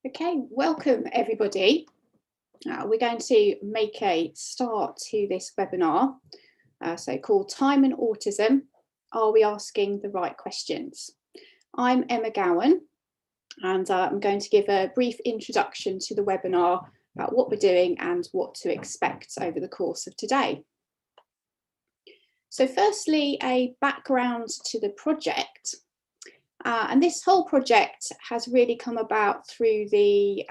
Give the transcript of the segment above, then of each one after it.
Okay, welcome everybody. We're going to make a start to this webinar, so called Time and Autism, Are We Asking the Right Questions? I'm Emma Gowan, and I'm going to give a brief introduction to the webinar about what we're doing and what to expect over the course of today. So firstly, a background to the project. And this whole project has really come about through the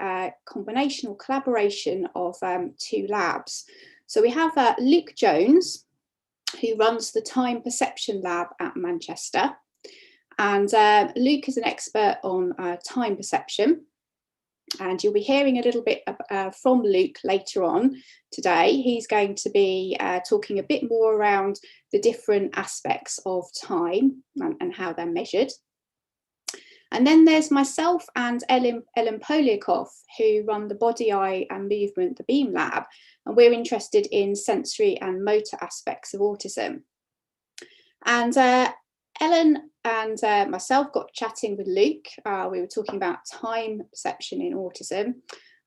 combination or collaboration of two labs. So we have Luke Jones, who runs the Time Perception Lab at Manchester. And Luke is an expert on time perception. And you'll be hearing a little bit from Luke later on today. He's going to be talking a bit more around the different aspects of time and how they're measured. And then there's myself and Ellen Poliakoff, who run the Body, Eye and Movement, the BEAM Lab, and we're interested in sensory and motor aspects of autism. And Ellen and myself got chatting with Luke. We were talking about time perception in autism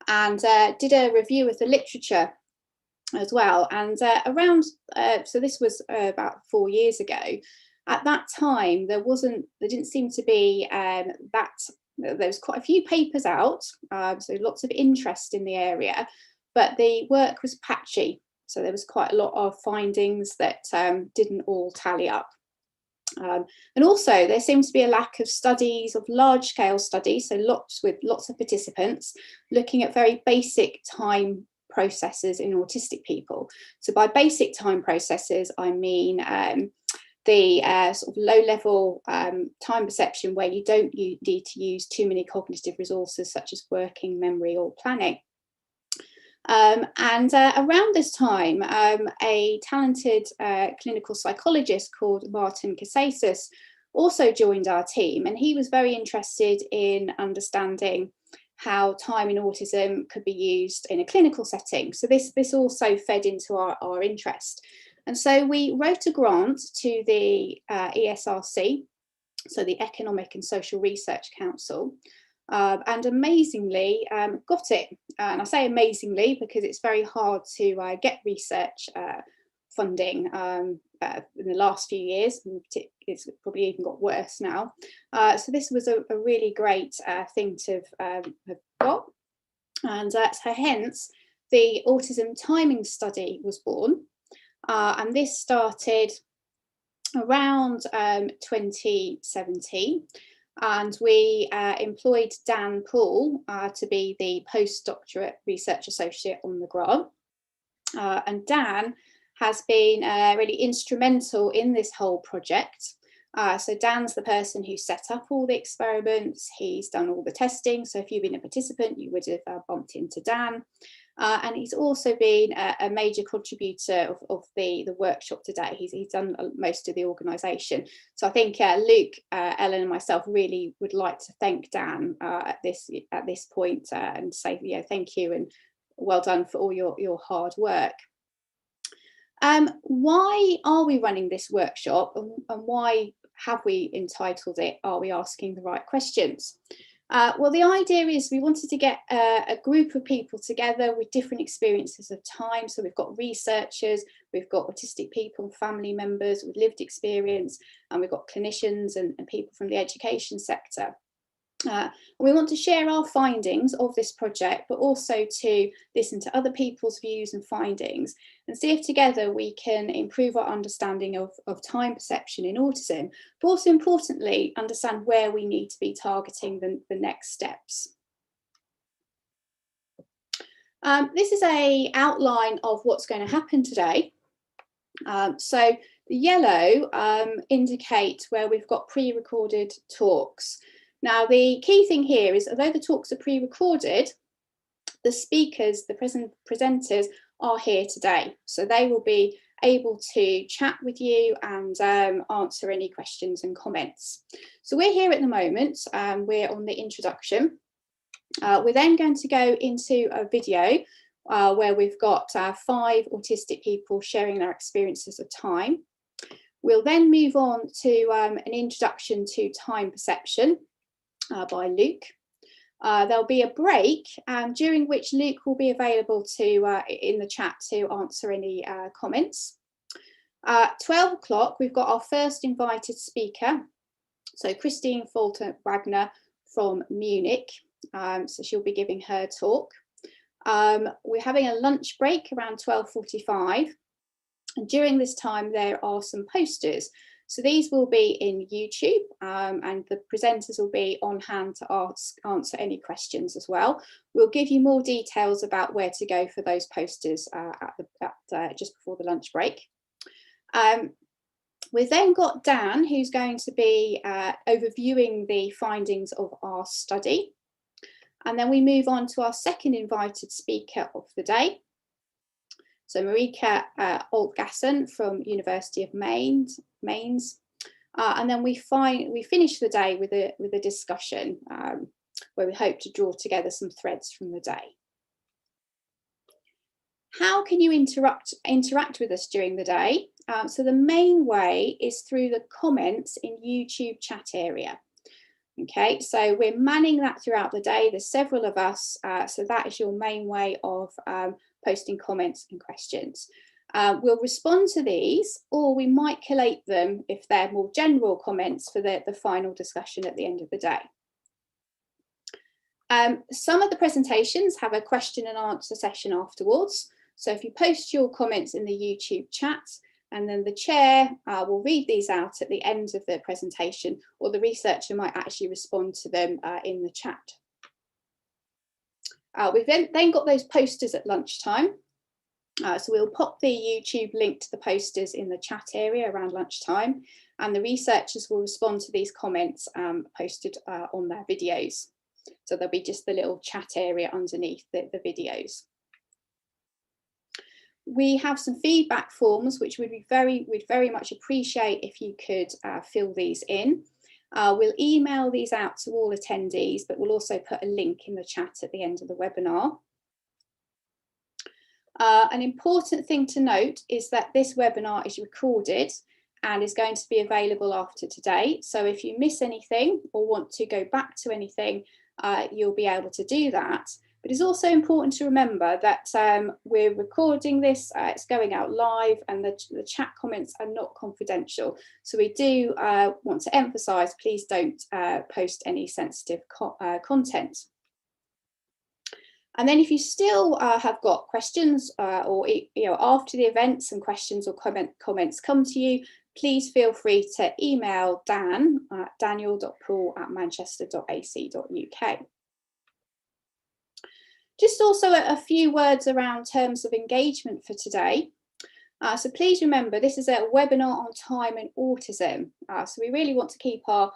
and did a review of the literature as well. And so this was about 4 years ago. At that time, there didn't seem to be there was quite a few papers out, so lots of interest in the area, but the work was patchy. So there was quite a lot of findings that didn't all tally up. And also there seems to be a lack of studies, of large scale studies, so lots of participants looking at very basic time processes in autistic people. So by basic time processes, I mean the sort of low-level time perception where you don't need to use too many cognitive resources such as working memory or planning. Around this time, a talented clinical psychologist called Martin Casasis also joined our team, and he was very interested in understanding how time in autism could be used in a clinical setting. So this also fed into our interest. And so we wrote a grant to the ESRC, so the Economic and Social Research Council, and amazingly got it. And I say amazingly because it's very hard to get research funding in the last few years. It's probably even got worse now. So this was a really great thing to have got. And so hence the Autism Timing Study was born. And this started around 2017, and we employed Dan Poole to be the postdoctorate research associate on the grant. And Dan has been really instrumental in this whole project. So Dan's the person who set up all the experiments, he's done all the testing. So if you've been a participant, you would have bumped into Dan. And he's also been a major contributor of the workshop today. He's done most of the organisation. So I think Luke, Ellen and myself really would like to thank Dan at this point and say, thank you and well done for all your hard work. Why are we running this workshop, and why have we entitled it, Are We Asking the Right Questions? Well, the idea is we wanted to get a group of people together with different experiences of time. So we've got researchers, we've got autistic people, family members with lived experience, and we've got clinicians and people from the education sector. We want to share our findings of this project, but also to listen to other people's views and findings and see if together we can improve our understanding of time perception in autism, but also importantly, understand where we need to be targeting the next steps. This is an outline of what's going to happen today. So the yellow indicates where we've got pre-recorded talks. Now, the key thing here is, although the talks are pre-recorded, the speakers, the presenters are here today. So they will be able to chat with you and answer any questions and comments. So we're here at the moment, we're on the introduction. We're then going to go into a video where we've got 5 autistic people sharing their experiences of time. We'll then move on to an introduction to time perception by Luke. There'll be a break during which Luke will be available to in the chat to answer any comments. 12 o'clock, we've got our first invited speaker. So Christine Fulton-Wagner from Munich. So she'll be giving her talk. We're having a lunch break around 12:45. And during this time, there are some posters. So these will be in YouTube and the presenters will be on hand to answer any questions as well. We'll give you more details about where to go for those posters just before the lunch break. We've then got Dan, who's going to be overviewing the findings of our study. And then we move on to our second invited speaker of the day. So Marika Altgassen from University of Mainz. And then we finish the day with a discussion where we hope to draw together some threads from the day. How can you interact with us during the day? So the main way is through the comments in YouTube chat area. Okay, so we're manning that throughout the day. There's several of us, so that is your main way of posting comments and questions. We'll respond to these, or we might collate them if they're more general comments for the final discussion at the end of the day. Some of the presentations have a question and answer session afterwards. So if you post your comments in the YouTube chat, and then the chair will read these out at the end of the presentation, or the researcher might actually respond to them in the chat. We've then got those posters at lunchtime. So we'll pop the YouTube link to the posters in the chat area around lunchtime, and the researchers will respond to these comments posted on their videos. So there'll be just the little chat area underneath the videos. We have some feedback forms which we'd very much appreciate if you could fill these in. We'll email these out to all attendees, but we'll also put a link in the chat at the end of the webinar. An important thing to note is that this webinar is recorded and is going to be available after today. So if you miss anything or want to go back to anything, you'll be able to do that. But it's also important to remember that we're recording this, it's going out live, and the chat comments are not confidential. So we do want to emphasise, please don't post any sensitive content. And then if you still have got questions or after the event some questions or comments come to you, please feel free to email Dan at daniel.poole@manchester.ac.uk. Just also a few words around terms of engagement for today. So please remember, this is a webinar on time and autism. So we really want to keep our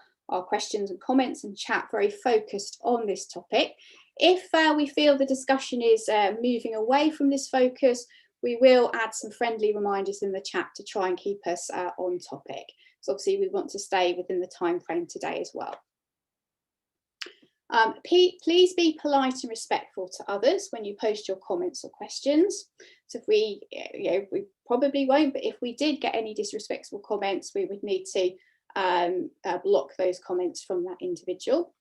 questions and comments and chat very focused on this topic. If we feel the discussion is moving away from this focus, we will add some friendly reminders in the chat to try and keep us on topic. So obviously we want to stay within the time frame today as well. Please be polite and respectful to others when you post your comments or questions. So if we probably won't, but if we did get any disrespectful comments, we would need to block those comments from that individual.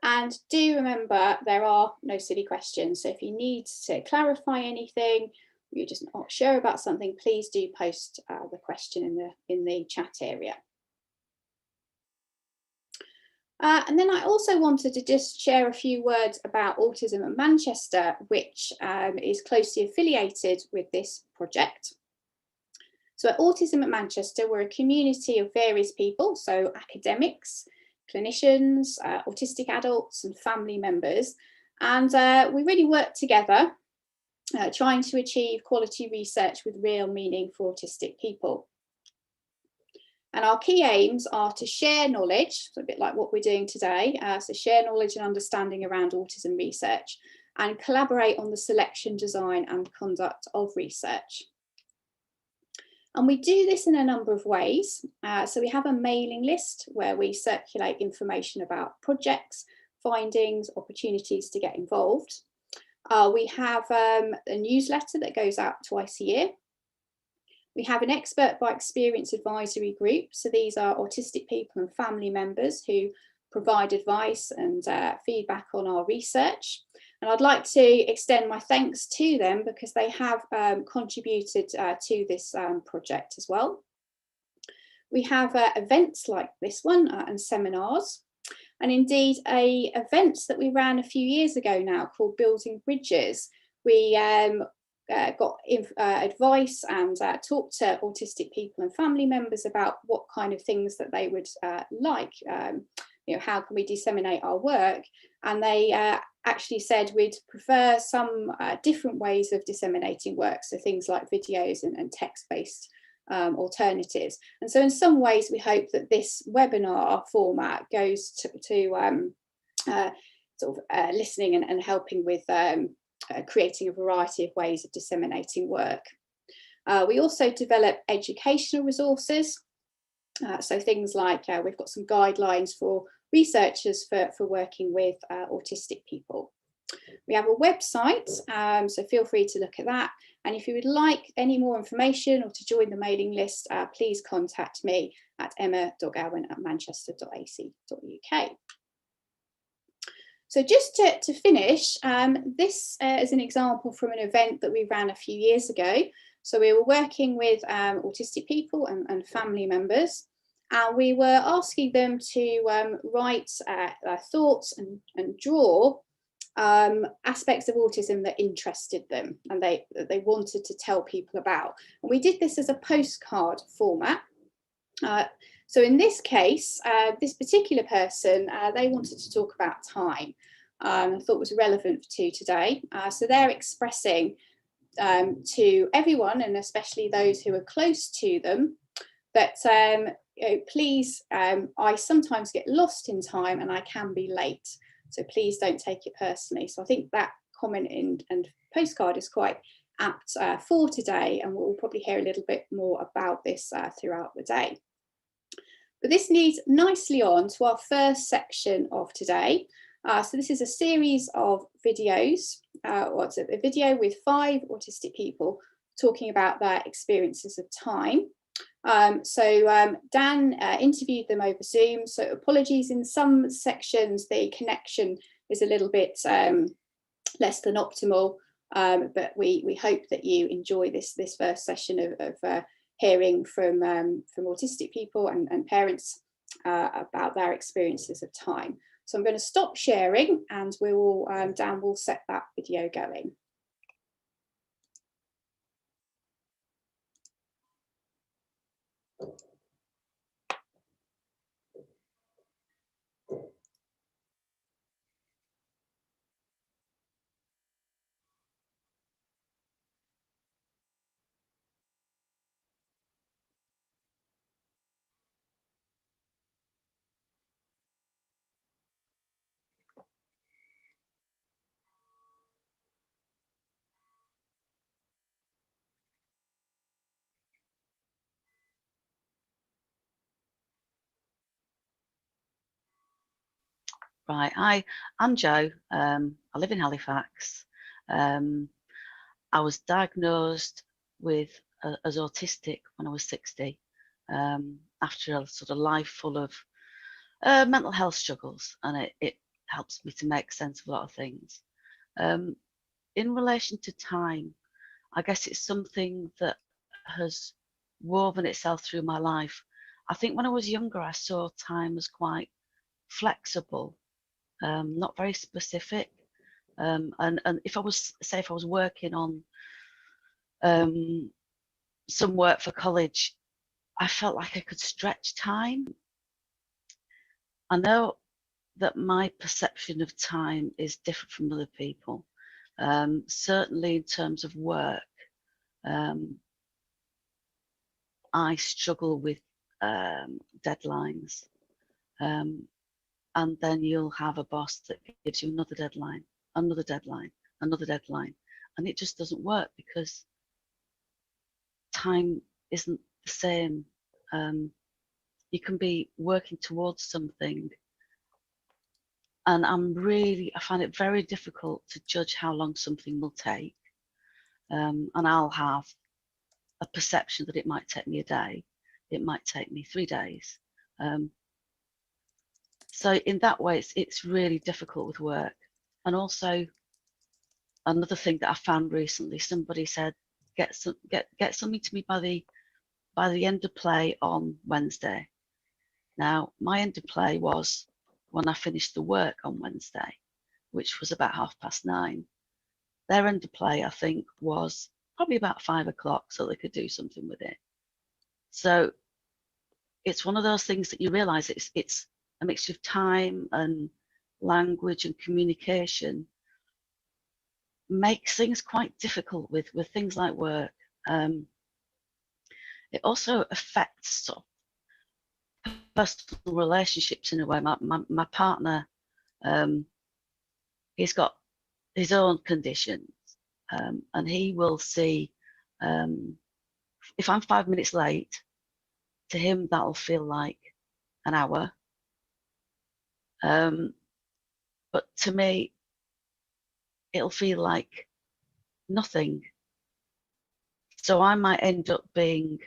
And do remember, there are no silly questions. So if you need to clarify anything, you're just not sure about something, please do post the question in the chat area. And then I also wanted to just share a few words about Autism at Manchester, which is closely affiliated with this project. So at Autism at Manchester, we're a community of various people, so academics, clinicians, autistic adults and family members. And we really work together, trying to achieve quality research with real meaning for autistic people. And our key aims are to share knowledge, so a bit like what we're doing today, so share knowledge and understanding around autism research, and collaborate on the selection, design and conduct of research. And we do this in a number of ways. So we have a mailing list where we circulate information about projects, findings, opportunities to get involved. We have a newsletter that goes out twice a year. We have an expert by experience advisory group. So these are autistic people and family members who provide advice and feedback on our research. And I'd like to extend my thanks to them because they have contributed to this project as well. We have events like this one and seminars. And indeed, a event that we ran a few years ago now called Building Bridges. We got advice and talked to autistic people and family members about what kind of things that they would like. How can we disseminate our work? And they actually said we'd prefer some different ways of disseminating work, so things like videos and text-based alternatives. And so in some ways we hope that this webinar format goes to listening and helping with creating a variety of ways of disseminating work. We also develop educational resources. So things like we've got some guidelines for researchers for working with autistic people. We have a website, so feel free to look at that. And if you would like any more information or to join the mailing list, please contact me at emma.gowan@manchester.ac.uk. So just to finish, this is an example from an event that we ran a few years ago. So we were working with autistic people and family members, and we were asking them to write their thoughts and draw aspects of autism that interested them and they wanted to tell people about. And we did this as a postcard format. So in this case, this particular person, they wanted to talk about time. I thought was relevant to today. So they're expressing to everyone, and especially those who are close to them, that please, I sometimes get lost in time and I can be late. So please don't take it personally. So I think that comment and postcard is quite apt for today, and we'll probably hear a little bit more about this throughout the day. But this leads nicely on to our first section of today. So this is a series of videos, a video with 5 autistic people talking about their experiences of time. Dan interviewed them over Zoom, so apologies, in some sections the connection is a little bit less than optimal, but we hope that you enjoy this first session of hearing from autistic people and parents about their experiences of time. So I'm going to stop sharing and Dan will set that video going. Right, I'm Jo. I live in Halifax. I was diagnosed with as autistic when I was 60, after a sort of life full of mental health struggles, and it helps me to make sense of a lot of things. In relation to time, I guess it's something that has woven itself through my life. I think when I was younger, I saw time as quite flexible, not very specific. And if I was working on some work for college, I felt like I could stretch time. I know that my perception of time is different from other people. Certainly in terms of work, I struggle with deadlines. And then you'll have a boss that gives you another deadline, another deadline, another deadline. And it just doesn't work because time isn't the same. You can be working towards something, and I find it very difficult to judge how long something will take. And I'll have a perception that it might take me a day, it might take me 3 days. So in that way, it's really difficult with work. And also, another thing that I found recently, somebody said, get something to me by the end of play on Wednesday. Now, my end of play was when I finished the work on Wednesday, which was about 9:30. Their end of play, I think, was probably about 5 o'clock, so they could do something with it. So it's one of those things that you realise it's a mixture of time and language and communication makes things quite difficult with things like work. It also affects sort of personal relationships in a way. My partner, he's got his own conditions, and he will see if I'm 5 minutes late, to him that'll feel like an hour. But to me, it'll feel like nothing. So I might end up being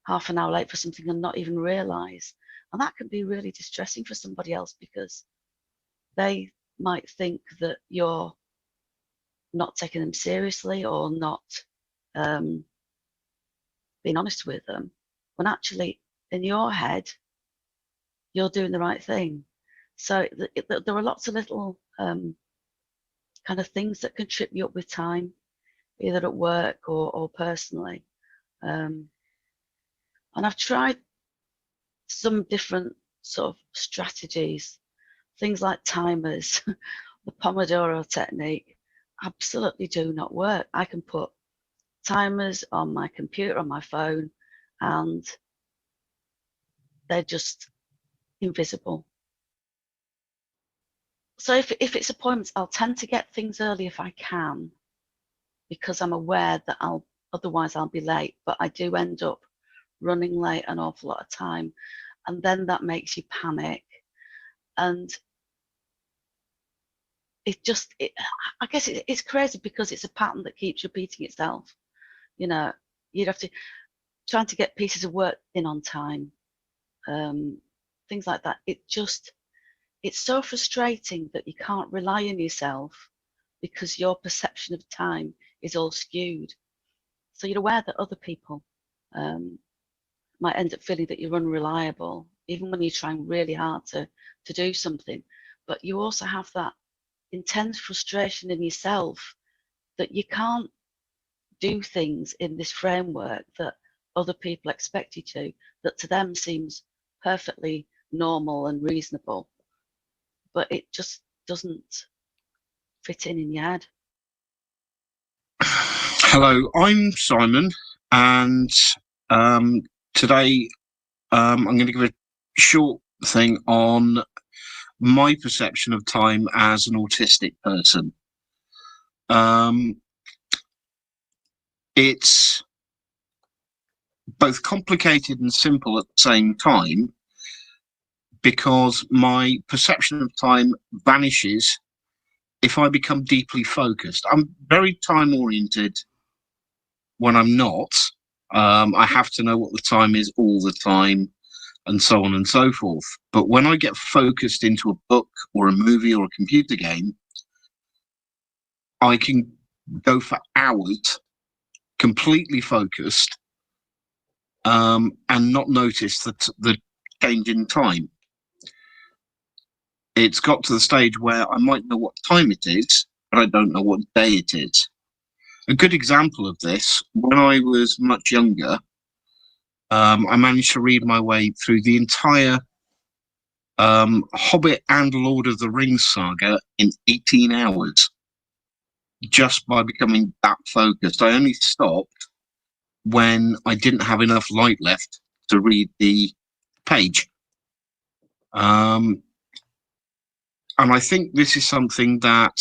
half an hour late for something and not even realise. And that can be really distressing for somebody else because they might think that you're not taking them seriously or not being honest with them, when actually in your head, you're doing the right thing. So there are lots of little kind of things that can trip you up with time, either at work or personally. And I've tried some different sort of strategies, things like timers, the Pomodoro technique, absolutely do not work. I can put timers on my computer, on my phone, and they're just invisible. So if it's appointments, I'll tend to get things early if I can, because I'm aware that otherwise I'll be late, but I do end up running late an awful lot of time, and then that makes you panic. And I guess it's crazy because it's a pattern that keeps repeating itself. You know, you'd have to trying to get pieces of work in on time, things like that. It's so frustrating that you can't rely on yourself because your perception of time is all skewed. So you're aware that other people might end up feeling that you're unreliable, even when you're trying really hard to do something. But you also have that intense frustration in yourself that you can't do things in this framework that other people expect you to, that to them seems perfectly normal and reasonable, but it just doesn't fit in your head. Hello, I'm Simon, and today I'm going to give a short thing on my perception of time as an autistic person. It's both complicated and simple at the same time, because my perception of time vanishes if I become deeply focused. I'm very time oriented when I'm not. I have to know what the time is all the time, and so on and so forth. But when I get focused into a book or a movie or a computer game, I can go for hours completely focused, and not notice the change in time. it's got to the stage where I might know what time it is, but I don't know what day it is. A good example of this, when I was much younger, I managed to read my way through the entire Hobbit and Lord of the Rings saga in 18 hours, just by becoming that focused. I only stopped when I didn't have enough light left to read the page. And I think this is something that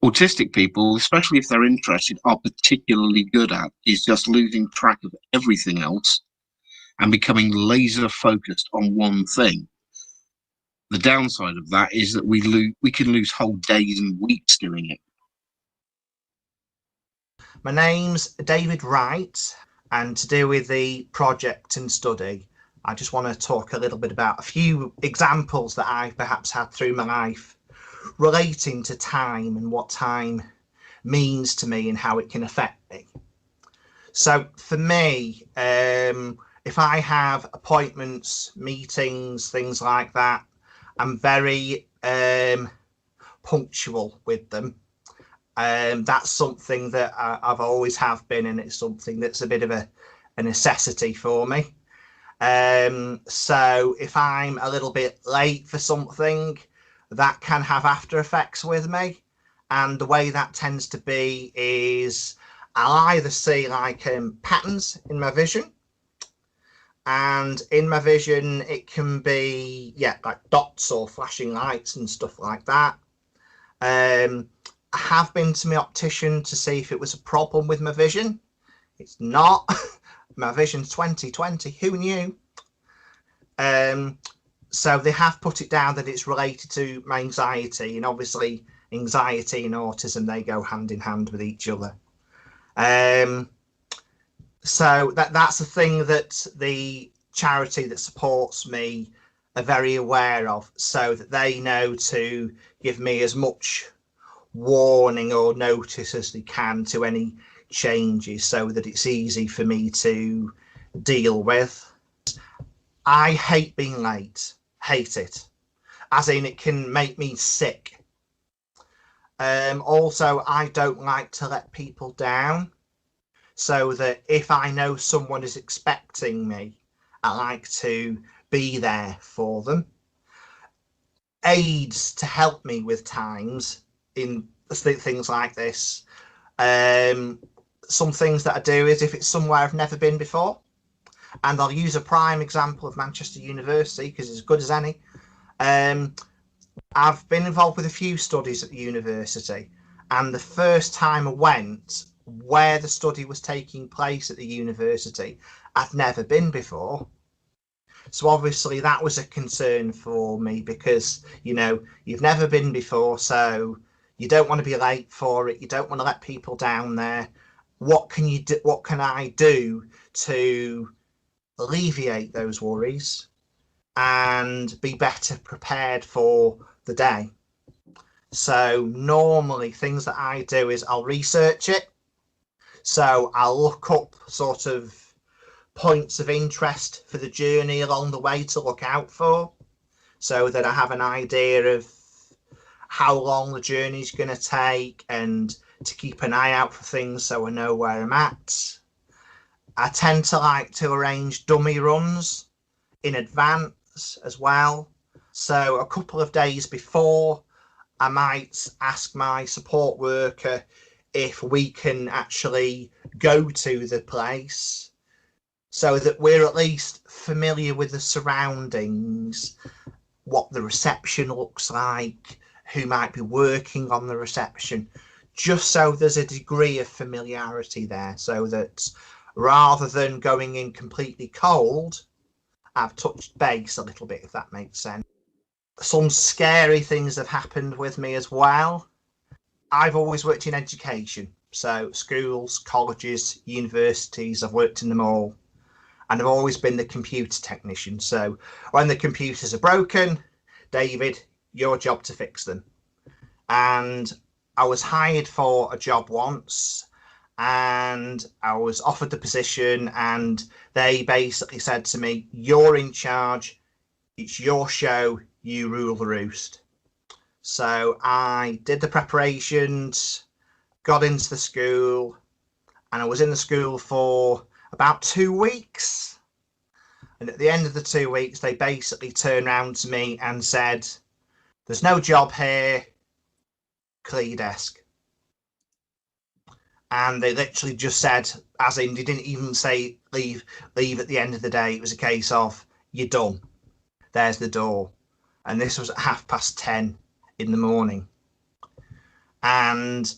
autistic people, especially if they're interested, are particularly good at, is just losing track of everything else and becoming laser focused on one thing. The downside of that is that we can lose whole days and weeks doing it. My name's David Wright, and to do with the project and study, I just want to talk a little bit about a few examples that I've perhaps had through my life relating to time and what time means to me and how it can affect me. So for me, if I have appointments, meetings, things like that, I'm very punctual with them. That's something that I've always have been, and it's something that's a bit of a necessity for me. So if I'm a little bit late for something, that can have after effects with me. And the way that tends to be is I'll either see like patterns in my vision, and in my vision it can be like dots or flashing lights and stuff like that. I have been to my optician to see if it was a problem with my vision. It's not. My vision's 20/20. Who knew? So they have put it down that it's related to my anxiety, and obviously anxiety and autism, they go hand in hand with each other. So that's the thing that the charity that supports me are very aware of, so that they know to give me as much warning or notice as they can to any changes, so that it's easy for me to deal with. I hate being late. Hate it. As in, it can make me sick. Also, I don't like to let people down, so that if I know someone is expecting me, I like to be there for them. Aids to help me with times in things like this. Some things that I do is if it's somewhere I've never been before, and I'll use a prime example of Manchester University because it's as good as any. I've been involved with a few studies at the university, and the first time I went where the study was taking place at the university, I'd never been before. So obviously that was a concern for me, because you've never been before, so you don't want to be late for it, you don't want to let people down there. What can you do? What can I do to alleviate those worries and be better prepared for the day? So normally things that I do is I'll research it. So I'll look up sort of points of interest for the journey along the way to look out for, so that I have an idea of how long the journey is going to take, and to keep an eye out for things so I know where I'm at. I tend to like to arrange dummy runs in advance as well. So a couple of days before, I might ask my support worker if we can actually go to the place, so that we're at least familiar with the surroundings, what the reception looks like, who might be working on the reception, just so there's a degree of familiarity there, so that rather than going in completely cold, I've touched base a little bit, if that makes sense. Some scary things have happened with me as well. I've always worked in education, so schools, colleges, universities, I've worked in them all. And I've always been the computer technician. So when the computers are broken, David, your job to fix them. And I was hired for a job once, and I was offered the position, and they basically said to me, you're in charge, it's your show, you rule the roost. So I did the preparations, got into the school, and I was in the school for about 2 weeks. And at the end of the 2 weeks, they basically turned around to me and said, there's no job here, clear your desk. And they literally just said, as in, they didn't even say leave at the end of the day. It was a case of, you're done. There's the door. And this was at 10:30 in the morning. And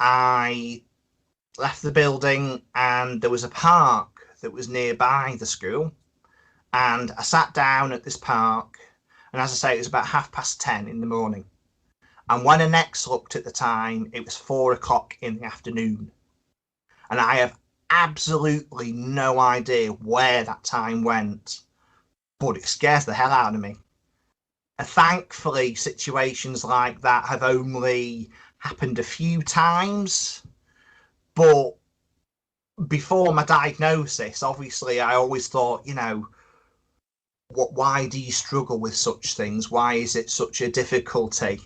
I left the building, and there was a park that was nearby the school. And I sat down at this park, and as I say, it was about 10:30 in the morning. And when I next looked at the time, it was 4 o'clock in the afternoon. And I have absolutely no idea where that time went, but it scares the hell out of me. And thankfully, situations like that have only happened a few times. But before my diagnosis, obviously, I always thought, you know, why do you struggle with such things? Why is it such a difficulty?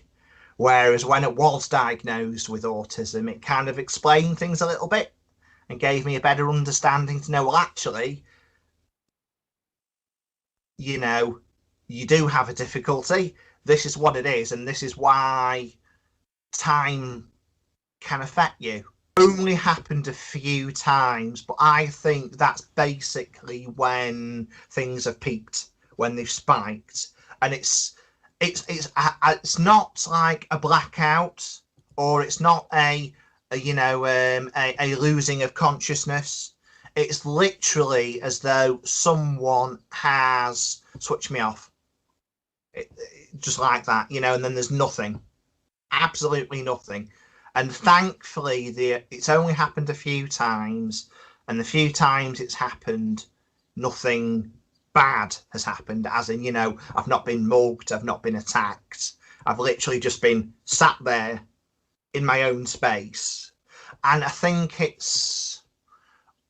Whereas when it was diagnosed with autism, it kind of explained things a little bit and gave me a better understanding to know, well, actually, you know, you do have a difficulty. This is what it is, and this is why time can affect you. Only happened a few times, but I think that's basically when things have peaked, when they've spiked, and it's not like a blackout, or it's not a losing of consciousness. It's literally as though someone has switched me off, just like that, you know, and then there's nothing, absolutely nothing. And thankfully, it's only happened a few times, and the few times it's happened, nothing bad has happened, as in, you know, I've not been mugged, I've not been attacked. I've literally just been sat there in my own space. And I think it's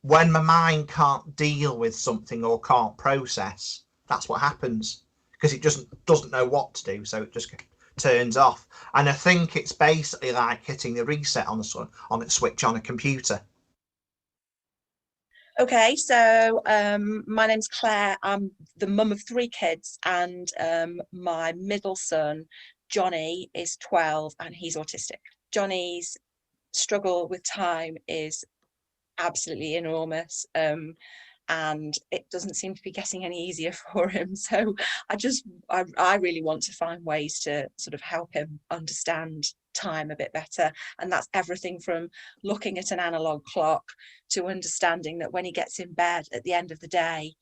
when my mind can't deal with something or can't process, that's what happens, because it just doesn't know what to do, so it just turns off. And I think it's basically like hitting the reset on a switch on a computer. Okay, so my name's Claire. I'm the mum of 3 kids, and my middle son, Johnny, is 12 and he's autistic. Johnny's struggle with time is absolutely enormous, and it doesn't seem to be getting any easier for him. So I really want to find ways to sort of help him understand time a bit better, and that's everything from looking at an analog clock to understanding that when he gets in bed at the end of the day,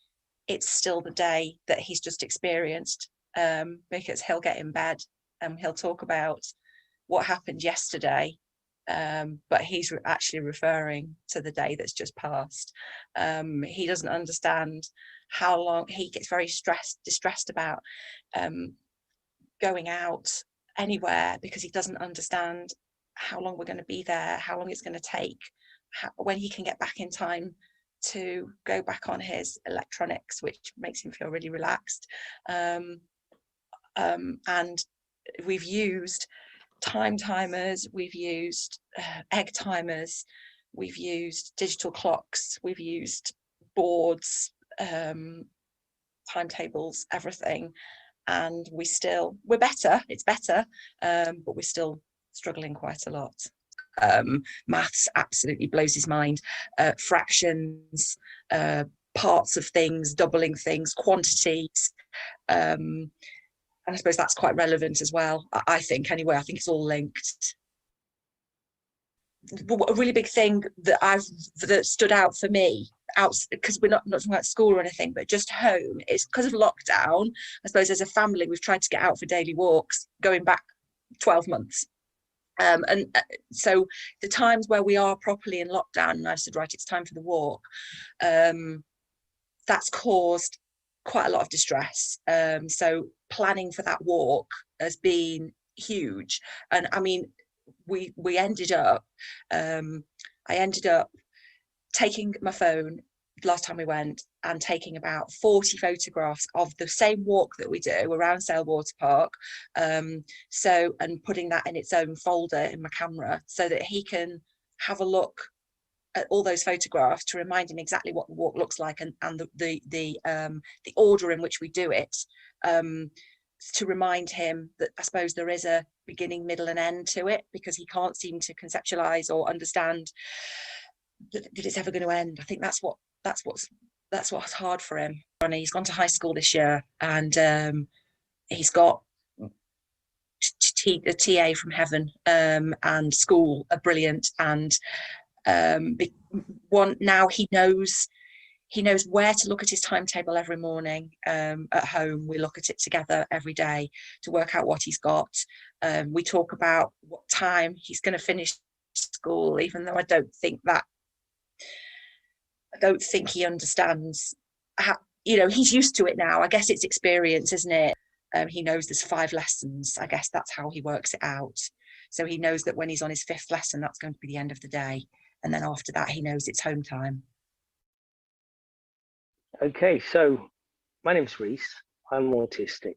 it's still the day that he's just experienced, because he'll get in bed and he'll talk about what happened yesterday, but he's actually referring to the day that's just passed. He doesn't understand how long. He gets very distressed about going out anywhere, because he doesn't understand how long we're going to be there, how long it's going to take, when he can get back in time to go back on his electronics, which makes him feel really relaxed. And we've used time timers, we've used egg timers, we've used digital clocks, we've used boards, timetables, everything, and we're better, it's better, but we're still struggling quite a lot. Maths absolutely blows his mind. Fractions, parts of things, doubling things, quantities, and I suppose that's quite relevant as well. I think anyway, I think it's all linked. A really big thing that stood out for me, because we're not talking about school or anything, but just home, is because of lockdown. I suppose as a family, we've tried to get out for daily walks going back 12 months. So the times where we are properly in lockdown and I've said, right, it's time for the walk, that's caused quite a lot of distress. So planning for that walk has been huge. And I mean, we ended up, I ended up taking my phone last time we went, and taking about 40 photographs of the same walk that we do around Sale Water Park, and putting that in its own folder in my camera so that he can have a look at all those photographs to remind him exactly what the walk looks like, and the order in which we do it, to remind him that I suppose there is a beginning, middle and end to it, because he can't seem to conceptualize or understand that it's ever going to end. I think that's what's hard for him. He's gone to high school this year, and he's got a TA from heaven, and school are brilliant, and now he knows where to look at his timetable every morning. At home we look at it together every day to work out what he's got. We talk about what time he's going to finish school, even though I don't think he understands how, he's used to it now. I guess it's experience, isn't it? He knows there's 5 lessons. I guess that's how he works it out. So he knows that when he's on his 5th lesson, that's going to be the end of the day. And then after that, he knows it's home time. Okay, so my name's Reese. I'm autistic.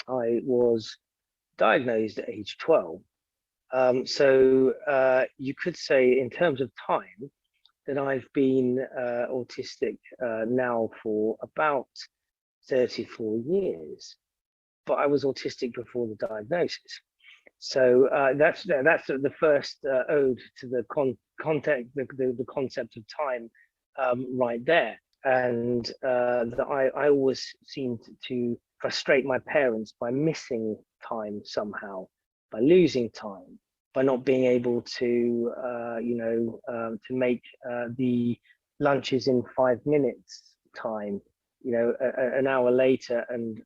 I was diagnosed at age 12. So you could say in terms of time that I've been autistic now for about 34 years, but I was autistic before the diagnosis. So that's the first ode to the context, the concept of time right there. And I always seemed to frustrate my parents by missing time somehow, by losing time, by not being able to, to make the lunches in 5 minutes time, an hour later, and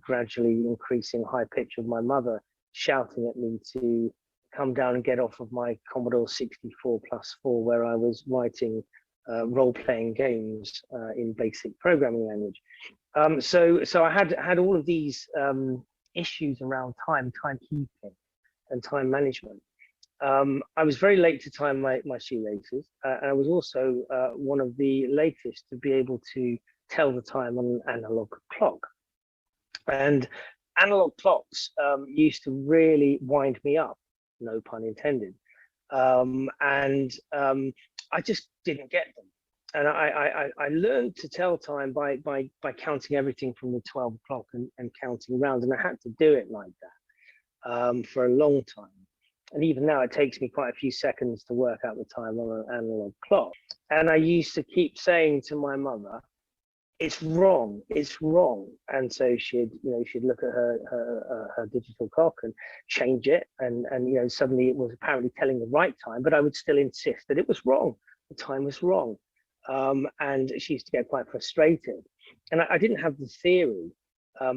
gradually increasing high pitch of my mother shouting at me to come down and get off of my Commodore 64+4, where I was writing role-playing games in basic programming language. So I had all of these issues around timekeeping and time management. I was very late to time my shoelaces, and I was also one of the latest to be able to tell the time on an analog clock. And analog clocks used to really wind me up, no pun intended. I just didn't get them. And I learned to tell time by counting everything from the 12 o'clock and counting around. And I had to do it like that for a long time. And even now, it takes me quite a few seconds to work out the time on an analog clock. And I used to keep saying to my mother, it's wrong, it's wrong. And so she'd look at her digital clock and change it. And suddenly it was apparently telling the right time, but I would still insist that it was wrong. The time was wrong. And she used to get quite frustrated. And I didn't have the theory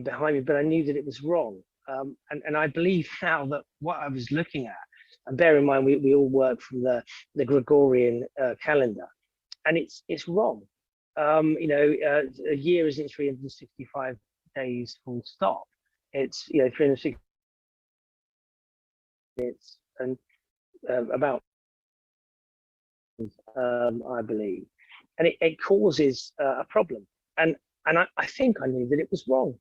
behind me, but I knew that it was wrong. And I believe now that what I was looking at, and bear in mind, we all work from the Gregorian calendar, and it's wrong. A year isn't 365 days full stop. It's 360 minutes and about I believe, and it causes a problem. And I think I knew that it was wrong.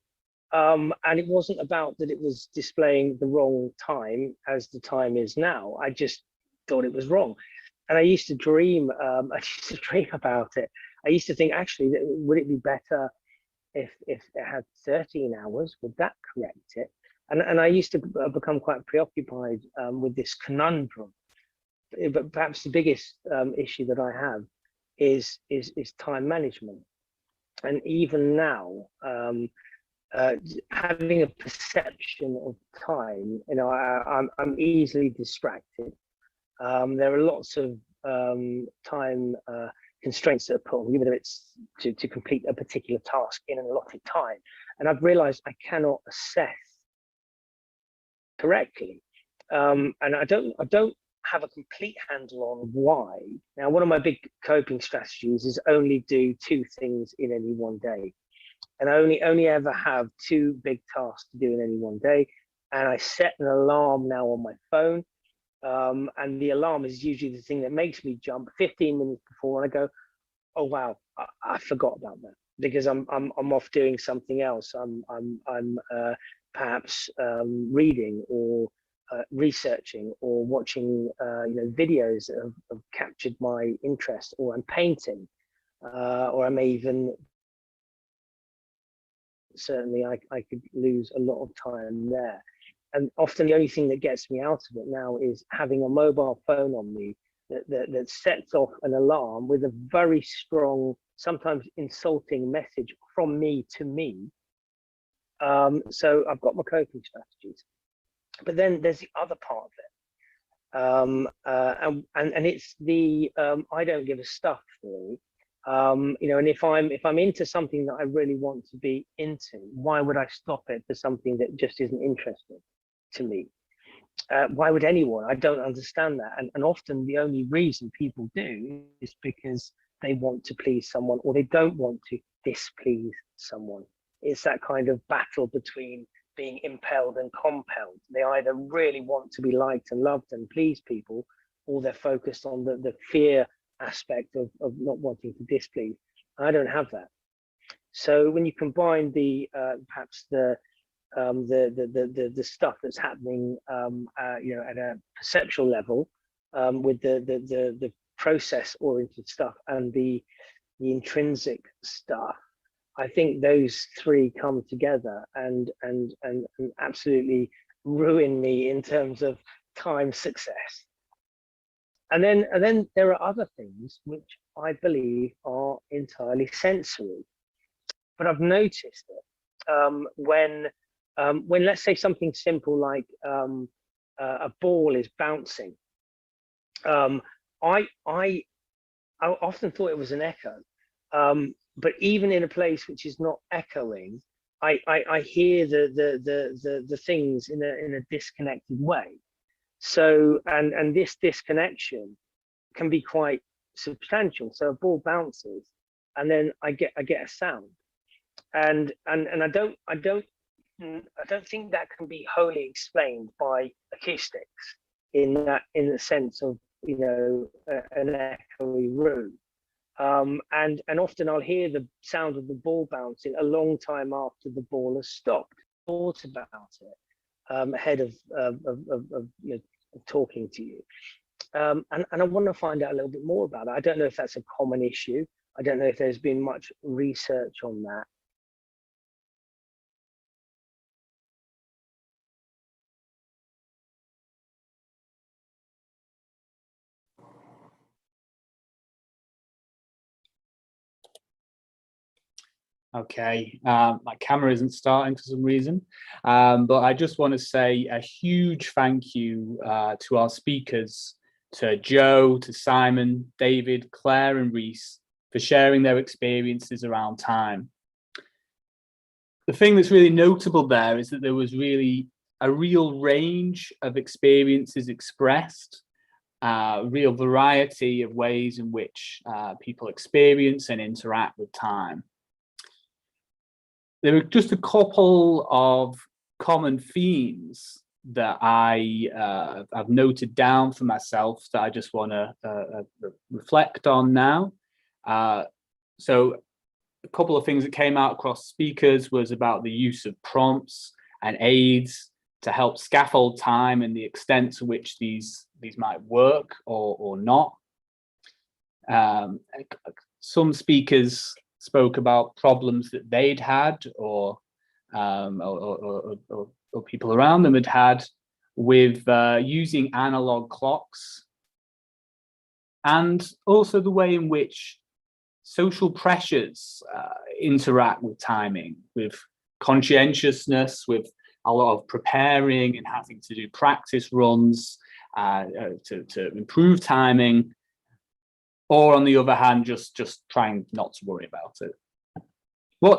And it wasn't about that it was displaying the wrong time as the time is now. I just thought it was wrong. And I used to dream about it. I used to think, actually, would it be better if it had 13 hours? Would that correct it? And I used to become quite preoccupied with this conundrum. But perhaps the biggest issue that I have is time management. And even now, having a perception of time, I'm easily distracted. There are lots of time constraints that are put on me, whether it's to complete a particular task in an allotted time. And I've realized I cannot assess correctly. And I don't have a complete handle on why. Now, one of my big coping strategies is only do 2 things in any one day. And I only ever have 2 big tasks to do in any one day. And I set an alarm now on my phone. And the alarm is usually the thing that makes me jump 15 minutes before, and I go, oh wow, I forgot about that because I'm off doing something else. I'm perhaps reading or researching or watching videos that have captured my interest, or I'm painting, or I may even, certainly I could lose a lot of time there. And often the only thing that gets me out of it now is having a mobile phone on me that sets off an alarm with a very strong, sometimes insulting message from me to me. So I've got my coping strategies, but then there's the other part of it, and it's the I don't give a stuff theory. And if I'm into something that I really want to be into, why would I stop it for something that just isn't interesting to me? Why would anyone? I don't understand that. And often the only reason people do is because they want to please someone, or they don't want to displease someone. It's that kind of battle between being impelled and compelled. They either really want to be liked and loved and please people, or they're focused on the fear aspect of not wanting to displease. I don't have that. So when you combine the perhaps the stuff that's happening at a perceptual level with the process oriented stuff and the intrinsic stuff, I think those three come together and absolutely ruin me in terms of time success. And then there are other things which I believe are entirely sensory, but I've noticed it when let's say something simple like a ball is bouncing. I often thought it was an echo, but even in a place which is not echoing, I hear the things in a disconnected way. So and this disconnection can be quite substantial. So a ball bounces, and then I get a sound, and I don't think that can be wholly explained by acoustics in the sense of an echoey room. And often I'll hear the sound of the ball bouncing a long time after the ball has stopped. Thought about it ahead of talking to you, and I want to find out a little bit more about it. I don't know if that's a common issue. I don't know if there's been much research on that. Okay, my camera isn't starting for some reason, but I just want to say a huge thank you to our speakers, to Joe, to Simon, David, Claire and Reese for sharing their experiences around time. The thing that's really notable there is that there was really a real range of experiences expressed, real variety of ways in which people experience and interact with time. There are just a couple of common themes that I've noted down for myself that I just want to reflect on now. So a couple of things that came out across speakers was about the use of prompts and aids to help scaffold time and the extent to which these might work or not. Some speakers spoke about problems that they'd had or people around them had had with using analog clocks, and also the way in which social pressures interact with timing, with conscientiousness, with a lot of preparing and having to do practice runs to improve timing, or on the other hand, just trying not to worry about it.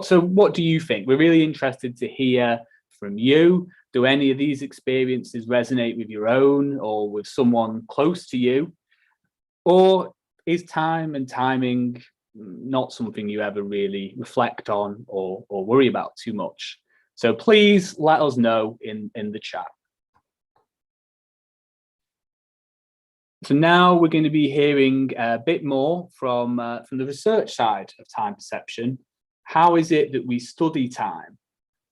So what do you think? We're really interested to hear from you. Do any of these experiences resonate with your own or with someone close to you? Or is time and timing not something you ever really reflect on or worry about too much? So please let us know in the chat. So now we're going to be hearing a bit more from the research side of time perception. How is it that we study time?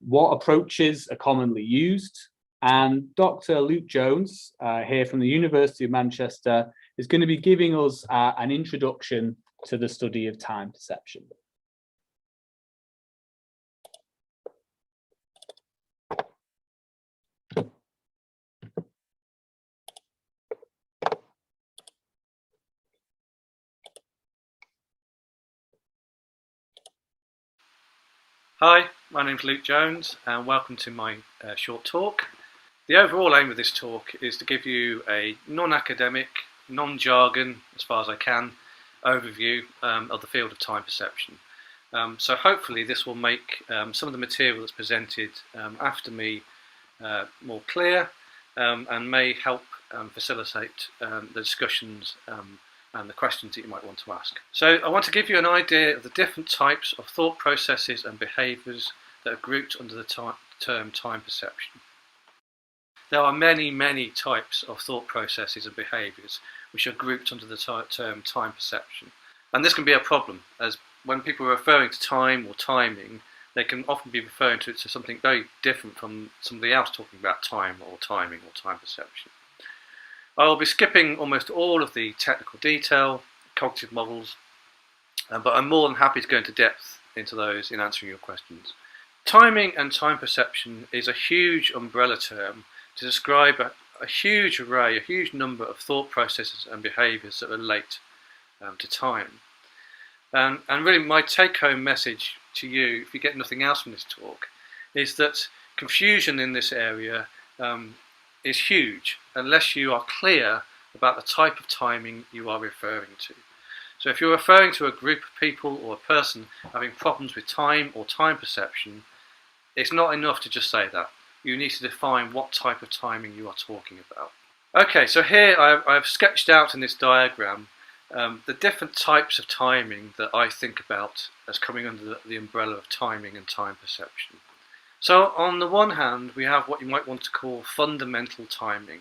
What approaches are commonly used? And Dr. Luke Jones, here from the University of Manchester, is going to be giving us an introduction to the study of time perception. Hi, my name's Luke Jones and welcome to my short talk. The overall aim of this talk is to give you a non-academic, non-jargon, as far as I can, overview of the field of time perception. So hopefully this will make some of the material that's presented after me more clear and may help facilitate the discussions and the questions that you might want to ask. So I want to give you an idea of the different types of thought processes and behaviours that are grouped under the term time perception. There are many types of thought processes and behaviours which are grouped under the term time perception. And this can be a problem, as when people are referring to time or timing, they can often be referring to something very different from somebody else talking about time or timing or time perception. I will be skipping almost all of the technical detail, cognitive models, but I'm more than happy to go into depth into those in answering your questions. Timing and time perception is a huge umbrella term to describe a huge array, a huge number of thought processes and behaviours that relate to time. And really my take-home message to you, if you get nothing else from this talk, is that confusion in this area is huge unless you are clear about the type of timing you are referring to. So if you're referring to a group of people or a person having problems with time or time perception, it's not enough to just say that. You need to define what type of timing you are talking about. Okay, so here I've sketched out in this diagram the different types of timing that I think about as coming under the umbrella of timing and time perception. So on the one hand, we have what you might want to call fundamental timing.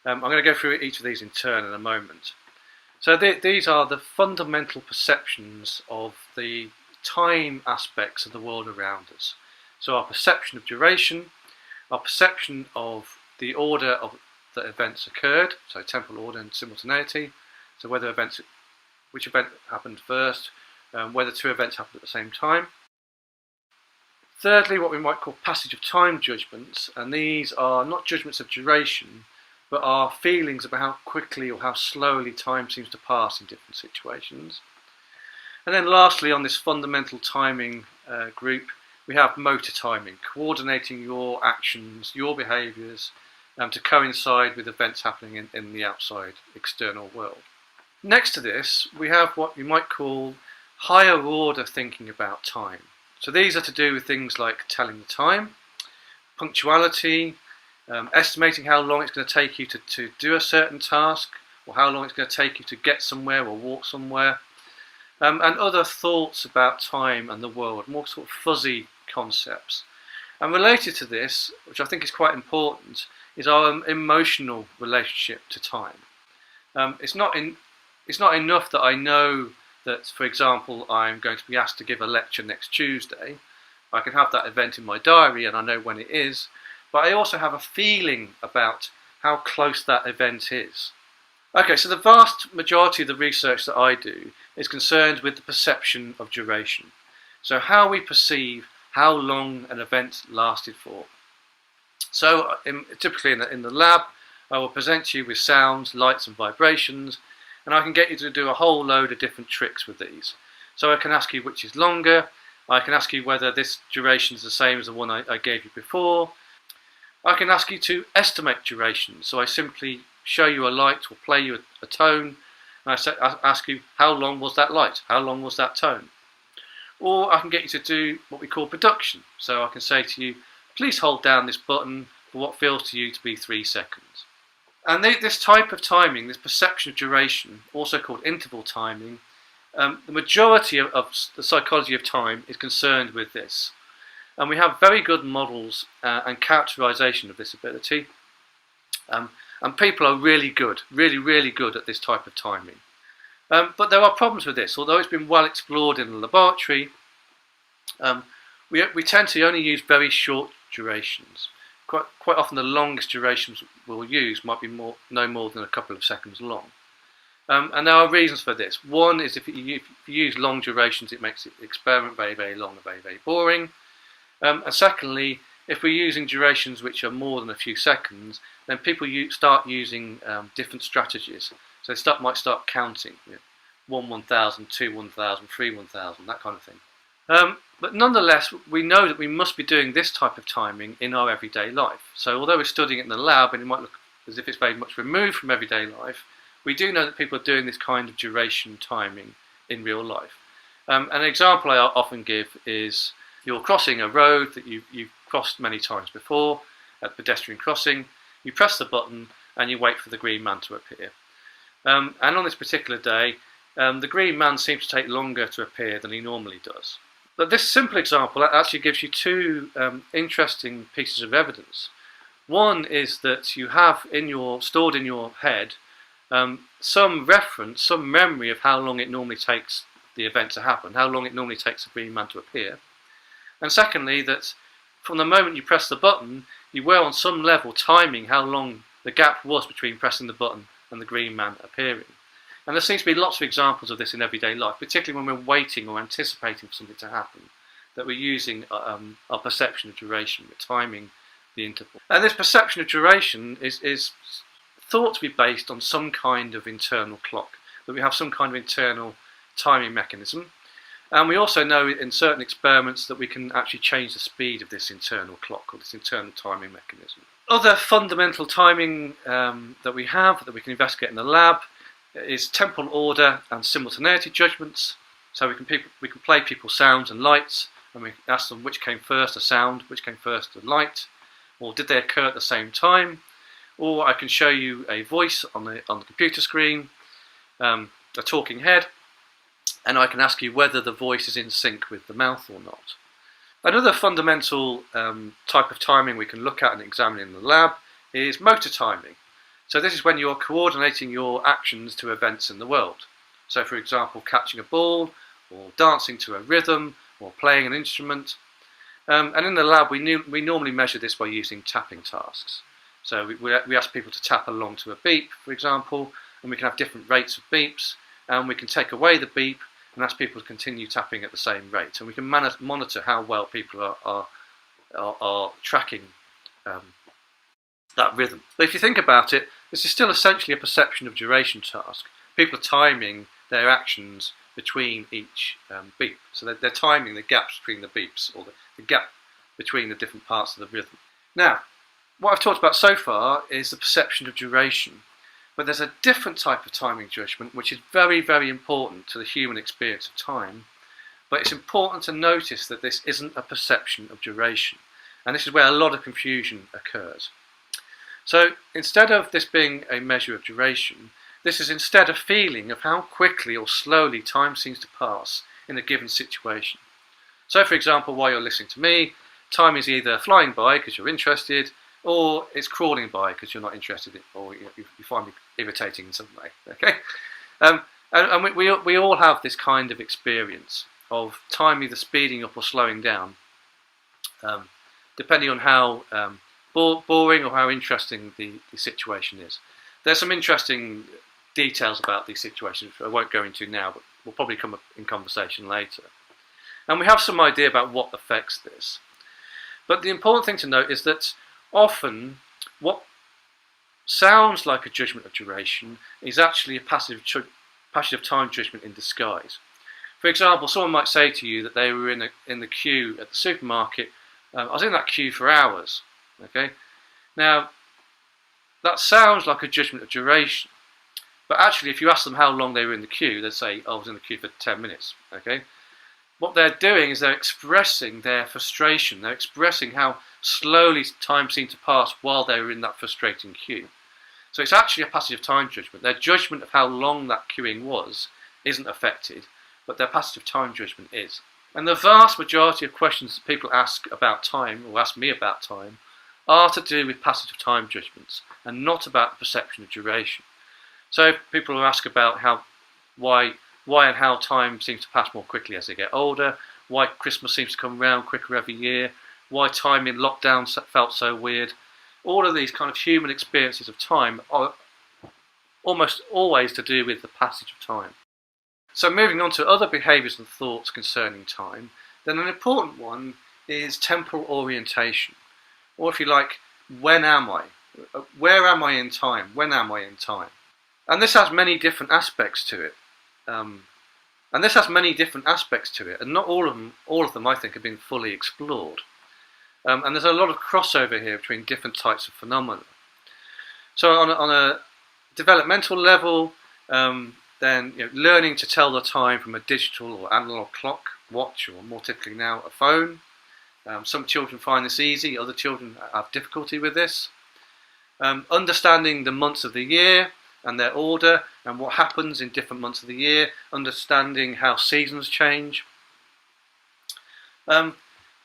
I'm going to go through each of these in turn in a moment. So these are the fundamental perceptions of the time aspects of the world around us. So our perception of duration, our perception of the order of that events occurred, so temporal order and simultaneity, so which event happened first, whether two events happened at the same time. Thirdly, what we might call passage of time judgments, and these are not judgments of duration, but are feelings about how quickly or how slowly time seems to pass in different situations. And then lastly, on this fundamental timing group, we have motor timing, coordinating your actions, your behaviours to coincide with events happening in the outside external world. Next to this, we have what you might call higher order thinking about time. So these are to do with things like telling the time, punctuality, estimating how long it's going to take you to do a certain task, or how long it's going to take you to get somewhere or walk somewhere, and other thoughts about time and the world, more sort of fuzzy concepts. And related to this, which I think is quite important, is our emotional relationship to time. It's not enough that I know that, for example, I'm going to be asked to give a lecture next Tuesday. I can have that event in my diary and I know when it is, but I also have a feeling about how close that event is. Okay, so the vast majority of the research that I do is concerned with the perception of duration. So how we perceive how long an event lasted for. So typically in the lab, I will present you with sounds, lights and vibrations, and I can get you to do a whole load of different tricks with these. So I can ask you which is longer, I can ask you whether this duration is the same as the one I gave you before. I can ask you to estimate duration, so I simply show you a light or play you a tone, and I ask you how long was that light, how long was that tone. Or I can get you to do what we call production, so I can say to you, please hold down this button for what feels to you to be 3 seconds. And this type of timing, this perception of duration, also called interval timing, the majority of the psychology of time is concerned with this. And we have very good models and characterization of this ability. And people are really good, really good at this type of timing. But there are problems with this. Although it's been well explored in the laboratory, we tend to only use very short durations. Quite often the longest durations we'll use might be no more than a couple of seconds long. And there are reasons for this. One is if you use long durations, it makes the experiment very long and very boring. And secondly, if we're using durations which are more than a few seconds, then people start using different strategies. So they might start counting, 1 1000, 2 1000, 3 1000, that kind of thing. But nonetheless, we know that we must be doing this type of timing in our everyday life. So although we're studying it in the lab and it might look as if it's very much removed from everyday life, we do know that people are doing this kind of duration timing in real life. An example I often give is you're crossing a road that you've crossed many times before, at pedestrian crossing. You press the button and you wait for the green man to appear. And on this particular day, the green man seems to take longer to appear than he normally does. But this simple example actually gives you two interesting pieces of evidence. One is that you have stored in your head some reference, some memory of how long it normally takes the event to happen, how long it normally takes the green man to appear. And secondly, that from the moment you press the button, you were on some level timing how long the gap was between pressing the button and the green man appearing. And there seems to be lots of examples of this in everyday life, particularly when we're waiting or anticipating for something to happen, that we're using our perception of duration, we're timing the interval. And this perception of duration is thought to be based on some kind of internal clock, that we have some kind of internal timing mechanism. And we also know in certain experiments that we can actually change the speed of this internal clock or this internal timing mechanism. Other fundamental timing that we can investigate in the lab is temporal order and simultaneity judgments. So we can play people sounds and lights, and we ask them which came first, the sound, which came first, the light, or did they occur at the same time? Or I can show you a voice on the computer screen, a talking head, and I can ask you whether the voice is in sync with the mouth or not. Another fundamental type of timing we can look at and examine in the lab is motor timing. So this is when you're coordinating your actions to events in the world. So for example, catching a ball, or dancing to a rhythm, or playing an instrument. And in the lab we normally measure this by using tapping tasks. So we ask people to tap along to a beep, for example, and we can have different rates of beeps, and we can take away the beep and ask people to continue tapping at the same rate. And we can monitor how well people are tracking that rhythm. But if you think about it, this is still essentially a perception of duration task. People are timing their actions between each beep. So they're timing the gaps between the beeps, or the gap between the different parts of the rhythm. Now, what I've talked about so far is the perception of duration. But there's a different type of timing judgment which is very important to the human experience of time. But it's important to notice that this isn't a perception of duration. And this is where a lot of confusion occurs. So instead of this being a measure of duration, this is instead a feeling of how quickly or slowly time seems to pass in a given situation. So for example, while you're listening to me, time is either flying by because you're interested, or it's crawling by because you're not interested in, or you find me irritating in some way. Okay, and we all have this kind of experience of time either speeding up or slowing down, depending on how boring or how interesting the situation is. There's some interesting details about these situations which I won't go into now, but will probably come up in conversation later. And we have some idea about what affects this. But the important thing to note is that often what sounds like a judgment of duration is actually a passage of time judgment in disguise. For example, someone might say to you that they were in the queue at the supermarket. I was in that queue for hours. Okay, now that sounds like a judgment of duration, but actually if you ask them how long they were in the queue, they'd say, oh, I was in the queue for 10 minutes. Okay, what they're doing is they're expressing their frustration. They're expressing how slowly time seemed to pass while they were in that frustrating queue. So it's actually a passage of time judgment. Their judgment of how long that queuing was isn't affected, but their passage of time judgment is. And the vast majority of questions that people ask about time, or ask me about time, are to do with passage of time judgments and not about the perception of duration. So people will ask about why and how time seems to pass more quickly as they get older, why Christmas seems to come round quicker every year, why time in lockdown felt so weird. All of these kind of human experiences of time are almost always to do with the passage of time. So moving on to other behaviours and thoughts concerning time, then an important one is temporal orientation, or if you like, when am I? Where am I in time? When am I in time? And this has many different aspects to it. And not all of them I think have been fully explored. And there's a lot of crossover here between different types of phenomena. So on a developmental level, then learning to tell the time from a digital or analog clock, watch, or more typically now a phone. Some children find this easy, other children have difficulty with this. Understanding the months of the year and their order and what happens in different months of the year, understanding how seasons change. But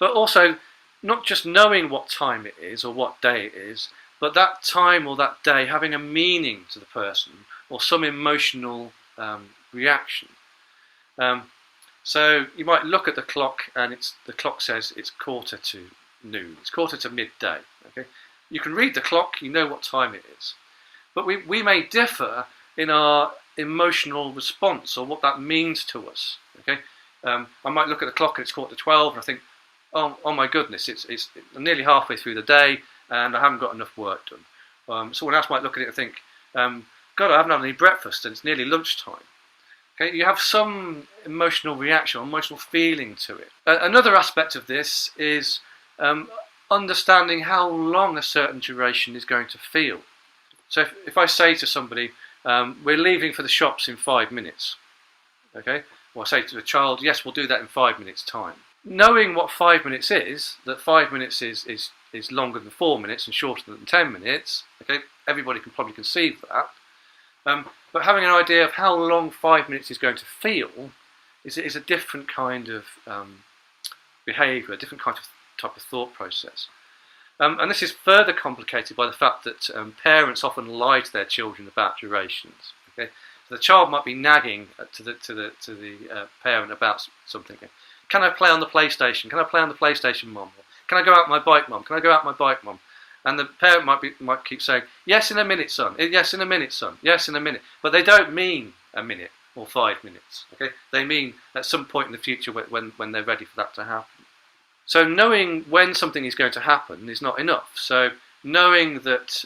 also not just knowing what time it is or what day it is, but that time or that day having a meaning to the person or some emotional reaction. So you might look at the clock and the clock says it's 1:45 noon, it's 1:45 midday. Okay, you can read the clock, you know what time it is. But we may differ in our emotional response or what that means to us. Okay, I might look at the clock and it's 11:45 and I think, oh my goodness, it's nearly halfway through the day and I haven't got enough work done. Someone else might look at it and think, God, I haven't had any breakfast and it's nearly lunchtime. Okay, you have some emotional reaction, emotional feeling to it. Another aspect of this is understanding how long a certain duration is going to feel. So if I say to somebody, we're leaving for the shops in 5 minutes, okay, or I say to the child, yes, we'll do that in 5 minutes' time. Knowing what 5 minutes is, that 5 minutes is longer than 4 minutes and shorter than 10 minutes, okay, everybody can probably conceive that. But having an idea of how long 5 minutes is going to feel is a different kind of behaviour, a different kind of type of thought process. And this is further complicated by the fact that parents often lie to their children about durations. Okay, so the child might be nagging to the parent about something. Can I play on the PlayStation? Can I play on the PlayStation, Mum? Can I go out on my bike, Mum? Can I go out on my bike, Mum? And the parent might keep saying, yes, in a minute, son. Yes, in a minute, son. Yes, in a minute. But they don't mean a minute or 5 minutes. Okay, they mean at some point in the future when they're ready for that to happen. So knowing when something is going to happen is not enough. So knowing that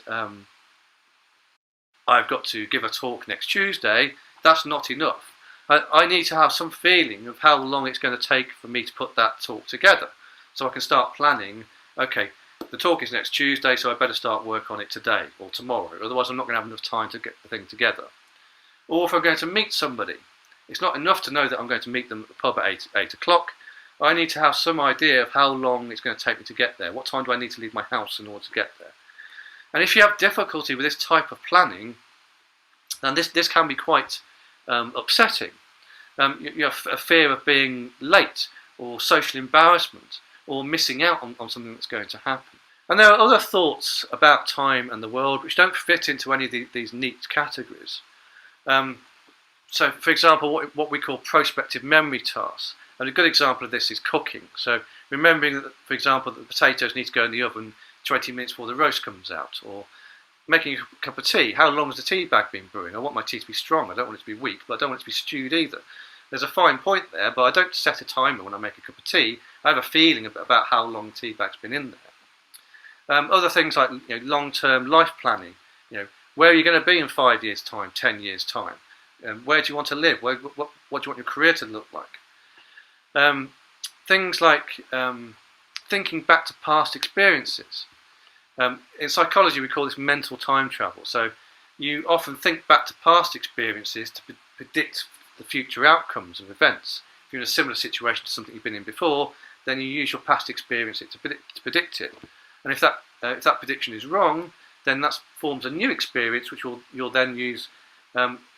I've got to give a talk next Tuesday, that's not enough. I need to have some feeling of how long it's going to take for me to put that talk together. So I can start planning, okay, the talk is next Tuesday, so I better start work on it today or tomorrow. Otherwise I'm not going to have enough time to get the thing together. Or if I'm going to meet somebody, it's not enough to know that I'm going to meet them at the pub at 8 o'clock. I need to have some idea of how long it's going to take me to get there. What time do I need to leave my house in order to get there? And if you have difficulty with this type of planning, then this can be quite upsetting. You have a fear of being late or social embarrassment or missing out on something that's going to happen. And there are other thoughts about time and the world which don't fit into any of these neat categories. So, for example, what we call prospective memory tasks. And a good example of this is cooking. So remembering that, for example, that the potatoes need to go in the oven 20 minutes before the roast comes out, or making a cup of tea. How long has the tea bag been brewing? I want my tea to be strong. I don't want it to be weak, but I don't want it to be stewed either. There's a fine point there, but I don't set a timer when I make a cup of tea. I have a feeling about how long the tea bag's been in there. Other things like long-term life planning. Where are you going to be in 5 years' time, 10 years' time? Where do you want to live? What do you want your career to look like? Things like thinking back to past experiences. In psychology we call this mental time travel. So you often think back to past experiences to predict the future outcomes of events. If you're in a similar situation to something you've been in before, then you use your past experience to predict it. And if that prediction is wrong, then that forms a new experience which you'll then use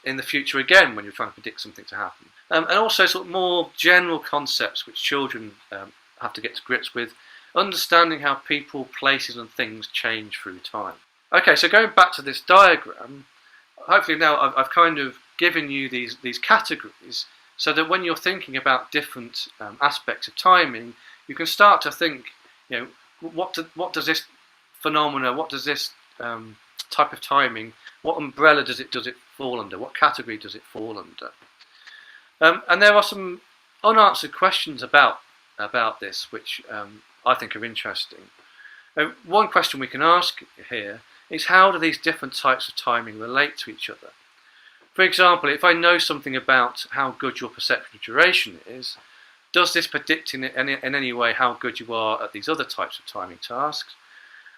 in the future again when you're trying to predict something to happen. And also sort of more general concepts which children have to get to grips with understanding how people, places and things change through time. Okay, so going back to this diagram, hopefully now I've kind of given you these categories so that when you're thinking about different aspects of timing, you can start to think, you know, what does this phenomena, what does this type of timing, what umbrella does it fall under, what category does it fall under? And there are some unanswered questions about this which I think are interesting. One question we can ask here is, how do these different types of timing relate to each other? For example, if I know something about how good your perception of duration is, does this predict in any way how good you are at these other types of timing tasks?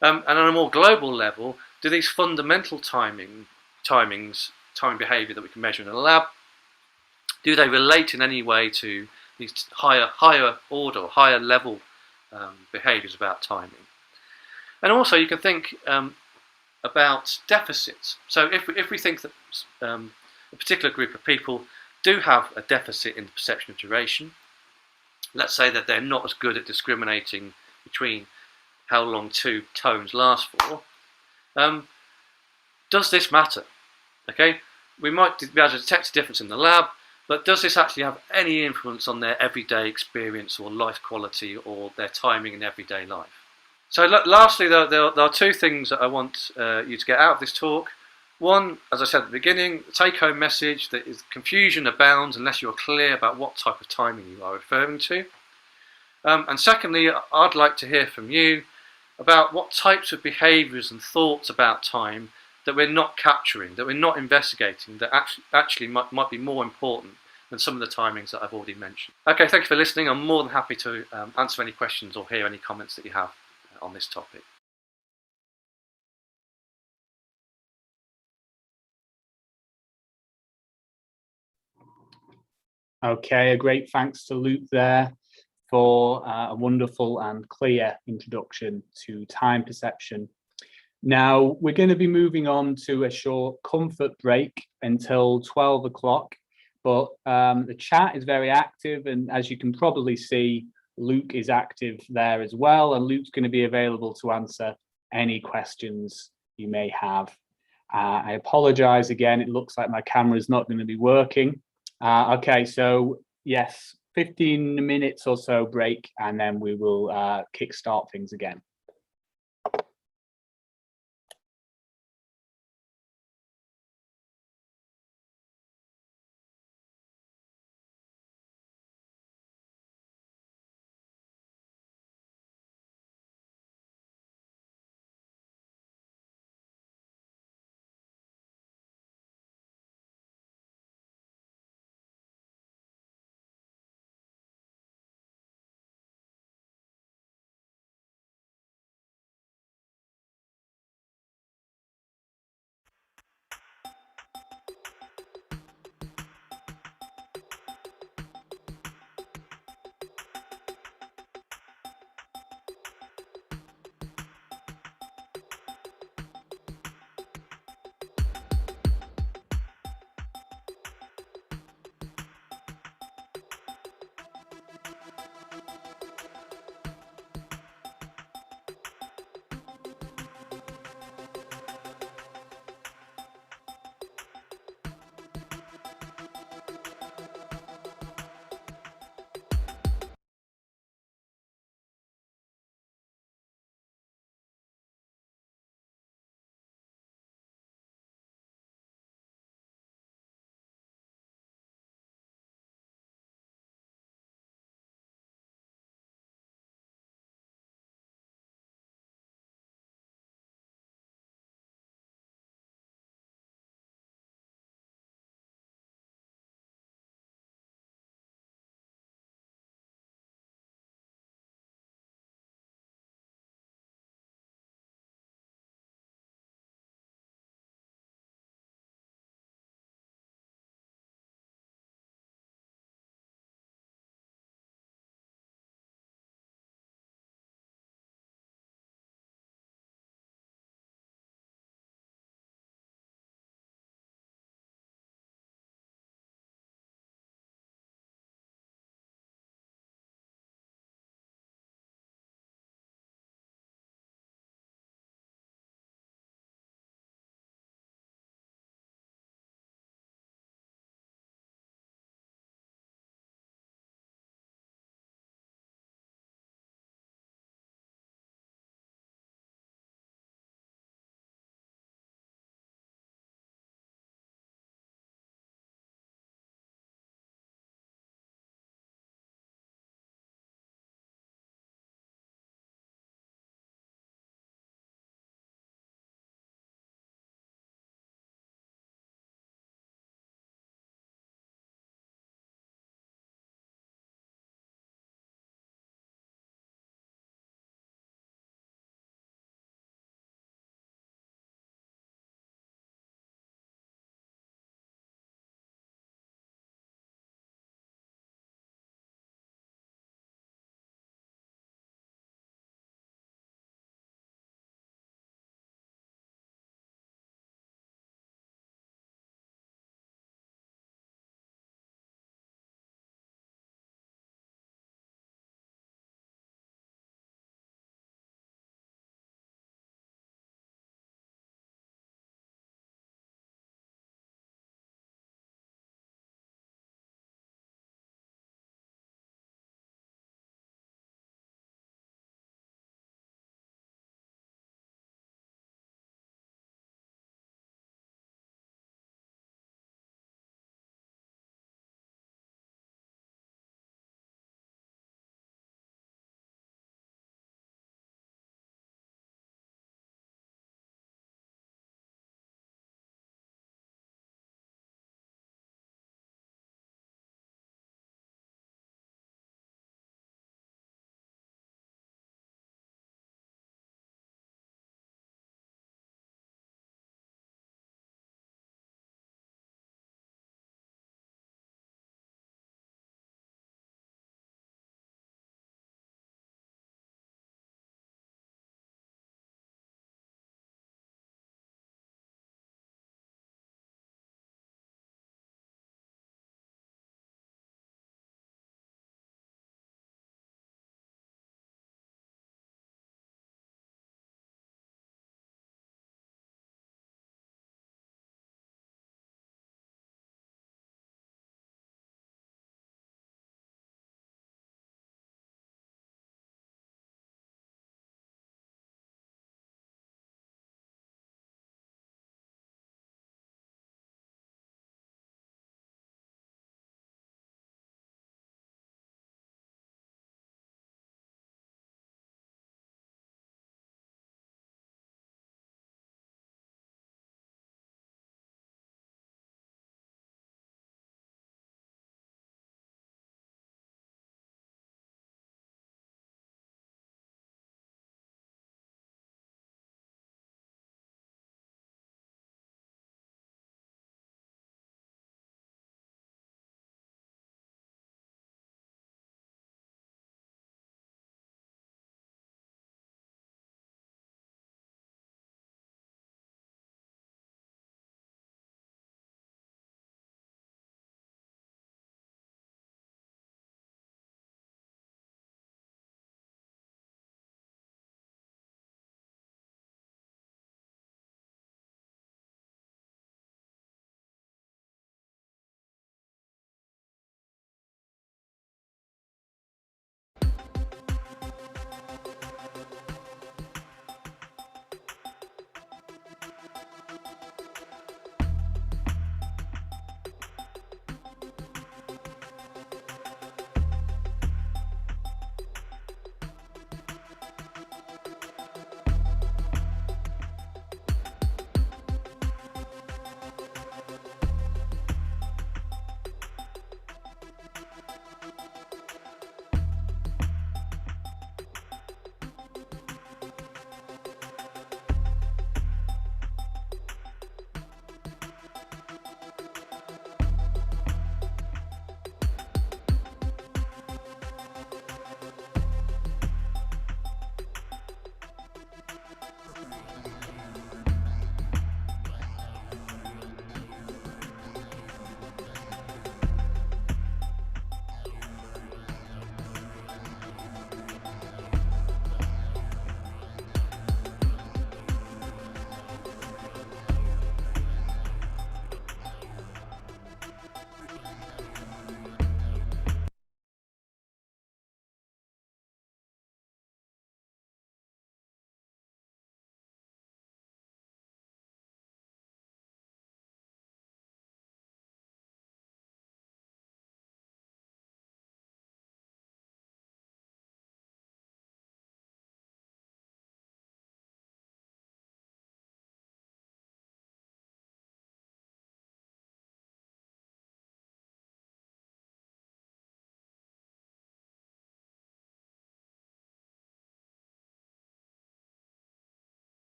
And on a more global level, do these fundamental timing behaviour that we can measure in a lab, do they relate in any way to these higher order or higher level behaviours about timing? And also you can think about deficits. So if we think that a particular group of people do have a deficit in the perception of duration, let's say that they're not as good at discriminating between how long two tones last for, does this matter? Okay, we might be able to detect a difference in the lab, but does this actually have any influence on their everyday experience or life quality or their timing in everyday life? So lastly, there are two things that I want you to get out of this talk. One, as I said at the beginning, the take-home message that is confusion abounds unless you're clear about what type of timing you are referring to. And secondly, I'd like to hear from you about what types of behaviours and thoughts about time that we're not capturing, that we're not investigating, that actually might be more important than some of the timings that I've already mentioned. Okay, thank you for listening. I'm more than happy to answer any questions or hear any comments that you have on this topic. Okay, a great thanks to Luke there for a wonderful and clear introduction to time perception. Now, we're going to be moving on to a short comfort break until 12 o'clock, but the chat is very active, and as you can probably see, Luke is active there as well, and Luke's going to be available to answer any questions you may have. I apologize again, it looks like my camera is not going to be working. Okay, so yes, 15 minutes or so break, and then we will kickstart things again.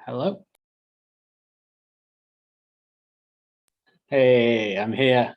Hello. Hey, I'm here.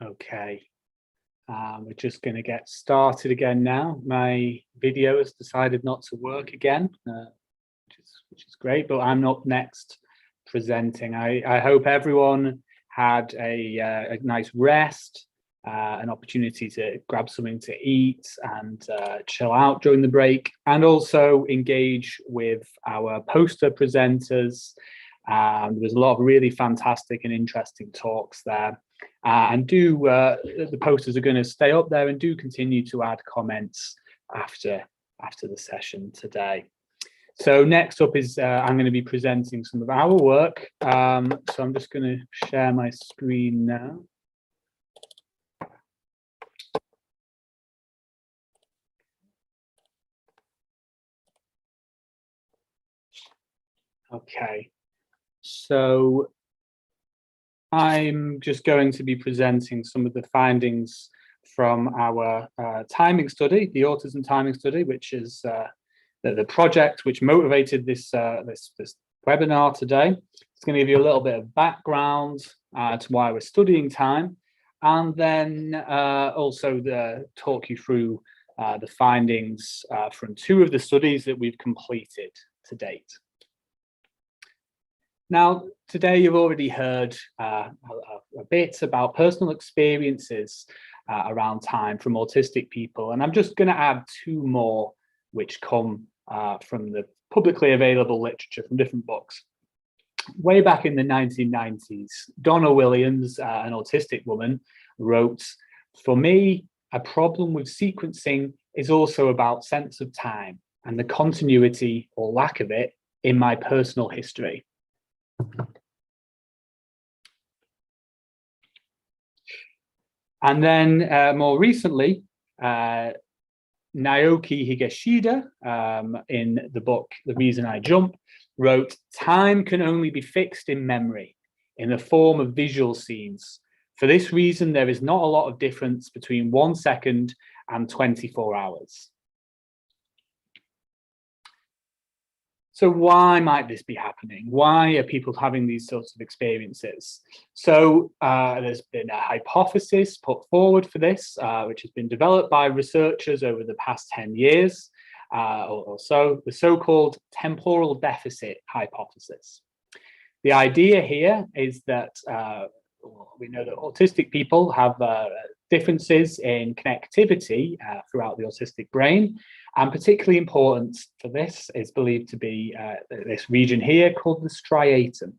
Okay, we're just going to get started again now. My video has decided not to work again, which is great, but I'm up next presenting. I hope everyone had a nice rest, an opportunity to grab something to eat and chill out during the break, and also engage with our poster presenters. There was a lot of really fantastic and interesting talks there. And the posters are going to stay up there, and do continue to add comments after the session today. So next up is I'm going to be presenting some of our work. So I'm just going to share my screen now. Okay, so I'm just going to be presenting some of the findings from our timing study, the autism timing study, which is the project which motivated this webinar today. It's going to give you a little bit of background to why we're studying time, and then also talk you through the findings from 2 of the studies that we've completed to date. Now, today you've already heard a bit about personal experiences around time from autistic people, and I'm just going to add 2 more which come from the publicly available literature from different books. Way back in the 1990s, Donna Williams, an autistic woman, wrote, "For me, a problem with sequencing is also about sense of time and the continuity or lack of it in my personal history." And then more recently, Naoki Higashida, in the book The Reason I Jump, wrote, "Time can only be fixed in memory, in the form of visual scenes. For this reason, there is not a lot of difference between 1 second and 24 hours. So why might this be happening? Why are people having these sorts of experiences? So there's been a hypothesis put forward for this, which has been developed by researchers over the past 10 years or so, the so-called temporal deficit hypothesis. The idea here is that we know that autistic people have differences in connectivity throughout the autistic brain, and particularly important for this is believed to be this region here called the striatum.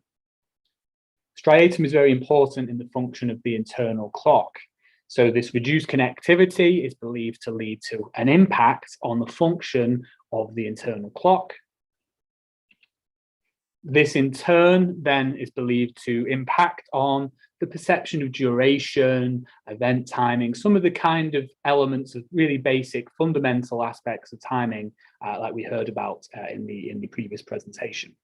Striatum is very important in the function of the internal clock. So this reduced connectivity is believed to lead to an impact on the function of the internal clock. This in turn then is believed to impact on the perception of duration, event timing, some of the kind of elements of really basic fundamental aspects of timing like we heard about in the previous presentation.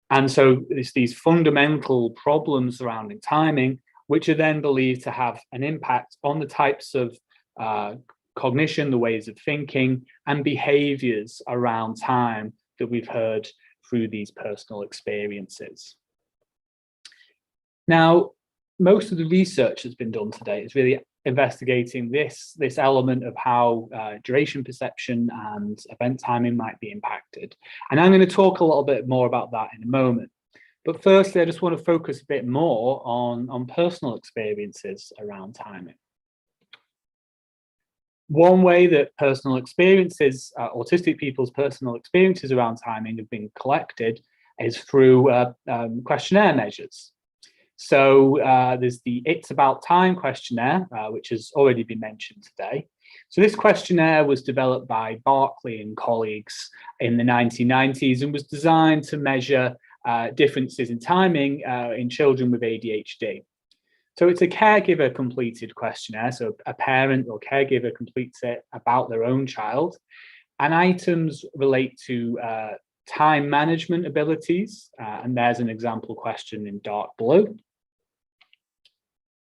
And so it's these fundamental problems surrounding timing which are then believed to have an impact on the types of cognition, the ways of thinking and behaviors around time that we've heard through these personal experiences. Now, most of the research that's been done today is really investigating this element of how duration perception and event timing might be impacted. And I'm going to talk a little bit more about that in a moment. But firstly, I just want to focus a bit more on personal experiences around timing. One way that personal experiences, autistic people's personal experiences around timing have been collected is through questionnaire measures. So there's the It's About Time questionnaire, which has already been mentioned today. So this questionnaire was developed by Barclay and colleagues in the 1990s and was designed to measure differences in timing in children with ADHD. So it's a caregiver completed questionnaire. So a parent or caregiver completes it about their own child, and items relate to time management abilities. And there's an example question in dark blue.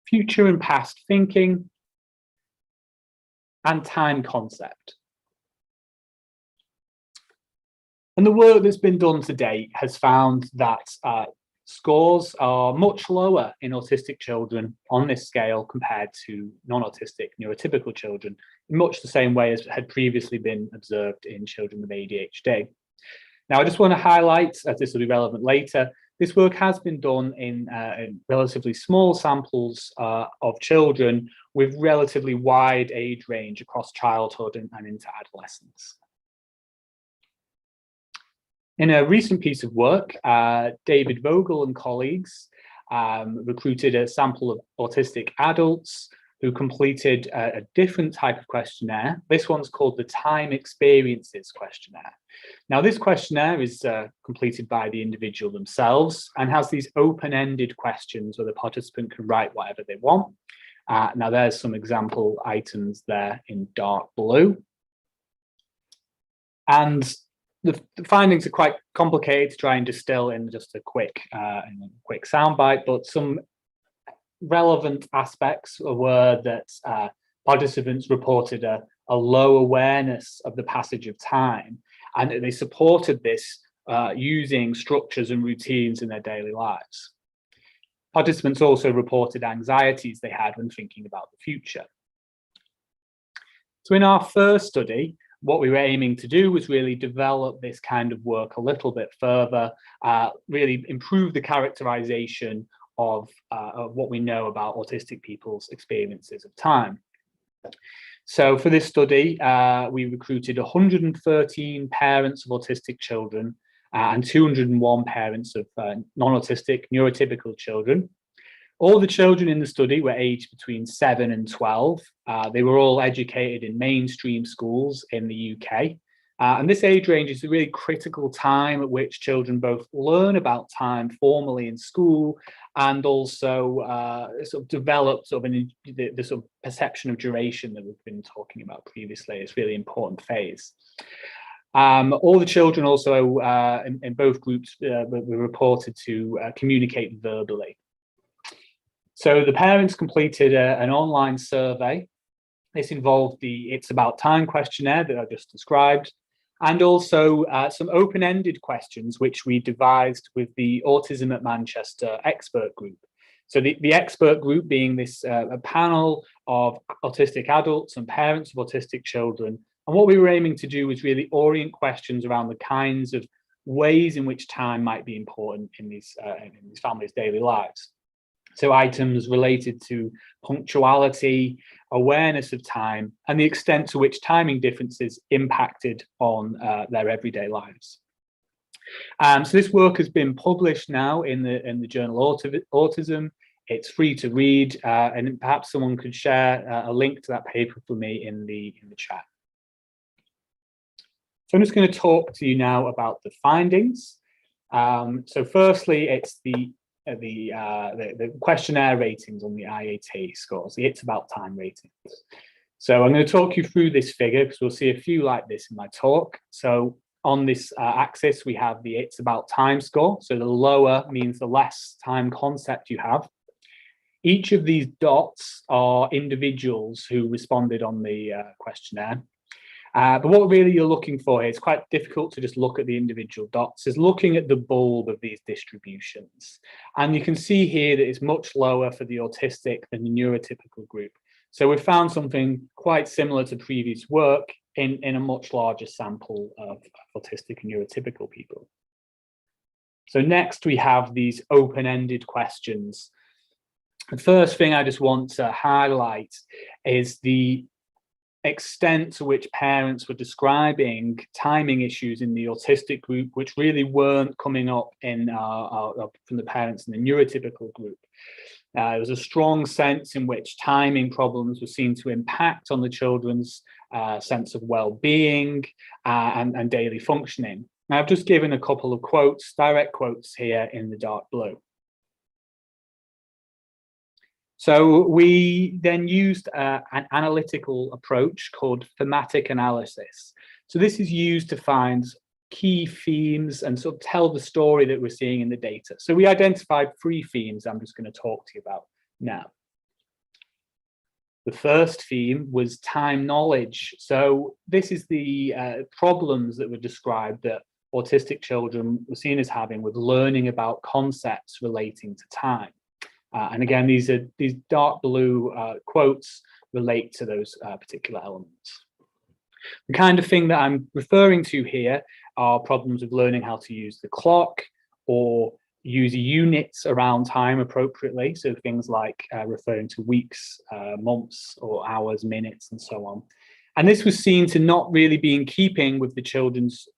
Future and past thinking, and time concept. And the work that's been done to date has found that scores are much lower in autistic children on this scale compared to non-autistic neurotypical children, in much the same way as had previously been observed in children with ADHD. Now, I just want to highlight, as this will be relevant later, this work has been done in relatively small samples of children with relatively wide age range across childhood and into adolescence. In a recent piece of work, David Vogel and colleagues recruited a sample of autistic adults who completed a different type of questionnaire. This one's called the Time Experiences questionnaire. Now, this questionnaire is completed by the individual themselves and has these open-ended questions where the participant can write whatever they want. Now, there's some example items there in dark blue. And the findings are quite complicated to try and distill in just a quick soundbite, but some relevant aspects were that participants reported a low awareness of the passage of time, and that they supported this using structures and routines in their daily lives. Participants also reported anxieties they had when thinking about the future. So in our first study, what we were aiming to do was really develop this kind of work a little bit further, really improve the characterization of what we know about autistic people's experiences of time. So for this study, we recruited 113 parents of autistic children and 201 parents of non-autistic neurotypical children. All the children in the study were aged between 7 and 12. They were all educated in mainstream schools in the UK. And this age range is a really critical time at which children both learn about time formally in school and also sort of develop sort of the sort of perception of duration that we've been talking about previously. It's a really important phase. All the children also in both groups were reported to communicate verbally. So the parents completed an online survey. This involved the It's About Time questionnaire that I just described, and also some open-ended questions which we devised with the Autism at Manchester expert group. So the expert group being this a panel of autistic adults and parents of autistic children. And what we were aiming to do was really orient questions around the kinds of ways in which time might be important in these families' daily lives. So items related to punctuality, awareness of time, and the extent to which timing differences impacted on their everyday lives. So this work has been published now in the journal Autism. It's free to read, and perhaps someone could share a link to that paper for me in the chat. So I'm just going to talk to you now about the findings. So firstly, it's the questionnaire ratings on the IAT scores, the It's About Time ratings. So I'm going to talk you through this figure because we'll see a few like this in my talk. So on this axis, we have the It's About Time score. So the lower means the less time concept you have. Each of these dots are individuals who responded on the questionnaire. But what really you're looking for here, it's quite difficult to just look at the individual dots, is looking at the bulb of these distributions. And you can see here that it's much lower for the autistic than the neurotypical group. So we've found something quite similar to previous work in a much larger sample of autistic and neurotypical people. So next we have these open-ended questions. The first thing I just want to highlight is the extent to which parents were describing timing issues in the autistic group, which really weren't coming up in from the parents in the neurotypical group. There was a strong sense in which timing problems were seen to impact on the children's sense of well-being and daily functioning. Now, I've just given a couple of quotes, direct quotes here in the dark blue. So we then used an analytical approach called thematic analysis. So this is used to find key themes and sort of tell the story that we're seeing in the data. So we identified 3 themes I'm just going to talk to you about now. The first theme was time knowledge. So this is the problems that were described that autistic children were seen as having with learning about concepts relating to time. And again, these dark blue quotes relate to those particular elements. The kind of thing that I'm referring to here are problems of learning how to use the clock or use units around time appropriately. So things like referring to weeks, months, or hours, minutes, and so on. And this was seen to not really be in keeping with the children's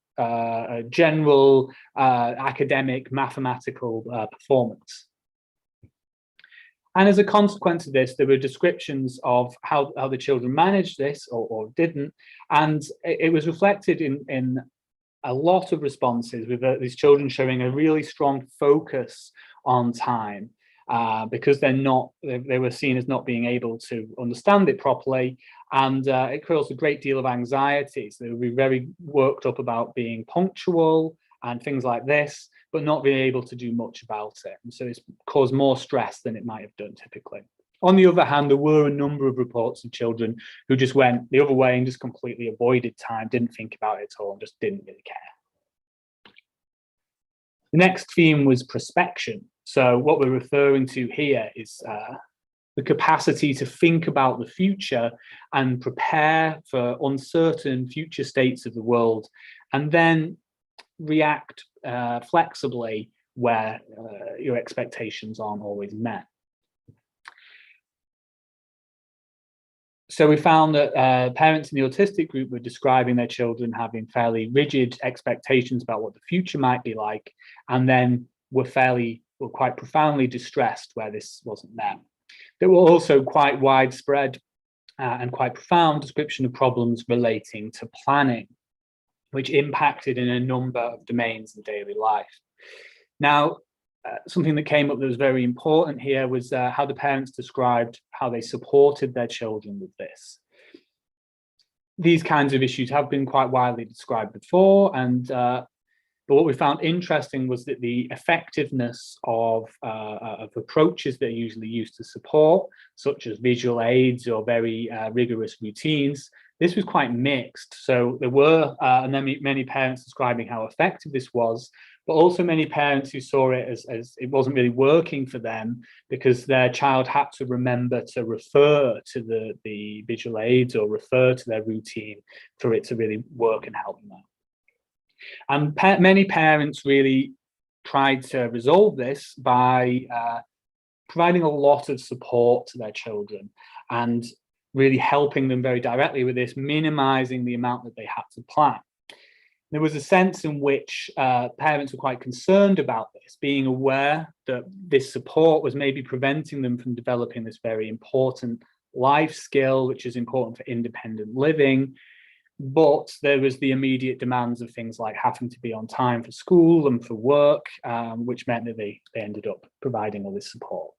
general academic mathematical performance. And as a consequence of this, there were descriptions of how the children managed this or didn't. And it was reflected in a lot of responses with these children showing a really strong focus on time because they were seen as not being able to understand it properly. And it caused a great deal of anxiety. So they would be very worked up about being punctual and things like this, but not being able to do much about it. And so it's caused more stress than it might have done typically. On the other hand, there were a number of reports of children who just went the other way and just completely avoided time, didn't think about it at all, and just didn't really care. The next theme was prospection. So what we're referring to here is the capacity to think about the future and prepare for uncertain future states of the world, and then react flexibly where your expectations aren't always met. So we found that parents in the autistic group were describing their children having fairly rigid expectations about what the future might be like, and then were quite profoundly distressed where this wasn't met. There were also quite widespread and quite profound description of problems relating to planning, which impacted in a number of domains in daily life. Now, something that came up that was very important here was how the parents described how they supported their children with this. These kinds of issues have been quite widely described before, and but what we found interesting was that the effectiveness of approaches that are usually used to support, such as visual aids or very rigorous routines, this was quite mixed. So there were many parents describing how effective this was, but also many parents who saw it as it wasn't really working for them because their child had to remember to refer to the visual aids or refer to their routine for it to really work and help them out. And many parents really tried to resolve this by providing a lot of support to their children and really helping them very directly with this, minimizing the amount that they had to plan. There was a sense in which parents were quite concerned about this, being aware that this support was maybe preventing them from developing this very important life skill, which is important for independent living. But there was the immediate demands of things like having to be on time for school and for work, which meant that they ended up providing all this support.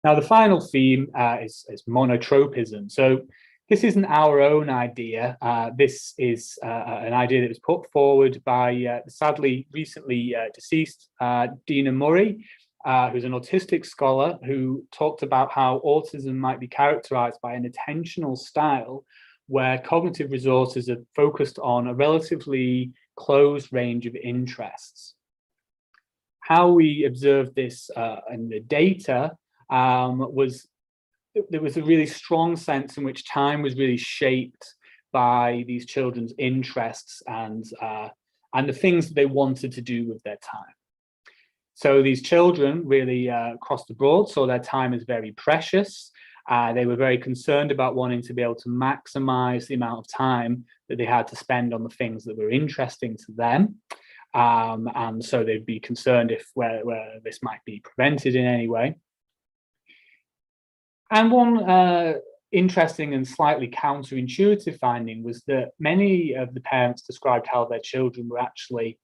Now, the final theme is monotropism. So this isn't our own idea. This is an idea that was put forward by sadly recently deceased Dina Murray, who's an autistic scholar who talked about how autism might be characterized by an attentional style where cognitive resources are focused on a relatively closed range of interests. How we observed this in the data was there was a really strong sense in which time was really shaped by these children's interests and the things that they wanted to do with their time. So these children really across the board saw their time as very precious. They were very concerned about wanting to be able to maximize the amount of time that they had to spend on the things that were interesting to them. And so they'd be concerned if where this might be prevented in any way. And one interesting and slightly counterintuitive finding was that many of the parents described how their children were actually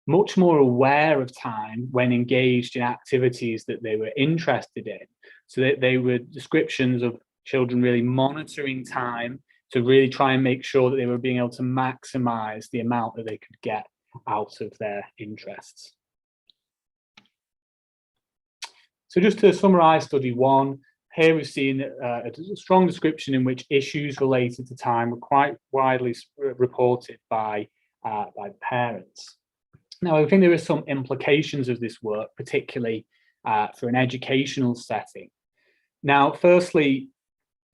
much more aware of time when engaged in activities that they were interested in. So that they were descriptions of children really monitoring time to really try and make sure that they were being able to maximize the amount that they could get out of their interests. So just to summarize study one, here we've seen a strong description in which issues related to time were quite widely reported by by parents. Now, I think there are some implications of this work, particularly for an educational setting. Now, firstly,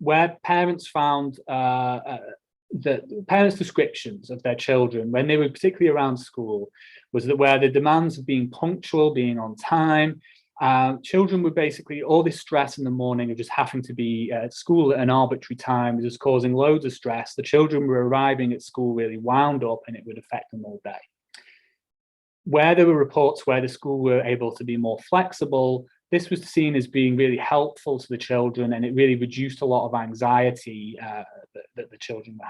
where parents found that parents' descriptions of their children when they were particularly around school was that where the demands of being punctual, being on time, children were basically all this stress in the morning of just having to be at school at an arbitrary time, just causing loads of stress. The children were arriving at school really wound up and it would affect them all day. Where there were reports where the school were able to be more flexible, this was seen as being really helpful to the children, and it really reduced a lot of anxiety that the children were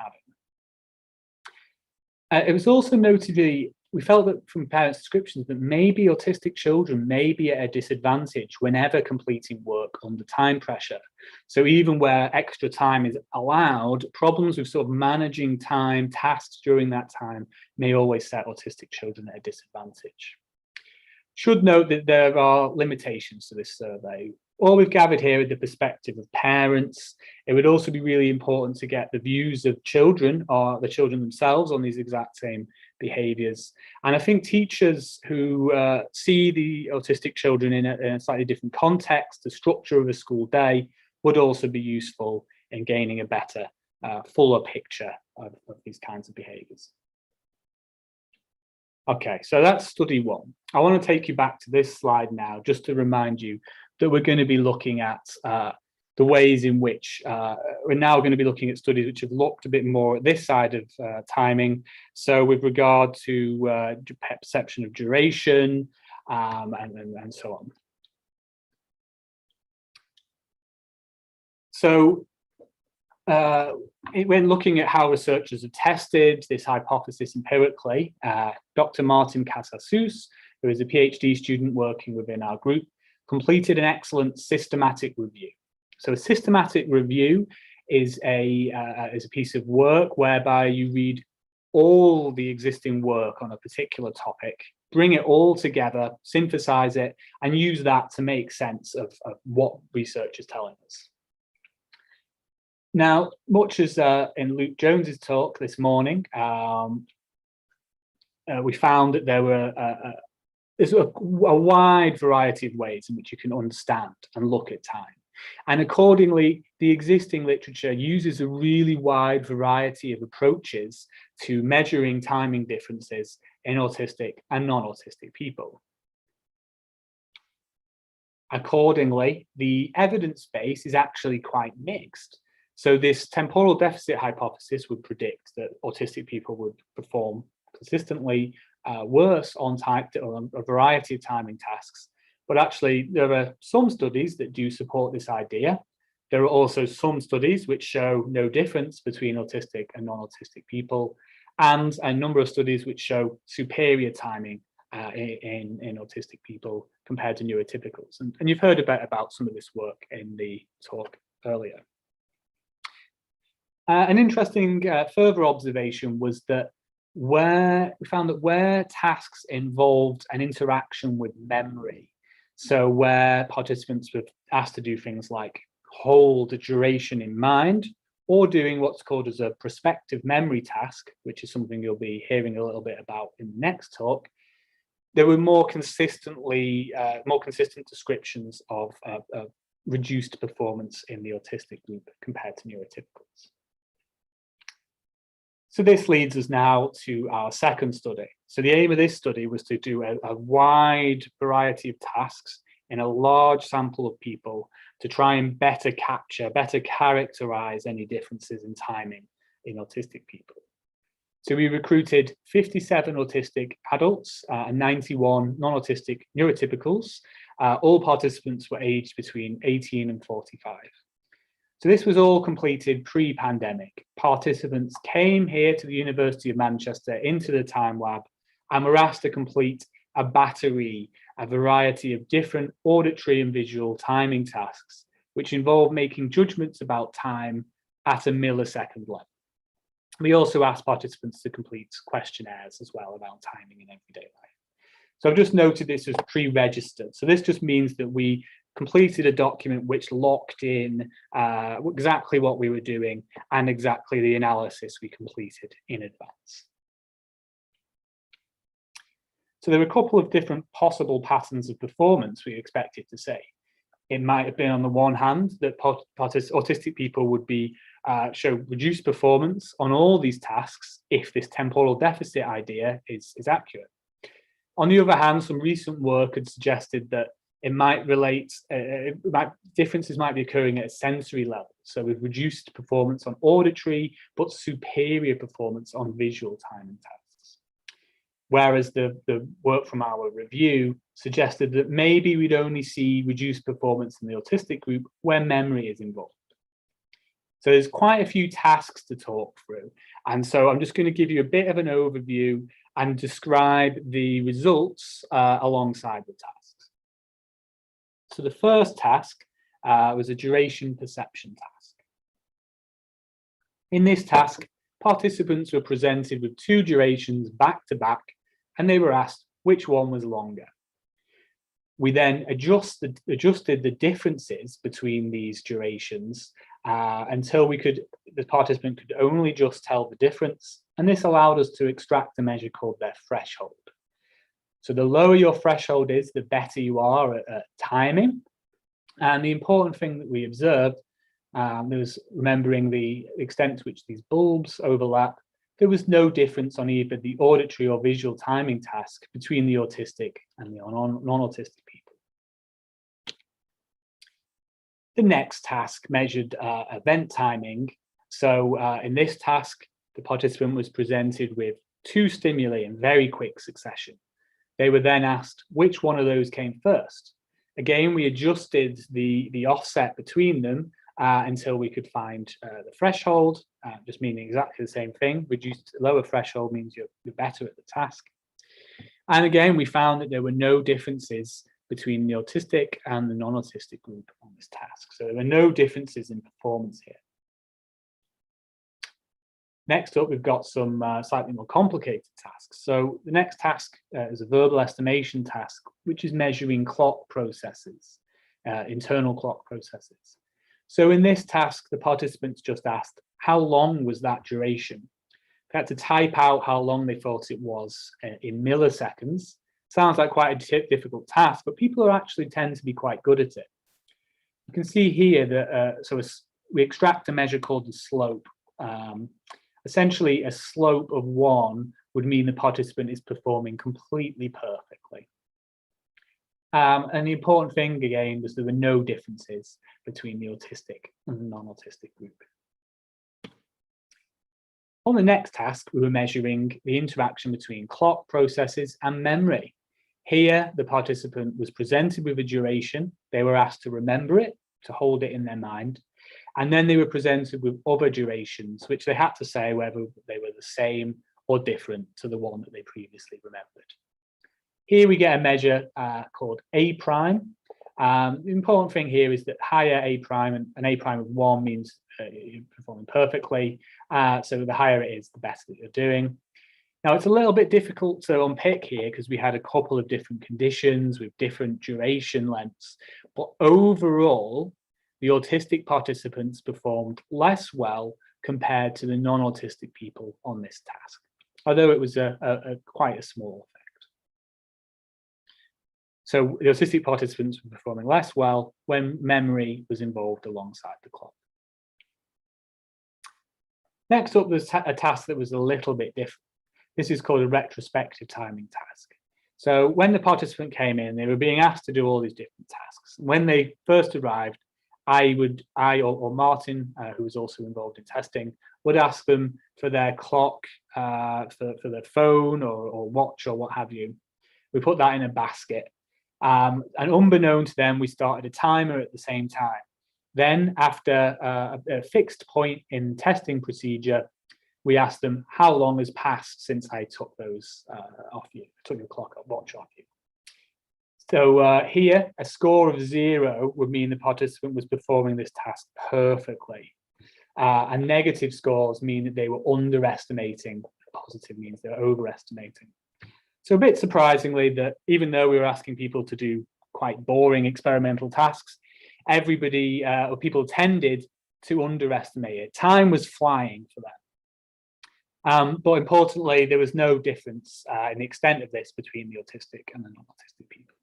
having. It was also noted, we felt that from parents' descriptions that maybe autistic children may be at a disadvantage whenever completing work under time pressure. So even where extra time is allowed, problems with sort of managing time, tasks during that time may always set autistic children at a disadvantage. Should note that there are limitations to this survey. All we've gathered here is the perspective of parents. It would also be really important to get the views of children or the children themselves on these exact same behaviours. And I think teachers who see the autistic children in a slightly different context, the structure of a school day, would also be useful in gaining a better, fuller picture of these kinds of behaviours. Okay, so that's study one. I want to take you back to this slide now, just to remind you that we're going to be looking at the ways in which we're now going to be looking at studies which have looked a bit more at this side of timing. So with regard to perception of duration and so on. So when looking at how researchers have tested this hypothesis empirically, Dr. Martin Casasous, who is a PhD student working within our group, completed an excellent systematic review. So a systematic review is a piece of work whereby you read all the existing work on a particular topic, bring it all together, synthesize it, and use that to make sense of what research is telling us. Now, much as in Luke Jones's talk this morning, we found that there were there's a wide variety of ways in which you can understand and look at time. And accordingly, the existing literature uses a really wide variety of approaches to measuring timing differences in autistic and non-autistic people. Accordingly, the evidence base is actually quite mixed. So this temporal deficit hypothesis would predict that autistic people would perform consistently worse on a variety of timing tasks. But actually, there are some studies that do support this idea. There are also some studies which show no difference between autistic and non-autistic people, and a number of studies which show superior timing in autistic people compared to neurotypicals. And you've heard about some of this work in the talk earlier. An interesting further observation was that we found that where tasks involved an interaction with memory, so where participants were asked to do things like hold a duration in mind, or doing what's called as a prospective memory task, which is something you'll be hearing a little bit about in the next talk, there were more consistent descriptions of reduced performance in the autistic group compared to neurotypicals. So this leads us now to our second study. So the aim of this study was to do a wide variety of tasks in a large sample of people to try and better characterize any differences in timing in autistic people. So we recruited 57 autistic adults and 91 non-autistic neurotypicals. All participants were aged between 18 and 45. So this was all completed pre-pandemic. Participants came here to the University of Manchester into the Time Lab and were asked to complete a variety of different auditory and visual timing tasks, which involve making judgments about time at a millisecond level. We also asked participants to complete questionnaires as well around timing in everyday life. So I've just noted this as pre-registered. So this just means that we completed a document which locked in exactly what we were doing and exactly the analysis we completed in advance. So there were a couple of different possible patterns of performance we expected to see. It might have been, on the one hand, that autistic people would be show reduced performance on all these tasks if this temporal deficit idea is accurate. On the other hand, some recent work had suggested that it might relate, differences might be occurring at a sensory level. So with reduced performance on auditory, but superior performance on visual timing tasks. Whereas the work from our review suggested that maybe we'd only see reduced performance in the autistic group where memory is involved. So there's quite a few tasks to talk through. And so I'm just going to give you a bit of an overview and describe the results alongside the tasks. So the first task was a duration perception task. In this task, participants were presented with 2 durations back to back, and they were asked which one was longer. We then adjusted the differences between these durations until the participant could only just tell the difference, and this allowed us to extract a measure called their threshold. So the lower your threshold is, the better you are at timing. And the important thing that we observed was remembering the extent to which these bulbs overlap. There was no difference on either the auditory or visual timing task between the autistic and the non-autistic people. The next task measured event timing. So in this task, the participant was presented with 2 stimuli in very quick succession. They were then asked which one of those came first. Again, we adjusted the offset between them until we could find the threshold, just meaning exactly the same thing. Reduced lower threshold means you're better at the task. And again, we found that there were no differences between the autistic and the non-autistic group on this task. So there were no differences in performance here. Next up, we've got some slightly more complicated tasks. So the next task is a verbal estimation task, which is measuring clock processes, internal clock processes. So in this task, the participants just asked, how long was that duration? They had to type out how long they thought it was in milliseconds. Sounds like quite a difficult task, but people actually tend to be quite good at it. You can see here that we extract a measure called the slope. Essentially, a slope of 1 would mean the participant is performing completely perfectly. And the important thing, again, was there were no differences between the autistic and the non-autistic group. On the next task, we were measuring the interaction between clock processes and memory. Here, the participant was presented with a duration. They were asked to remember it, to hold it in their mind. And then they were presented with other durations, which they had to say whether they were the same or different to the one that they previously remembered. Here we get a measure called A prime. The important thing here is that higher A prime, and an A prime of 1 means you're performing perfectly. So the higher it is, the better that you're doing. Now, it's a little bit difficult to unpick here because we had a couple of different conditions with different duration lengths. But overall, the autistic participants performed less well compared to the non-autistic people on this task, although it was quite a small effect. So the autistic participants were performing less well when memory was involved alongside the clock. Next up, there's a task that was a little bit different. This is called a retrospective timing task. So when the participant came in, they were being asked to do all these different tasks. When they first arrived, I or Martin, who was also involved in testing, would ask them for their clock, for their phone or watch or what have you. We put that in a basket. And unbeknown to them, we started a timer at the same time. Then after a fixed point in testing procedure, we asked them how long has passed since I took those off you, took your clock or watch off you. So here, a score of 0 would mean the participant was performing this task perfectly. And negative scores mean that they were underestimating. Positive means they're overestimating. So a bit surprisingly, that even though we were asking people to do quite boring experimental tasks, everybody or people tended to underestimate it. Time was flying for them. But importantly, there was no difference in the extent of this between the autistic and the non-autistic people.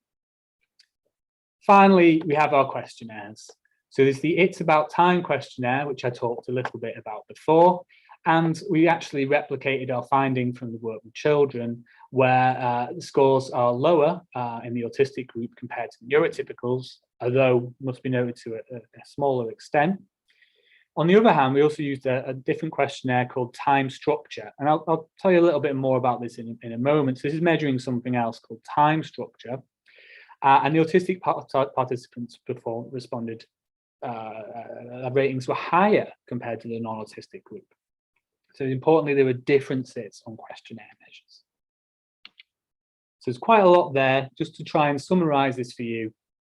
Finally, we have our questionnaires. So there's the It's About Time questionnaire, which I talked a little bit about before. And we actually replicated our finding from the work with children, where the scores are lower in the autistic group compared to the neurotypicals, although must be noted to a smaller extent. On the other hand, we also used a different questionnaire called Time Structure. And I'll tell you a little bit more about this in a moment. So this is measuring something else called time structure. And the autistic participants responded, ratings were higher compared to the non-autistic group. So importantly, there were differences on questionnaire measures. So there's quite a lot there. Just to try and summarize this for you,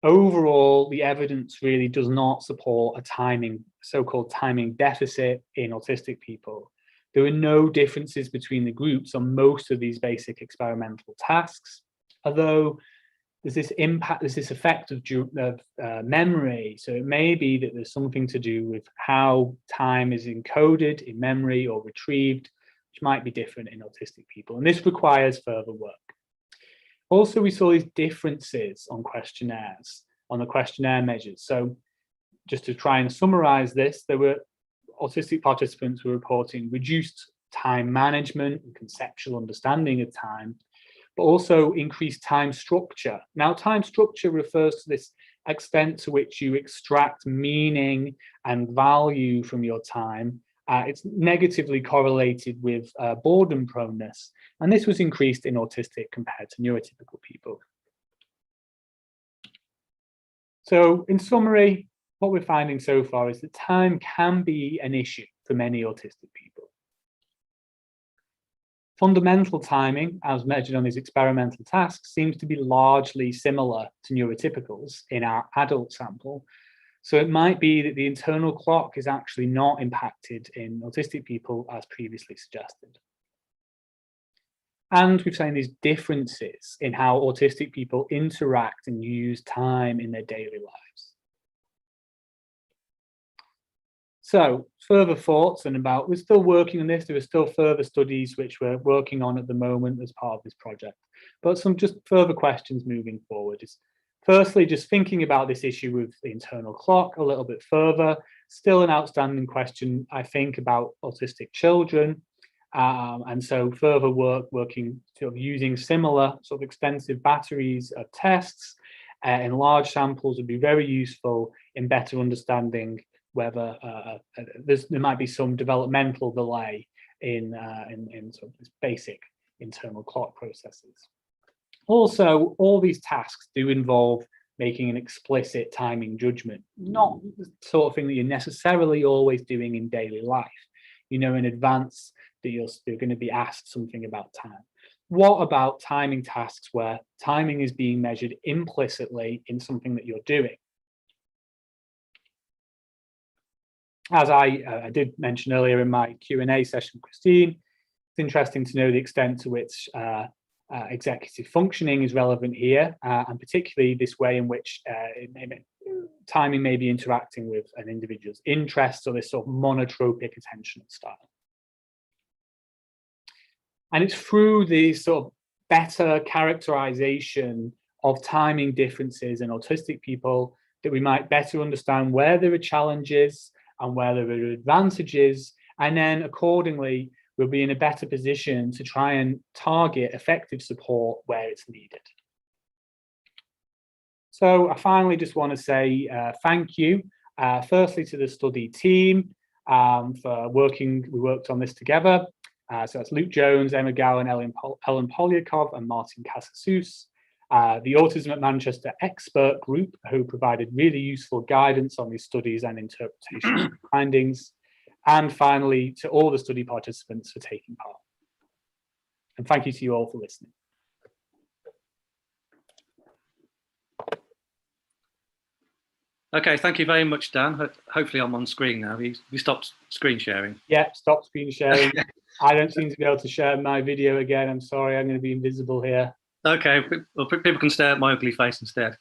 overall, the evidence really does not support a so-called timing deficit in autistic people. There were no differences between the groups on most of these basic experimental tasks, although there's this effect of memory. So it may be that there's something to do with how time is encoded in memory or retrieved, which might be different in autistic people. And this requires further work. Also, we saw these differences on questionnaires, on the questionnaire measures. So just to try and summarize this, there were autistic participants were reporting reduced time management and conceptual understanding of time, but also increased time structure. Now, time structure refers to this extent to which you extract meaning and value from your time. It's negatively correlated with boredom proneness, and this was increased in autistic compared to neurotypical people. So in summary, what we're finding so far is that time can be an issue for many autistic people. Fundamental timing, as measured on these experimental tasks, seems to be largely similar to neurotypicals in our adult sample. So it might be that the internal clock is actually not impacted in autistic people as previously suggested. And we've seen these differences in how autistic people interact and use time in their daily lives. So further thoughts and we're still working on this. There are still further studies which we're working on at the moment as part of this project, but some just further questions moving forward is firstly, just thinking about this issue with the internal clock a little bit further, still an outstanding question, I think, about autistic children. And so further working sort of using similar sort of extensive batteries of tests in large samples would be very useful in better understanding whether there might be some developmental delay in sort of this basic internal clock processes. Also, all these tasks do involve making an explicit timing judgment, not the sort of thing that you're necessarily always doing in daily life. You know in advance that you're going to be asked something about time. What about timing tasks where timing is being measured implicitly in something that you're doing? As I did mention earlier in my Q&A session with Christine, it's interesting to know the extent to which executive functioning is relevant here, and particularly this way in which timing may be interacting with an individual's interests or this sort of monotropic attentional style. And it's through the sort of better characterization of timing differences in autistic people that we might better understand where there are challenges and where there are advantages, and then accordingly we'll be in a better position to try and target effective support where it's needed. So I finally just want to say thank you, firstly to the study team for we worked on this together. So that's Luke Jones, Emma Gowan, Ellen Polyakov, and Martin Casasous. The Autism at Manchester expert group, who provided really useful guidance on these studies and interpretation findings. And finally, to all the study participants for taking part. And thank you to you all for listening. Okay, thank you very much, Dan. Hopefully I'm on screen now. We stopped screen sharing. Yeah, stop screen sharing. I don't seem to be able to share my video again. I'm sorry, I'm going to be invisible here. Okay, well, people can stare at my ugly face instead.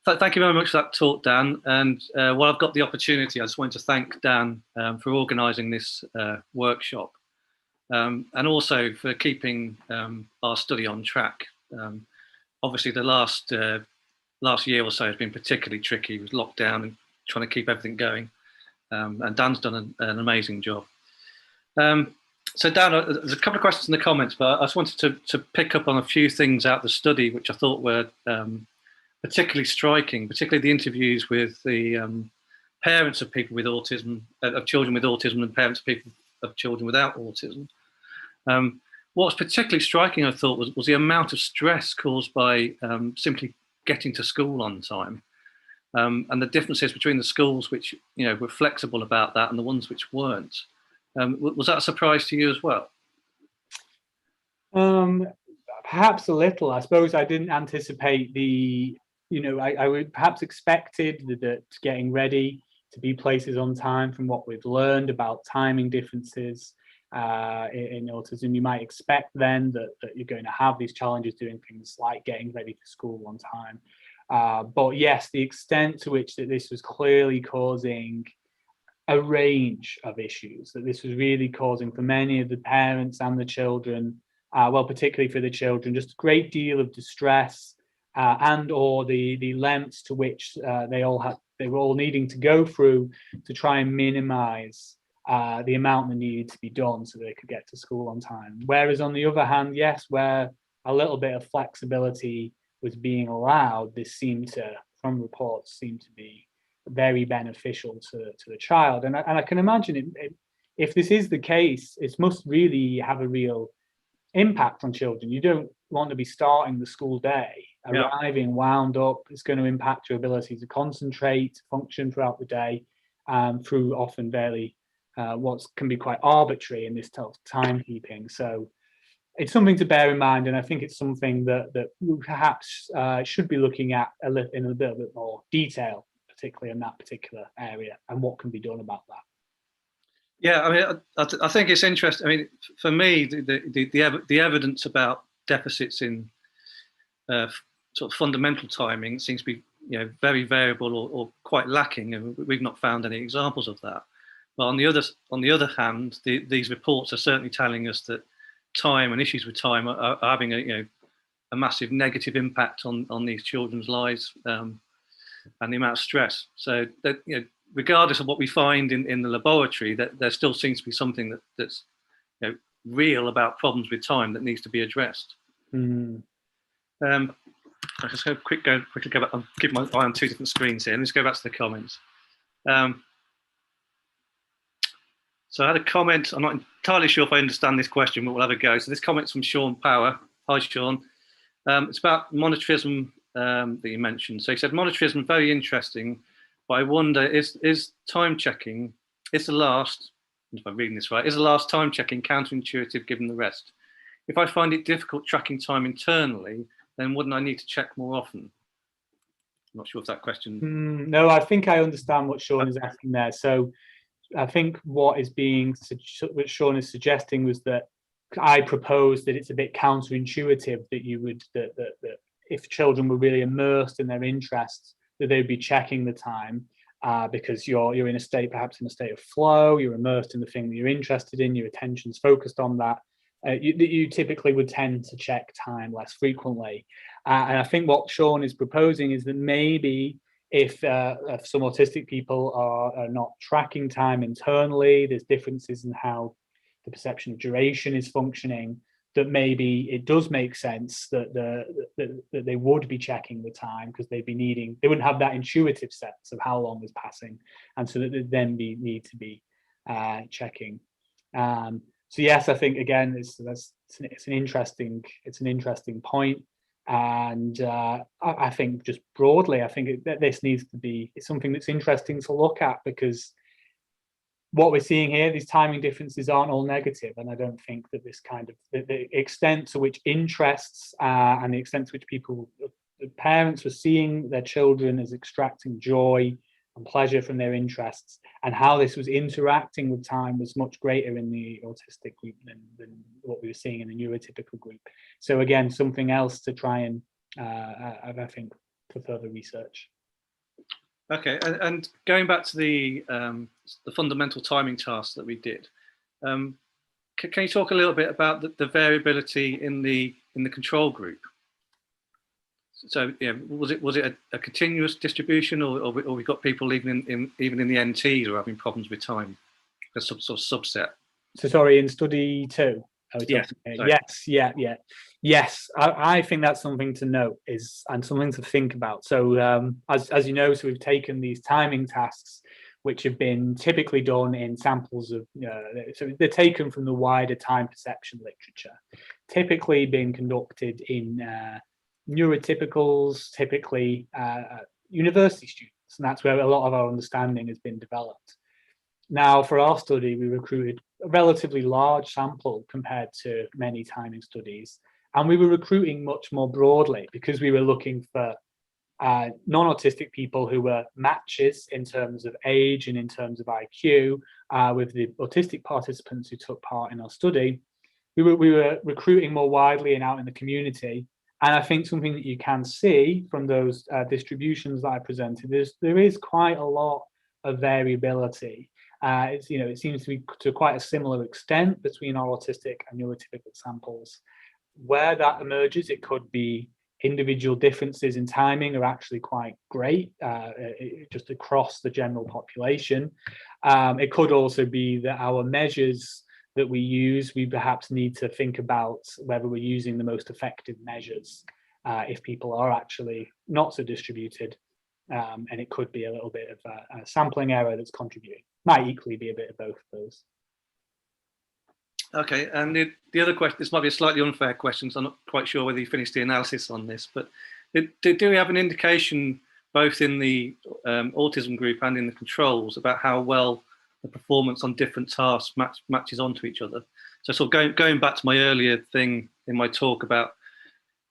Thank you very much for that talk, Dan. And while I've got the opportunity, I just wanted to thank Dan for organising this workshop, and also for keeping our study on track. Obviously, the last year or so has been particularly tricky with lockdown and trying to keep everything going. And Dan's done an amazing job. So Dan, there's a couple of questions in the comments, but I just wanted to pick up on a few things out of the study which I thought were particularly striking, particularly the interviews with the parents of people with autism, of children with autism, and parents of people of children without autism. What was particularly striking, I thought, was the amount of stress caused by simply getting to school on time, and the differences between the schools which were flexible about that and the ones which weren't. Was that a surprise to you as well? Perhaps a little. I suppose I didn't anticipate I would perhaps expected that getting ready to be places on time, from what we've learned about timing differences in autism, you might expect then that you're going to have these challenges doing things like getting ready for school on time. But yes, the extent to which that this was clearly causing a range of issues, that this was really causing for many of the parents and the children, well, particularly for the children, just a great deal of distress, and or the lengths to which they were all needing to go through to try and minimize the amount that needed to be done so they could get to school on time. Whereas on the other hand, yes, where a little bit of flexibility was being allowed, this seemed to, from reports, seemed to be very beneficial to the child. And I can imagine if this is the case, it must really have a real impact on children. You don't want to be starting the school day, arriving wound up. It's going to impact your ability to concentrate, function throughout the day, through often very what can be quite arbitrary in this timekeeping. So it's something to bear in mind, and I think it's something that we perhaps should be looking at in a little bit more detail, particularly in that particular area, and what can be done about that. Yeah, I mean, I think it's interesting. I mean, for me, the evidence about deficits in sort of fundamental timing seems to be very variable or quite lacking, and we've not found any examples of that. But on the other hand, these reports are certainly telling us that time and issues with time are having a massive negative impact on these children's lives, and the amount of stress. So that regardless of what we find in the laboratory, that there still seems to be something that's real about problems with time that needs to be addressed. I'll just quickly go back. I'm keeping my eye on two different screens here. Let's go back to the comments. So I had a comment. I'm not entirely sure if I understand this question, but we'll have a go. So this comment's from Sean Power. Hi, Sean. It's about monetarism that you mentioned. So he said, monetarism, very interesting, but I wonder, is time checking, if I'm reading this right, is the last time checking counterintuitive given the rest? If I find it difficult tracking time internally, then wouldn't I need to check more often? I'm not sure if that question... No, I think I understand what Sean is asking there. So I think what Sean is suggesting was that I proposed that it's a bit counterintuitive that if children were really immersed in their interests, that they'd be checking the time, because you're perhaps in a state of flow, you're immersed in the thing that you're interested in, your attention's focused on that. You typically would tend to check time less frequently. And I think what Sean is proposing is that maybe if some autistic people are not tracking time internally, there's differences in how the perception of duration is functioning, that maybe it does make sense that they would be checking the time, because they wouldn't have that intuitive sense of how long is passing, and so that they'd then need to be checking. So yes, I think again it's an interesting point, and I think just broadly, I think that this needs to be something that's interesting to look at, because what we're seeing here, these timing differences aren't all negative, and I don't think that this kind of the extent to which interests and the extent to which the parents were seeing their children as extracting joy and pleasure from their interests, and how this was interacting with time was much greater in the autistic group than what we were seeing in the neurotypical group. So again, something else to try and I think further research. Okay, and going back to the fundamental timing task that we did, can you talk a little bit about the variability in the control group? So yeah, was it a continuous distribution, or we got people even in the NTs who are having problems with time, a sort of subset? So sorry, in study 2. Yes. Yes. I think that's something to note and something to think about. So as you know, so we've taken these timing tasks, which have been typically done in samples of, so they're taken from the wider time perception literature, typically being conducted in neurotypicals, typically university students, and that's where a lot of our understanding has been developed. Now, for our study, we recruited a relatively large sample compared to many timing studies, and we were recruiting much more broadly because we were looking for non-autistic people who were matches in terms of age and in terms of IQ with the autistic participants who took part in our study. We were recruiting more widely and out in the community. And I think something that you can see from those distributions that I presented is there is quite a lot of variability. It seems to be to quite a similar extent between our autistic and neurotypical samples. Where that emerges, it could be individual differences in timing are actually quite great, just across the general population. It could also be that our measures that we use, we perhaps need to think about whether we're using the most effective measures if people are actually not so distributed. And it could be a little bit of a sampling error that's contributing. Might equally be a bit of both of those. Okay, and the other question, this might be a slightly unfair question, so I'm not quite sure whether you finished the analysis on this, but do we have an indication both in the autism group and in the controls about how well the performance on different tasks matches onto each other? So sort of going back to my earlier thing in my talk about,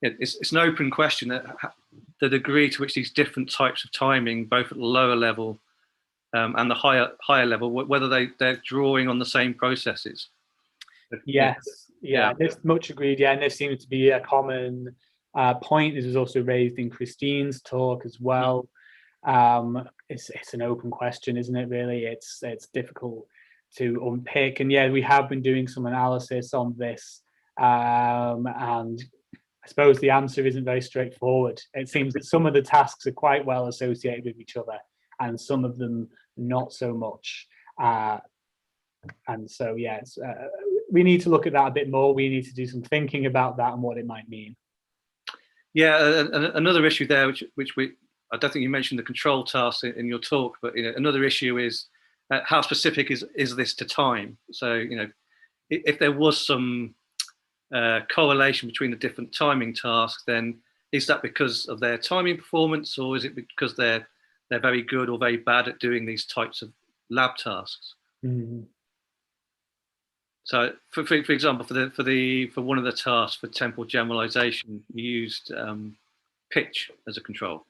it's an open question, the degree to which these different types of timing, both at the lower level and the higher level, whether they're drawing on the same processes. Yes, yeah, this much agreed. Yeah, and this seems to be a common point. This was also raised in Christine's talk as well. It's an open question, isn't it? Really, it's difficult to unpick. And yeah, we have been doing some analysis on this, and I suppose the answer isn't very straightforward. It seems that some of the tasks are quite well associated with each other, and some of them not so much. And so, yes, we need to look at that a bit more. We need to do some thinking about that and what it might mean. Yeah, another issue there, which I don't think you mentioned the control task in your talk, but another issue is how specific is this to time? So if there was some correlation between the different timing tasks, then is that because of their timing performance, or is it because they're very good or very bad at doing these types of lab tasks? Mm-hmm. So, for example, for one of the tasks for temporal generalization, you used pitch as a control.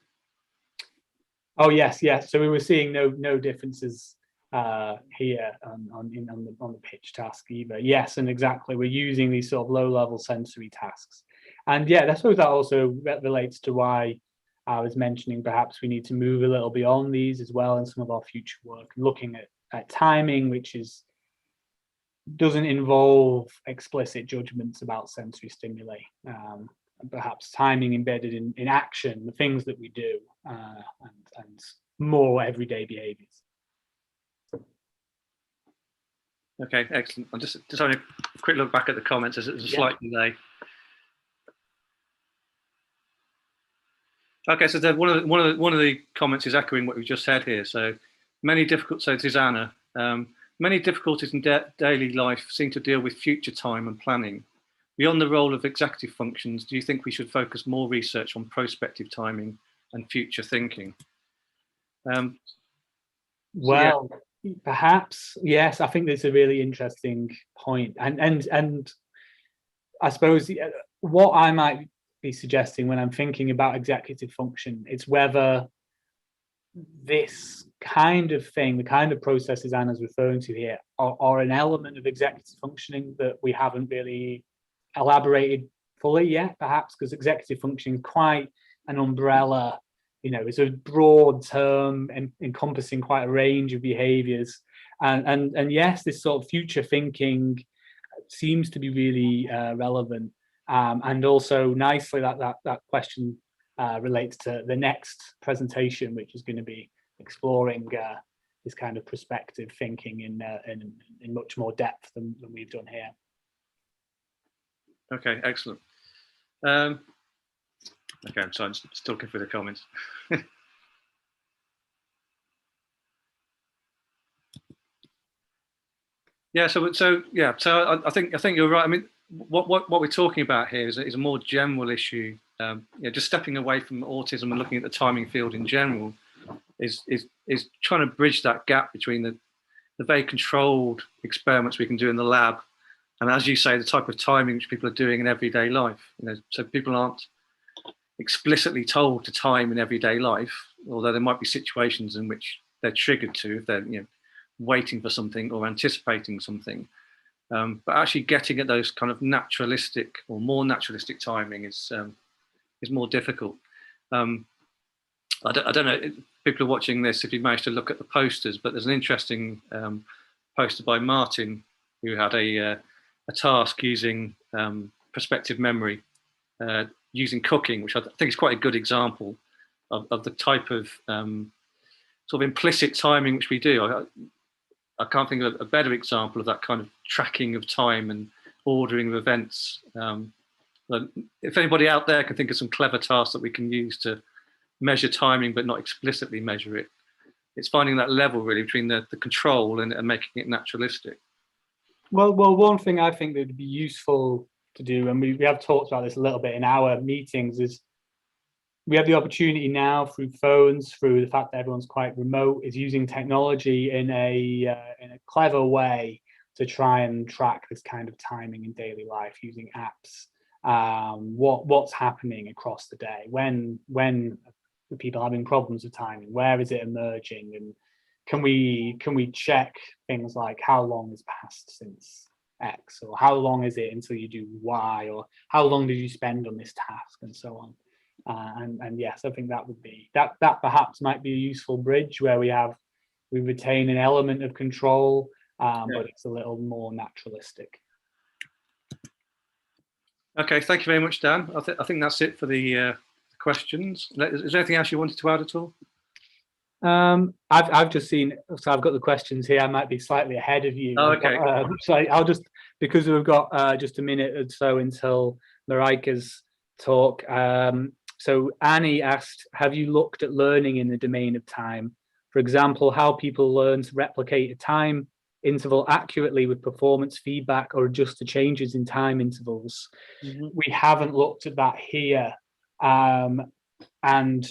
Oh yes. So we were seeing no differences here on the pitch task either. Yes, and exactly. We're using these sort of low-level sensory tasks, and yeah, I suppose that also relates to why I was mentioning perhaps we need to move a little beyond these as well in some of our future work, looking at timing, which doesn't involve explicit judgments about sensory stimuli, and perhaps timing embedded in action, the things that we do, and more everyday behaviours. Okay, excellent. I'm just having a quick look back at the comments as there's a slight delay. Okay, so one of the comments is echoing what we just said here. So so this is Anna. Many difficulties in daily life seem to deal with future time and planning. Beyond the role of executive functions, do you think we should focus more research on prospective timing and future thinking? Well, perhaps, yes, I think that's a really interesting point. And I suppose what I might be suggesting when I'm thinking about executive function, it's whether this kind of thing, the kind of processes Anna's referring to here, are an element of executive functioning that we haven't really elaborated fully yet, perhaps, because executive functioning is quite an umbrella it's a broad term and encompassing quite a range of behaviours. And yes, this sort of future thinking seems to be really relevant. And also nicely that question relates to the next presentation, which is going to be exploring this kind of prospective thinking in much more depth than we've done here. Okay, excellent. Okay, I'm sorry, I'm still looking for the comments. Yeah, so I think you're right. I mean, what we're talking about here is a more general issue. Just stepping away from autism and looking at the timing field in general is trying to bridge that gap between the very controlled experiments we can do in the lab, and, as you say, the type of timing which people are doing in everyday life. So people aren't explicitly told to time in everyday life, although there might be situations in which they're triggered to if they're waiting for something or anticipating something. But actually getting at those kind of naturalistic or more naturalistic timing is more difficult. I don't know, people are watching this if you managed to look at the posters, but there's an interesting poster by Martin, who had a task using prospective memory, using cooking, which I think is quite a good example of the type of sort of implicit timing which we do. I can't think of a better example of that kind of tracking of time and ordering of events. But if anybody out there can think of some clever tasks that we can use to measure timing but not explicitly measure it, it's finding that level really between the control and making it naturalistic. Well, one thing I think that would be useful to do, and we have talked about this a little bit in our meetings, is we have the opportunity now through phones, through the fact that everyone's quite remote, is using technology in a clever way to try and track this kind of timing in daily life using apps. What's happening across the day? When are people having problems with timing? Where is it emerging? And can we check things like how long has passed since X, or how long is it until you do Y, or how long did you spend on this task, and so on. And yes, I think that would be that perhaps might be a useful bridge where we retain an element of control, but it's a little more naturalistic. Okay, thank you very much, Dan. I think that's it for the questions. Is there anything else you wanted to add at all? I've just seen, so I've got the questions here. I might be slightly ahead of you. Oh, okay. So I'll just, because we've got just a minute or so until Marika's talk. So Annie asked, have you looked at learning in the domain of time? For example, how people learn to replicate a time interval accurately with performance feedback or adjust to changes in time intervals. Mm-hmm. We haven't looked at that here. And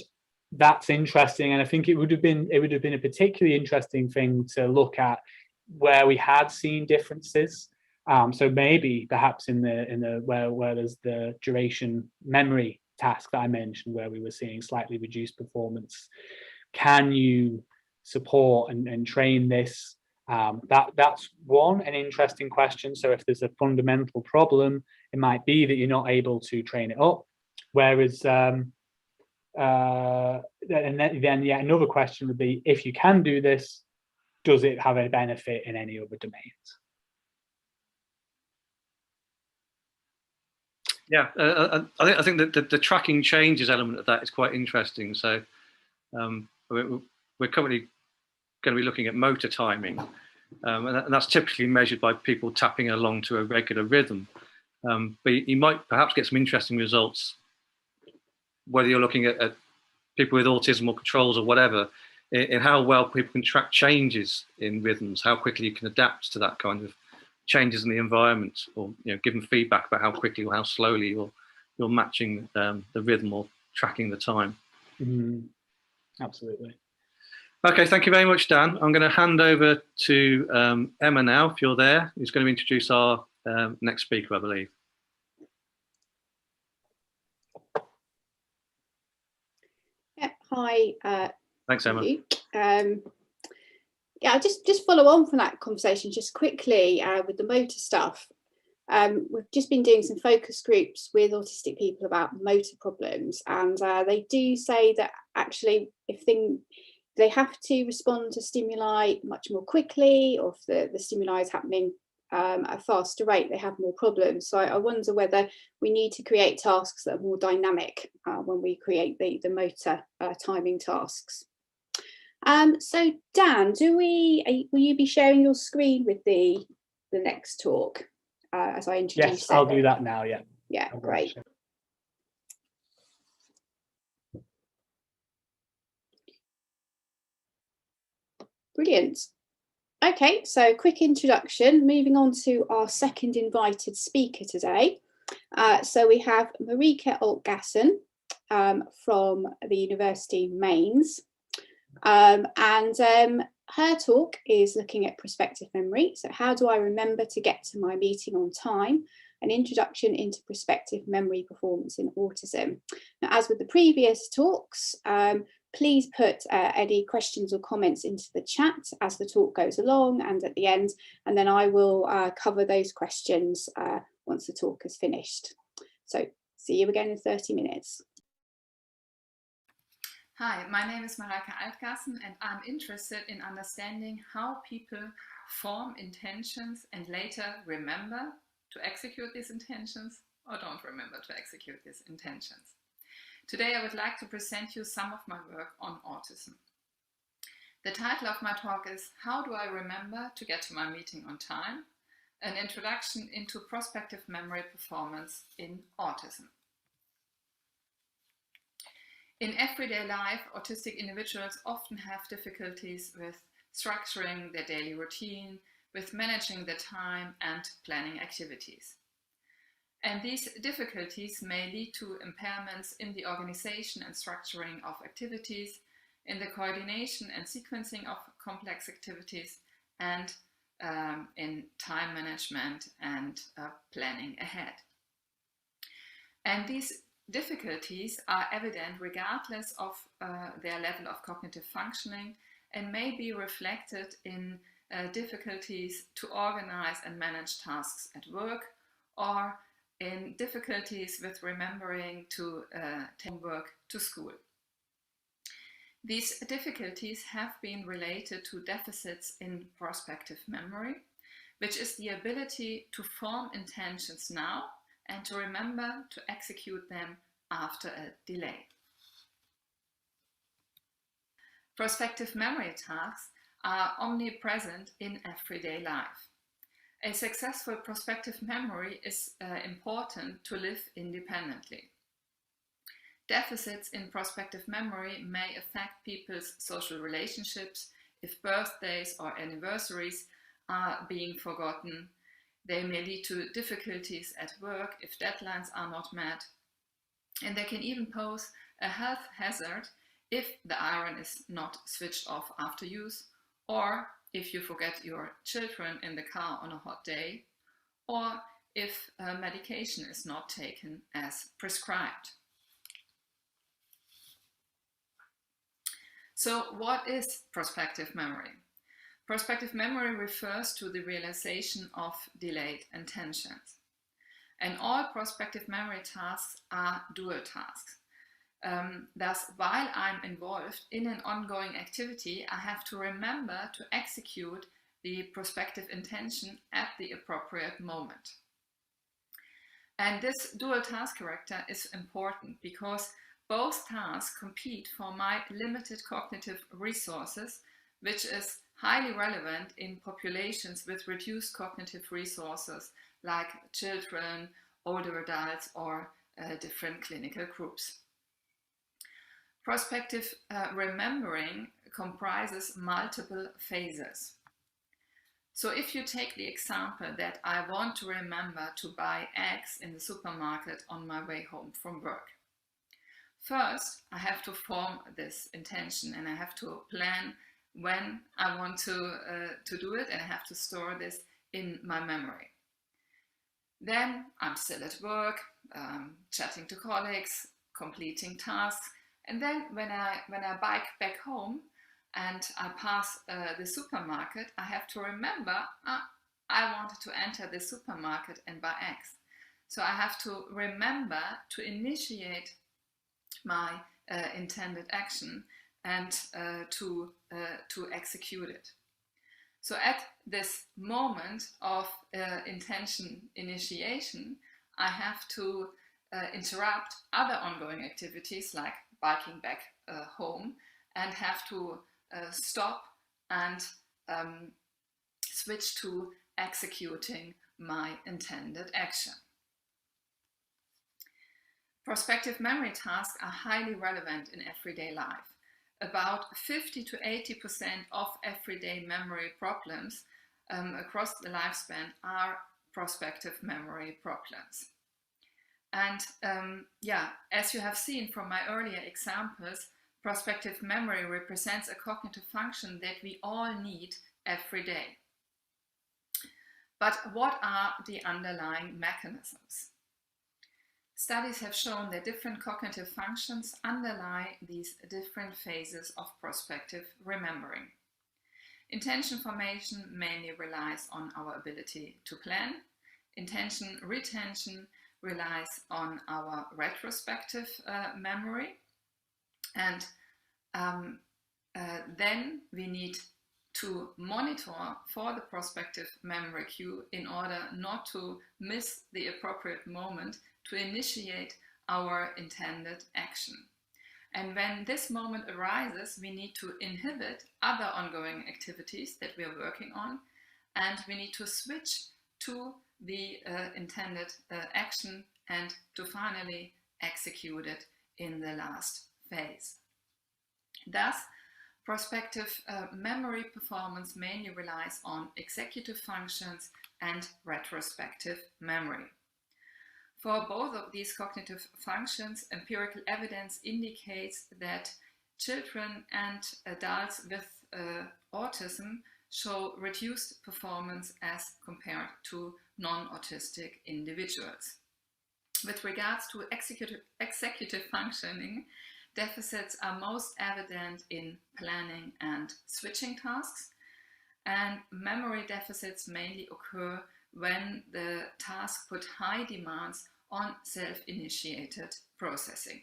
that's interesting. And I think it would have been a particularly interesting thing to look at where we had seen differences. So maybe perhaps in the where there's the duration memory task that I mentioned, where we were seeing slightly reduced performance. Can you support and train this? That's an interesting question. So if there's a fundamental problem, it might be that you're not able to train it up. Whereas and then another question would be, if you can do this, does it have a benefit in any other domains? Yeah, I think that the tracking changes element of that is quite interesting. So we're currently going to be looking at motor timing, and that's typically measured by people tapping along to a regular rhythm. But you might perhaps get some interesting results, whether you're looking at people with autism or controls or whatever, in how well people can track changes in rhythms, how quickly you can adapt to that kind of changes in the environment, or give them feedback about how quickly or how slowly you're matching the rhythm or tracking the time. Mm-hmm. Absolutely. Okay, thank you very much, Dan. I'm going to hand over to Emma now, if you're there, who's going to introduce our next speaker, I believe. Yeah, hi. Thanks, Emma. Yeah, I'll just follow on from that conversation just quickly with the motor stuff. we've just been doing some focus groups with autistic people about motor problems, and they do say that actually if they have to respond to stimuli much more quickly, or if the stimuli is happening at a faster rate, they have more problems. So I wonder whether we need to create tasks that are more dynamic when we create the motor timing tasks. So Dan, will you be sharing your screen with the next talk as I introduce Yes, I'll do that now, yeah. Yeah, great. Brilliant. Okay, so quick introduction, moving on to our second invited speaker today. So we have Marieke Oltgassen from the University of Mainz. And her talk is looking at prospective memory. So how do I remember to get to my meeting on time? An introduction into prospective memory performance in autism. Now, as with the previous talks, please put any questions or comments into the chat as the talk goes along and at the end, and then I will cover those questions once the talk is finished. So see you again in 30 minutes. Hi, my name is Marieke Oltgassen, and I'm interested in understanding how people form intentions and later remember to execute these intentions or don't remember to execute these intentions. Today I would like to present you some of my work on autism. The title of my talk is How Do I Remember to Get to My Meeting on Time? An introduction into prospective memory performance in autism. In everyday life, autistic individuals often have difficulties with structuring their daily routine, with managing their time and planning activities. And these difficulties may lead to impairments in the organization and structuring of activities, in the coordination and sequencing of complex activities, and in time management and planning ahead. And these difficulties are evident regardless of their level of cognitive functioning and may be reflected in difficulties to organize and manage tasks at work, or in difficulties with remembering to take work to school. These difficulties have been related to deficits in prospective memory, which is the ability to form intentions now and to remember to execute them after a delay. Prospective memory tasks are omnipresent in everyday life. A successful prospective memory is important to live independently. Deficits in prospective memory may affect people's social relationships if birthdays or anniversaries are being forgotten. They may lead to difficulties at work if deadlines are not met. And they can even pose a health hazard if the iron is not switched off after use, or if you forget your children in the car on a hot day, or if medication is not taken as prescribed. So what is prospective memory? Prospective memory refers to the realization of delayed intentions. And all prospective memory tasks are dual tasks. Thus, while I'm involved in an ongoing activity, I have to remember to execute the prospective intention at the appropriate moment. And this dual task character is important because both tasks compete for my limited cognitive resources, which is highly relevant in populations with reduced cognitive resources like children, older adults, or different clinical groups. Prospective remembering comprises multiple phases. So if you take the example that I want to remember to buy eggs in the supermarket on my way home from work. First, I have to form this intention and I have to plan when I want to do it, and I have to store this in my memory. Then I'm still at work, chatting to colleagues, completing tasks, and then when I bike back home and I pass the supermarket, I have to remember I wanted to enter the supermarket and buy eggs. So I have to remember to initiate my intended action and to execute it. So at this moment of intention initiation, I have to interrupt other ongoing activities like biking back home, and have to stop and switch to executing my intended action. Prospective memory tasks are highly relevant in everyday life. About 50 to 80% of everyday memory problems across the lifespan are prospective memory problems. And as you have seen from my earlier examples, prospective memory represents a cognitive function that we all need every day. But what are the underlying mechanisms? Studies have shown that different cognitive functions underlie these different phases of prospective remembering. Intention formation mainly relies on our ability to plan. Intention retention relies on our retrospective memory. And then we need to monitor for the prospective memory cue in order not to miss the appropriate moment to initiate our intended action. And when this moment arises, we need to inhibit other ongoing activities that we are working on, and we need to switch to the intended action and to finally execute it in the last phase. Thus, prospective memory performance mainly relies on executive functions and retrospective memory. For both of these cognitive functions, empirical evidence indicates that children and adults with autism show reduced performance as compared to non-autistic individuals. With regards to executive functioning, deficits are most evident in planning and switching tasks, and memory deficits mainly occur when the task put high demands on self-initiated processing.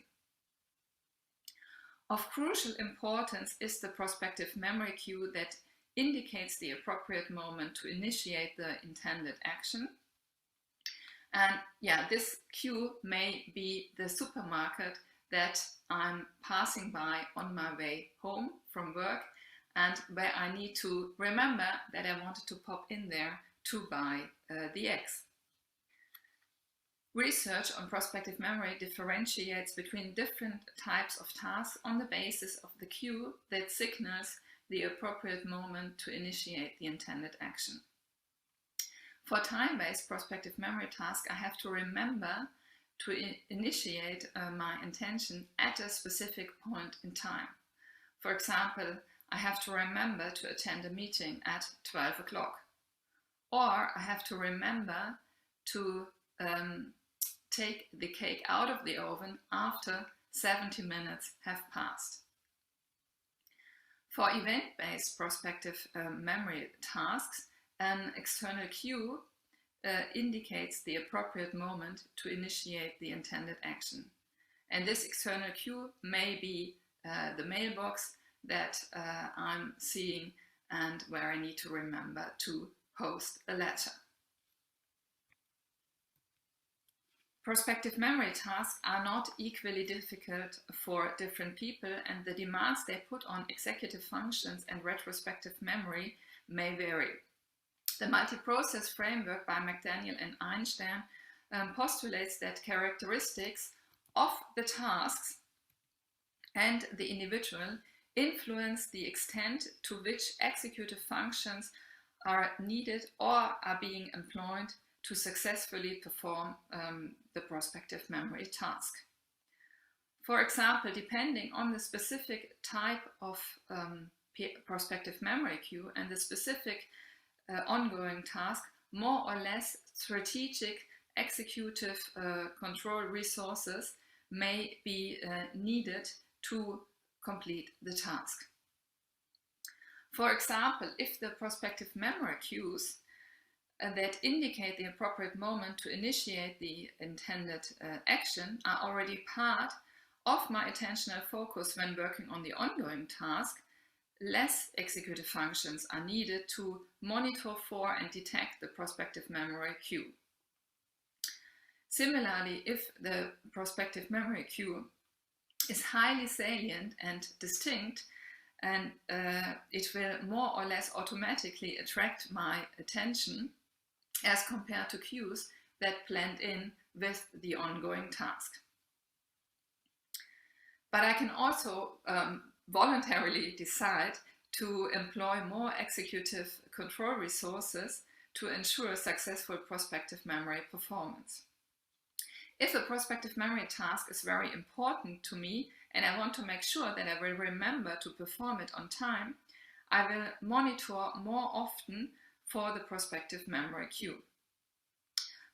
Of crucial importance is the prospective memory cue that indicates the appropriate moment to initiate the intended action. And this cue may be the supermarket that I'm passing by on my way home from work, and where I need to remember that I wanted to pop in there to buy the eggs. Research on prospective memory differentiates between different types of tasks on the basis of the cue that signals the appropriate moment to initiate the intended action. For time-based prospective memory tasks, I have to remember to initiate my intention at a specific point in time. For example, I have to remember to attend a meeting at 12 o'clock. Or I have to remember to take the cake out of the oven after 70 minutes have passed. For event-based prospective memory tasks, an external cue indicates the appropriate moment to initiate the intended action. And this external cue may be the mailbox that I'm seeing and where I need to remember to post a letter. Prospective memory tasks are not equally difficult for different people, and the demands they put on executive functions and retrospective memory may vary. The multiprocess framework by McDaniel and Einstein postulates that characteristics of the tasks and the individual influence the extent to which executive functions are needed or are being employed to successfully perform the prospective memory task. For example, depending on the specific type of prospective memory cue and the specific ongoing task, more or less strategic executive control resources may be needed to complete the task. For example, if the prospective memory cues that indicate the appropriate moment to initiate the intended action are already part of my attentional focus when working on the ongoing task, less executive functions are needed to monitor for and detect the prospective memory cue. Similarly, if the prospective memory cue is highly salient and distinct, and it will more or less automatically attract my attention as compared to cues that blend in with the ongoing task. But I can also voluntarily decide to employ more executive control resources to ensure successful prospective memory performance. If a prospective memory task is very important to me and I want to make sure that I will remember to perform it on time, I will monitor more often for the prospective memory cue.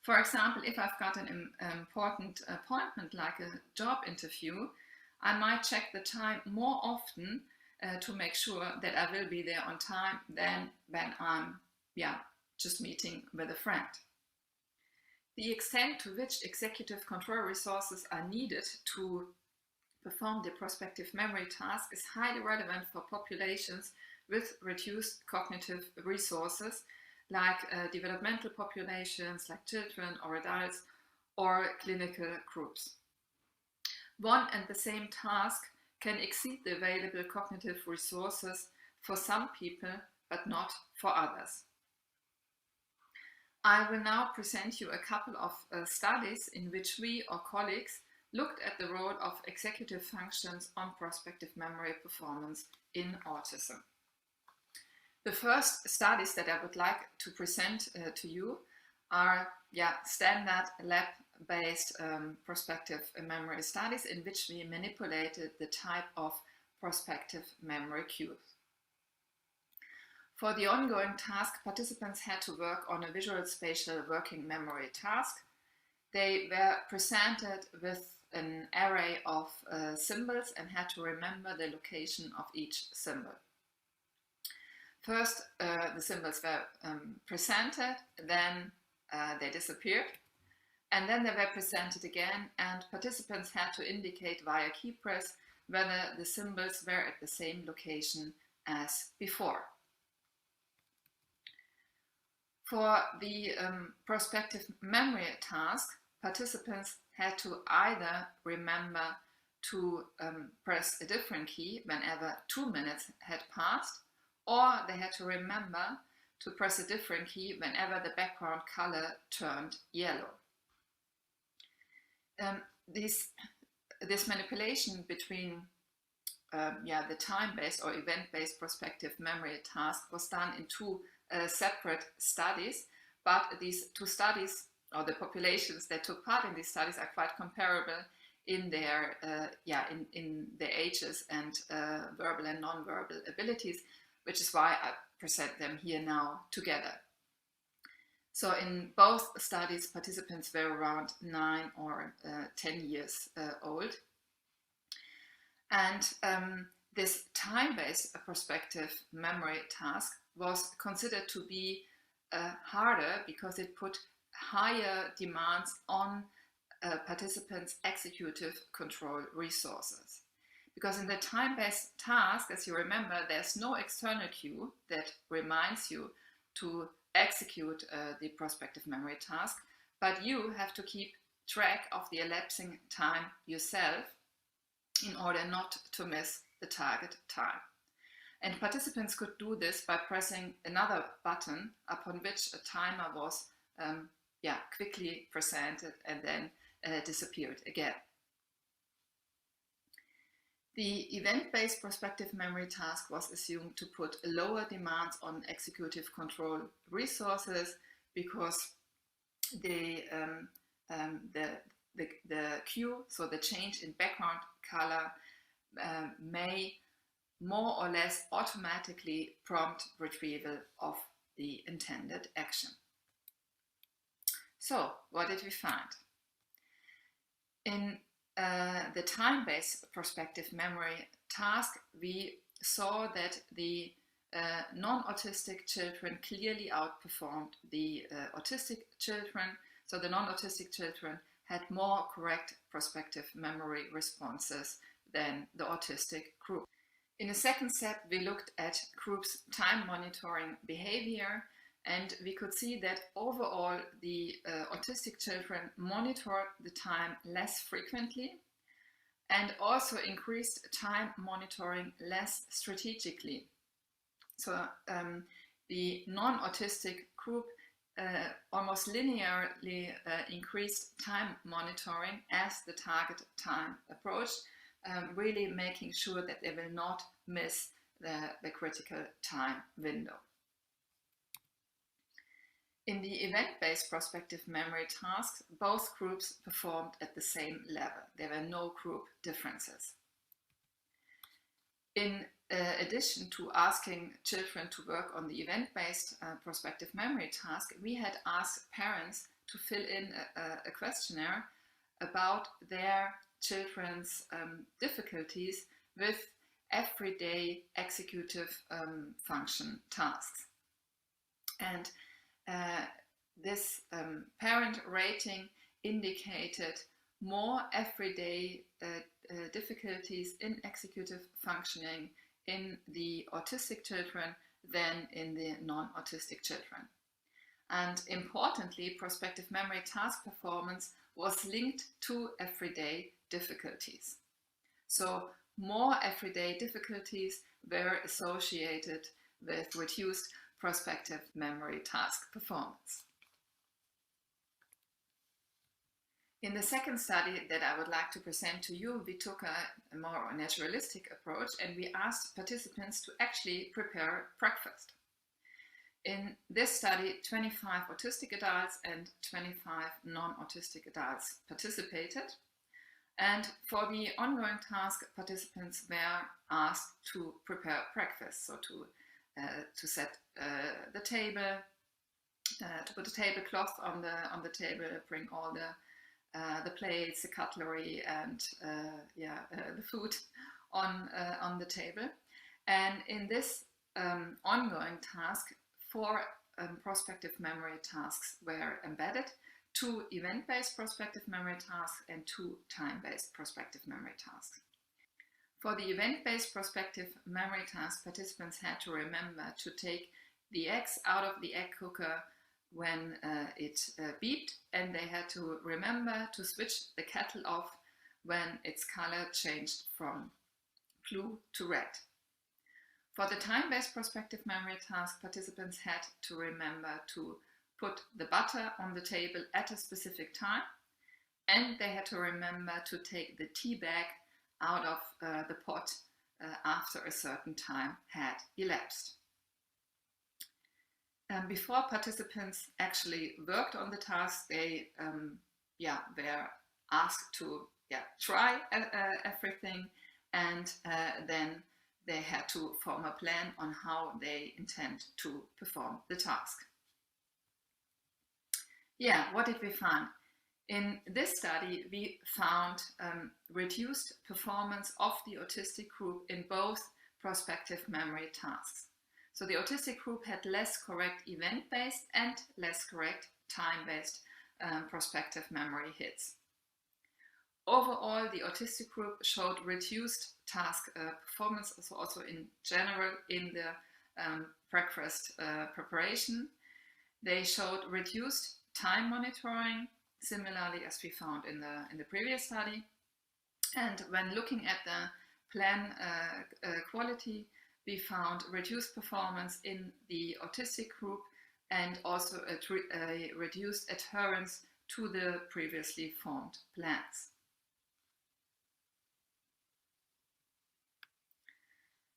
For example, if I've got an important appointment like a job interview, I might check the time more often to make sure that I will be there on time than when I'm just meeting with a friend. The extent to which executive control resources are needed to perform the prospective memory task is highly relevant for populations with reduced cognitive resources, like developmental populations, like children or adults, or clinical groups. One and the same task can exceed the available cognitive resources for some people, but not for others. I will now present you a couple of studies in which we or colleagues looked at the role of executive functions on prospective memory performance in autism. The first studies that I would like to present to you are standard lab-based prospective memory studies in which we manipulated the type of prospective memory cues. For the ongoing task, participants had to work on a visual spatial working memory task. They were presented with an array of symbols and had to remember the location of each symbol. First, the symbols were presented, then they disappeared, and then they were presented again, and participants had to indicate via key press whether the symbols were at the same location as before. For the prospective memory task, participants had to either remember to press a different key whenever 2 minutes had passed, or they had to remember to press a different key whenever the background color turned yellow. This manipulation between the time-based or event-based prospective memory task was done in two separate studies, but these two studies, or the populations that took part in these studies, are quite comparable in their in their ages and verbal and non-verbal abilities, which is why I present them here now together. So in both studies, participants were around 9 or 10 years old. And this time-based prospective memory task was considered to be harder because it put higher demands on participants' executive control resources. Because in the time-based task, as you remember, there's no external cue that reminds you to execute the prospective memory task, but you have to keep track of the elapsing time yourself in order not to miss the target time. And participants could do this by pressing another button upon which a timer was quickly presented and then disappeared again. The event-based prospective memory task was assumed to put lower demands on executive control resources because the cue, so the change in background color, may more or less automatically prompt retrieval of the intended action. So, what did we find? In the time-based prospective memory task, we saw that the non-autistic children clearly outperformed the autistic children. So the non-autistic children had more correct prospective memory responses than the autistic group. In a second step, we looked at groups' time monitoring behavior, and we could see that overall the autistic children monitored the time less frequently and also increased time monitoring less strategically. So the non-autistic group almost linearly increased time monitoring as the target time approached, really making sure that they will not miss the critical time window. In the event-based prospective memory tasks, both groups performed at the same level. There were no group differences. In addition to asking children to work on the event-based prospective memory task, we had asked parents to fill in a questionnaire about their children's difficulties with everyday executive function tasks. And this parent rating indicated more everyday difficulties in executive functioning in the autistic children than in the non-autistic children. And importantly, prospective memory task performance was linked to everyday difficulties. So more everyday difficulties were associated with reduced prospective memory task performance. In the second study that I would like to present to you, we took a more naturalistic approach and we asked participants to actually prepare breakfast. In this study, 25 autistic adults and 25 non-autistic adults participated. And for the ongoing task, participants were asked to prepare breakfast, so to set the table, to put the tablecloth on the table, bring all the plates, the cutlery, and the food on the table. And in this ongoing task, 4 prospective memory tasks were embedded, 2 event-based prospective memory tasks and 2 time-based prospective memory tasks. For the event-based prospective memory task, participants had to remember to take the eggs out of the egg cooker when it beeped, and they had to remember to switch the kettle off when its color changed from blue to red. For the time-based prospective memory task, participants had to remember to put the butter on the table at a specific time, and they had to remember to take the tea bag out of the pot after a certain time had elapsed. Before participants actually worked on the task, they were asked to try everything, and then they had to form a plan on how they intend to perform the task. What did we find? In this study, we found reduced performance of the autistic group in both prospective memory tasks. So the autistic group had less correct event-based and less correct time-based prospective memory hits. Overall, the autistic group showed reduced task performance, also in general in the breakfast preparation. They showed reduced time monitoring, similarly as we found in the previous study. And when looking at the plan quality, we found reduced performance in the autistic group and also a reduced adherence to the previously formed plans.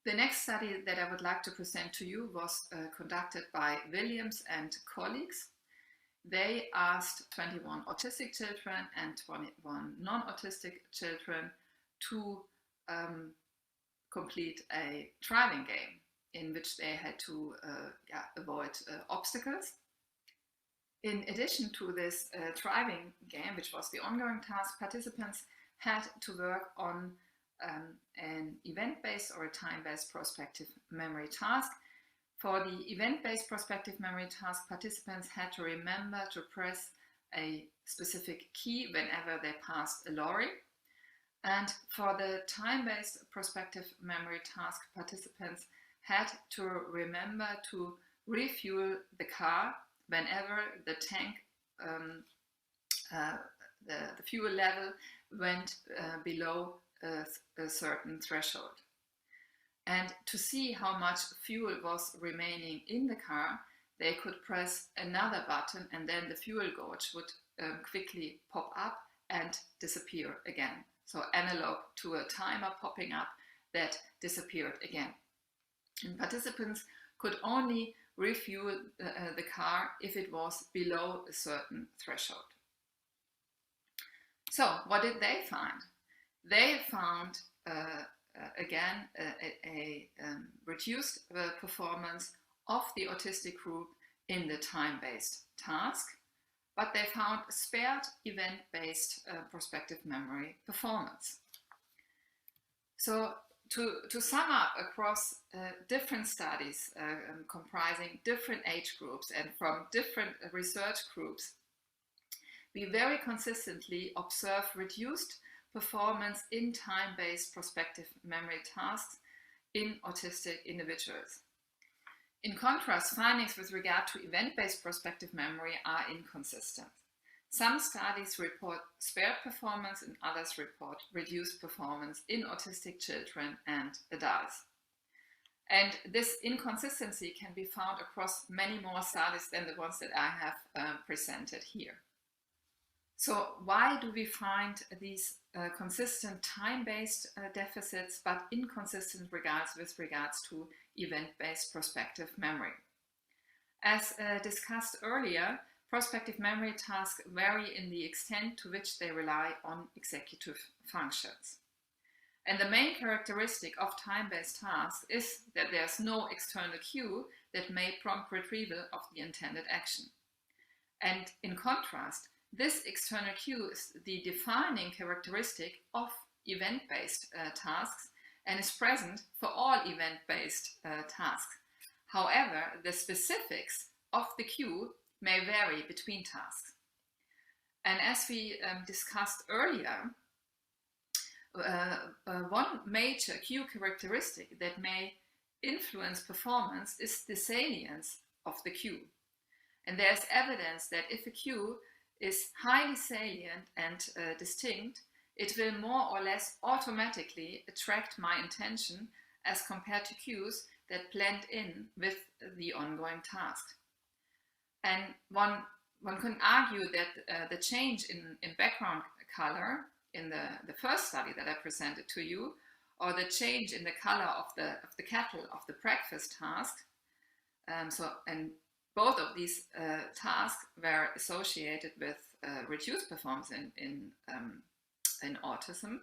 The next study that I would like to present to you was conducted by Williams and colleagues. They asked 21 autistic children and 21 non-autistic children to complete a driving game in which they had to avoid obstacles. In addition to this driving game, which was the ongoing task, participants had to work on an event-based or a time-based prospective memory task. For the event-based prospective memory task, participants had to remember to press a specific key whenever they passed a lorry. And for the time-based prospective memory task, participants had to remember to refuel the car whenever the tank, the fuel level went below a certain threshold. And to see how much fuel was remaining in the car, they could press another button and then the fuel gauge would quickly pop up and disappear again. So analog to a timer popping up that disappeared again. And participants could only refuel the car if it was below a certain threshold. So what did they find? They found again a reduced performance of the autistic group in the time-based task, but they found spared event-based prospective memory performance. So to sum up across different studies comprising different age groups and from different research groups, we very consistently observe reduced performance in time-based prospective memory tasks in autistic individuals. In contrast, findings with regard to event-based prospective memory are inconsistent. Some studies report spared performance and others report reduced performance in autistic children and adults. And this inconsistency can be found across many more studies than the ones that I have presented here. So why do we find these consistent time-based deficits but inconsistent with regards to event-based prospective memory? As discussed earlier, prospective memory tasks vary in the extent to which they rely on executive functions. And the main characteristic of time-based tasks is that there's no external cue that may prompt retrieval of the intended action. And in contrast, this external cue is the defining characteristic of event-based tasks and is present for all event-based tasks. However, the specifics of the cue may vary between tasks. And as we discussed earlier, one major cue characteristic that may influence performance is the salience of the cue. And there's evidence that if a cue is highly salient and distinct, it will more or less automatically attract my attention as compared to cues that blend in with the ongoing task. And one can argue that the change in background color in the first study that I presented to you, or the change in the color of the kettle of the breakfast task, and both of these tasks were associated with reduced performance in autism,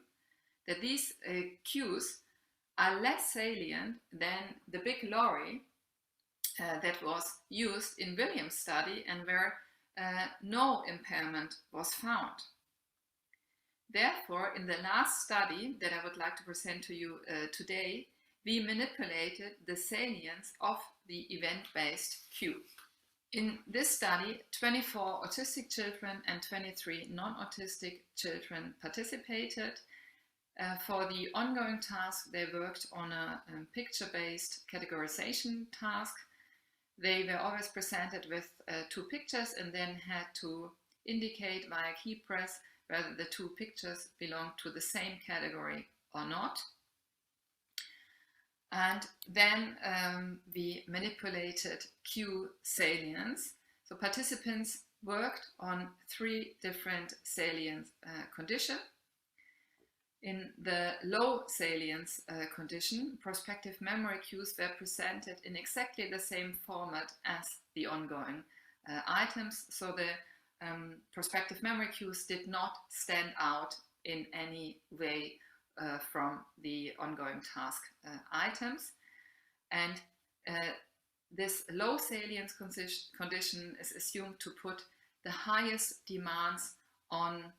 that these cues are less salient than the big lorry that was used in Williams' study and where no impairment was found. Therefore, in the last study that I would like to present to you today, we manipulated the salience of the event-based cue. In this study, 24 autistic children and 23 non-autistic children participated. For the ongoing task, they worked on a picture-based categorization task. They were always presented with 2 pictures and then had to indicate via key press whether the 2 pictures belong to the same category or not. And then we manipulated cue salience. So participants worked on 3 different salience conditions. In the low salience condition, prospective memory cues were presented in exactly the same format as the ongoing items. So the prospective memory cues did not stand out in any way from the ongoing task items. And this low salience condition is assumed to put the highest demands on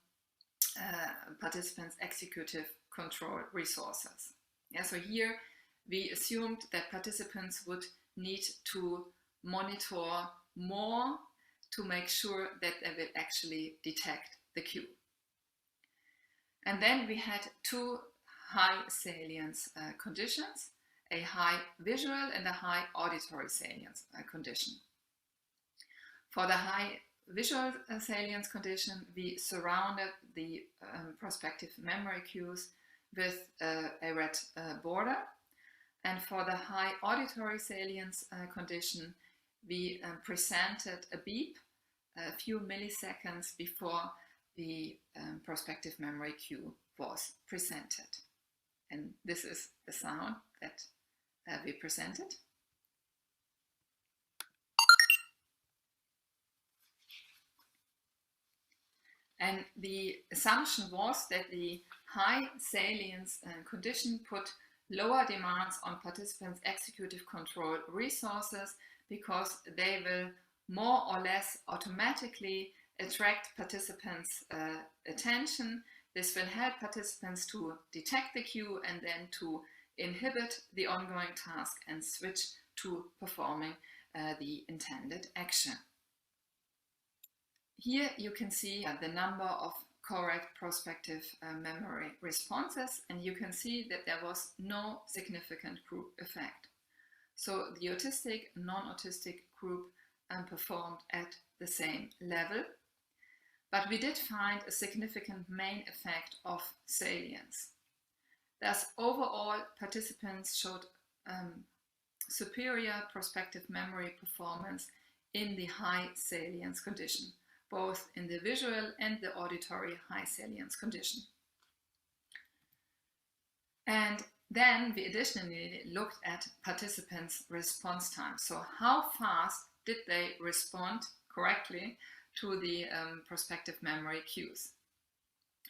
participants' executive control resources. Yeah, so here we assumed that participants would need to monitor more to make sure that they will actually detect the cue. And then we had two high salience conditions, a high visual and a high auditory salience condition. For the high visual salience condition, we surrounded the prospective memory cues with a red border. And for the high auditory salience condition, we presented a beep a few milliseconds before the prospective memory cue was presented. And this is the sound that we presented. And the assumption was that the high salience condition put lower demands on participants' executive control resources because they will more or less automatically attract participants' attention. This will help participants to detect the cue and then to inhibit the ongoing task and switch to performing the intended action. Here you can see the number of correct prospective memory responses, and you can see that there was no significant group effect. So the autistic, non-autistic group performed at the same level, but we did find a significant main effect of salience. Thus, overall, participants showed superior prospective memory performance in the high salience condition, both in the visual and the auditory high salience condition. And then we additionally looked at participants' response time. So how fast did they respond correctly to the prospective memory cues?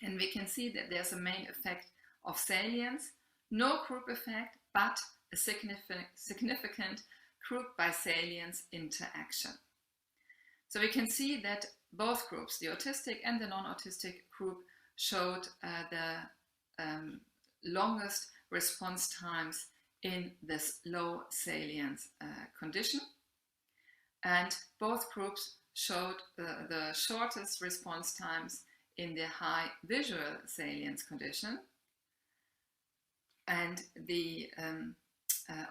And we can see that there's a main effect of salience, no group effect, but a significant group by salience interaction. So we can see that both groups, the autistic and the non-autistic group, showed the longest response times in this low salience condition. And both groups showed the shortest response times in the high visual salience condition. And the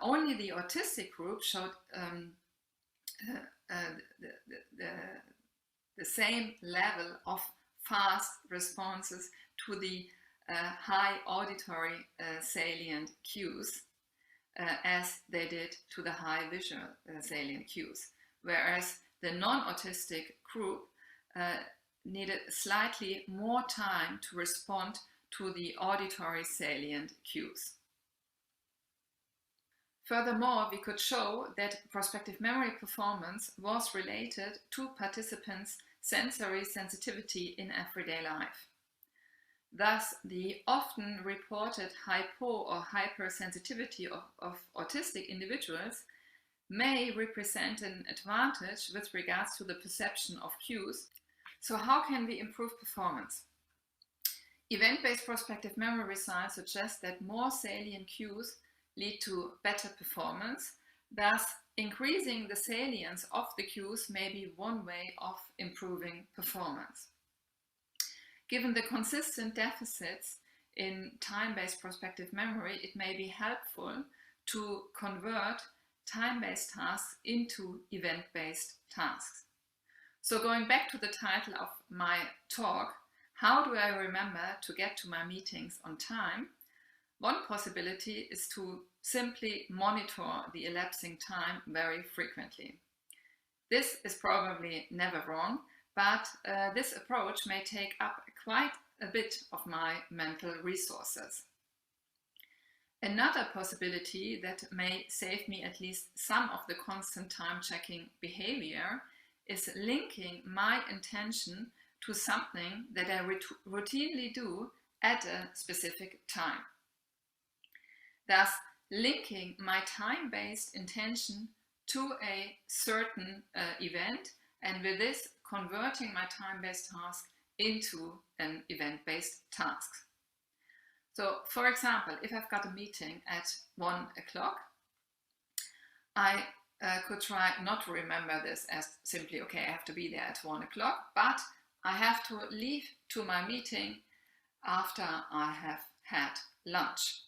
only the autistic group showed the same level of fast responses to the high auditory salient cues as they did to the high visual salient cues, whereas the non-autistic group needed slightly more time to respond to the auditory salient cues. Furthermore, we could show that prospective memory performance was related to participants' sensory sensitivity in everyday life. Thus, the often reported hypo or hypersensitivity of autistic individuals may represent an advantage with regards to the perception of cues. So how can we improve performance? Event-based prospective memory results suggest that more salient cues lead to better performance. Thus, increasing the salience of the cues may be one way of improving performance. Given the consistent deficits in time-based prospective memory, it may be helpful to convert time-based tasks into event-based tasks. So going back to the title of my talk, how do I remember to get to my meetings on time? One possibility is to simply monitor the elapsing time very frequently. This is probably never wrong, but this approach may take up quite a bit of my mental resources. Another possibility that may save me at least some of the constant time-checking behavior is linking my intention to something that I routinely do at a specific time. Thus, linking my time-based intention to a certain event, and with this converting my time-based task into an event-based task. So, for example, if I've got a meeting at 1 o'clock, I could try not to remember this as simply, okay, I have to be there at 1 o'clock, but I have to leave to my meeting after I have had lunch.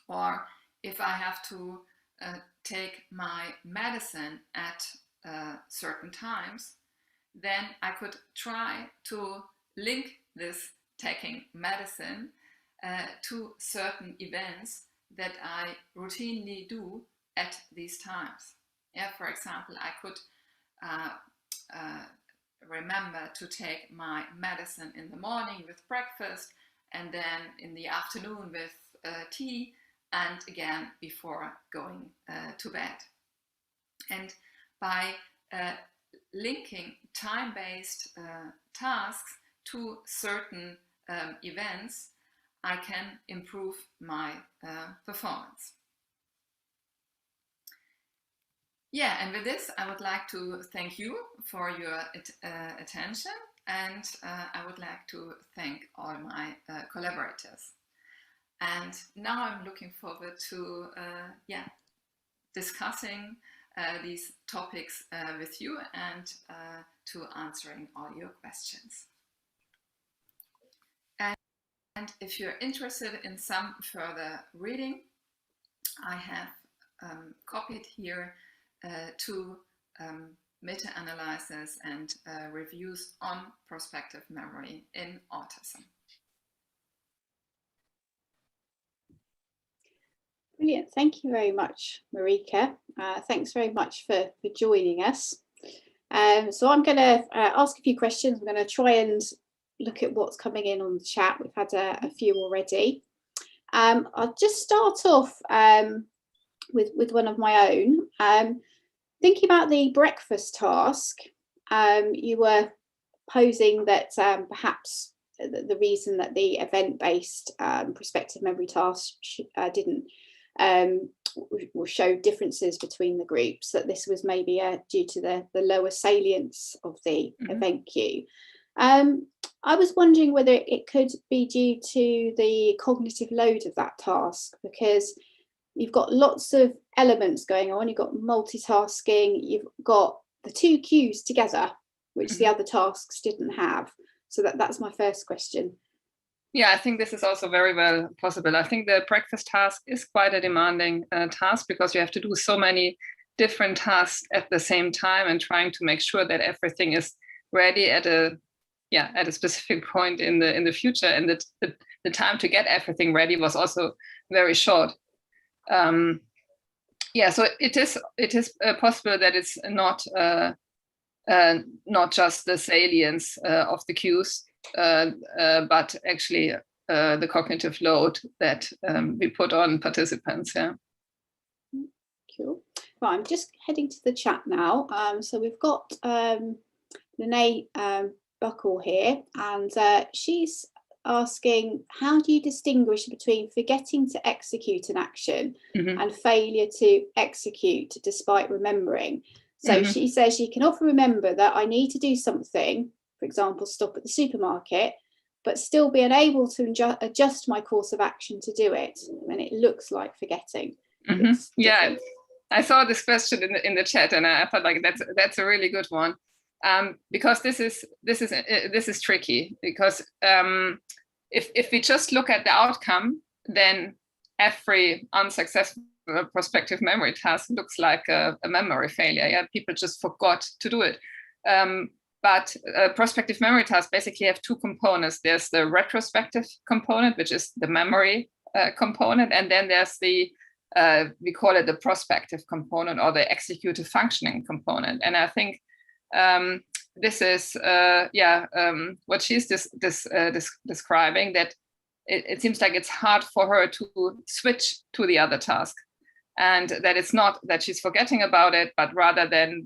Or if I have to take my medicine at certain times, then I could try to link this taking medicine to certain events that I routinely do at these times. Yeah, for example, I could remember to take my medicine in the morning with breakfast, and then in the afternoon with tea, and again before going to bed. And by linking time-based tasks to certain events, I can improve my performance. Yeah, and with this, I would like to thank you for your attention, and I would like to thank all my collaborators. And now I'm looking forward to discussing these topics with you and to answering all your questions. And if you're interested in some further reading, I have copied here 2 meta-analyses and reviews on prospective memory in autism. Brilliant. Thank you very much, Marika. Thanks very much for joining us. So I'm going to ask a few questions. I'm going to try and look at what's coming in on the chat. We've had a few already. I'll just start off with one of my own. Thinking about the breakfast task, you were posing that perhaps the reason that the event-based prospective memory task didn't will show differences between the groups, that this was maybe due to the lower salience of the event queue. I was wondering whether it could be due to the cognitive load of that task, because you've got lots of elements going on. You've got multitasking, you've got the 2 cues together, which the other tasks didn't have. So that's my first question. Yeah, I think this is also very well possible. I think the breakfast task is quite a demanding task, because you have to do so many different tasks at the same time and trying to make sure that everything is ready at a specific point in the future, and that the time to get everything ready was also very short. So it is possible that it's not just the salience of the cues, but actually the cognitive load that we put on participants. Yeah. Cool. Right, I'm just heading to the chat now. So we've got Lene Buckle here, and she's asking, how do you distinguish between forgetting to execute an action and failure to execute despite remembering? So she says she can often remember that I need to do something, for example, stop at the supermarket, but still be unable to adjust my course of action to do it. And it looks like forgetting. Yeah, I saw this question in the chat, and I thought like that's a really good one, because this is tricky, because if we just look at the outcome, then every unsuccessful prospective memory task looks like a memory failure. Yeah, people just forgot to do it. But prospective memory tasks basically have 2 components. There's the retrospective component, which is the memory component, and then there's the we call it the prospective component, or the executive functioning component. And I think this is what she's describing, that it seems like it's hard for her to switch to the other task, and that it's not that she's forgetting about it, but rather than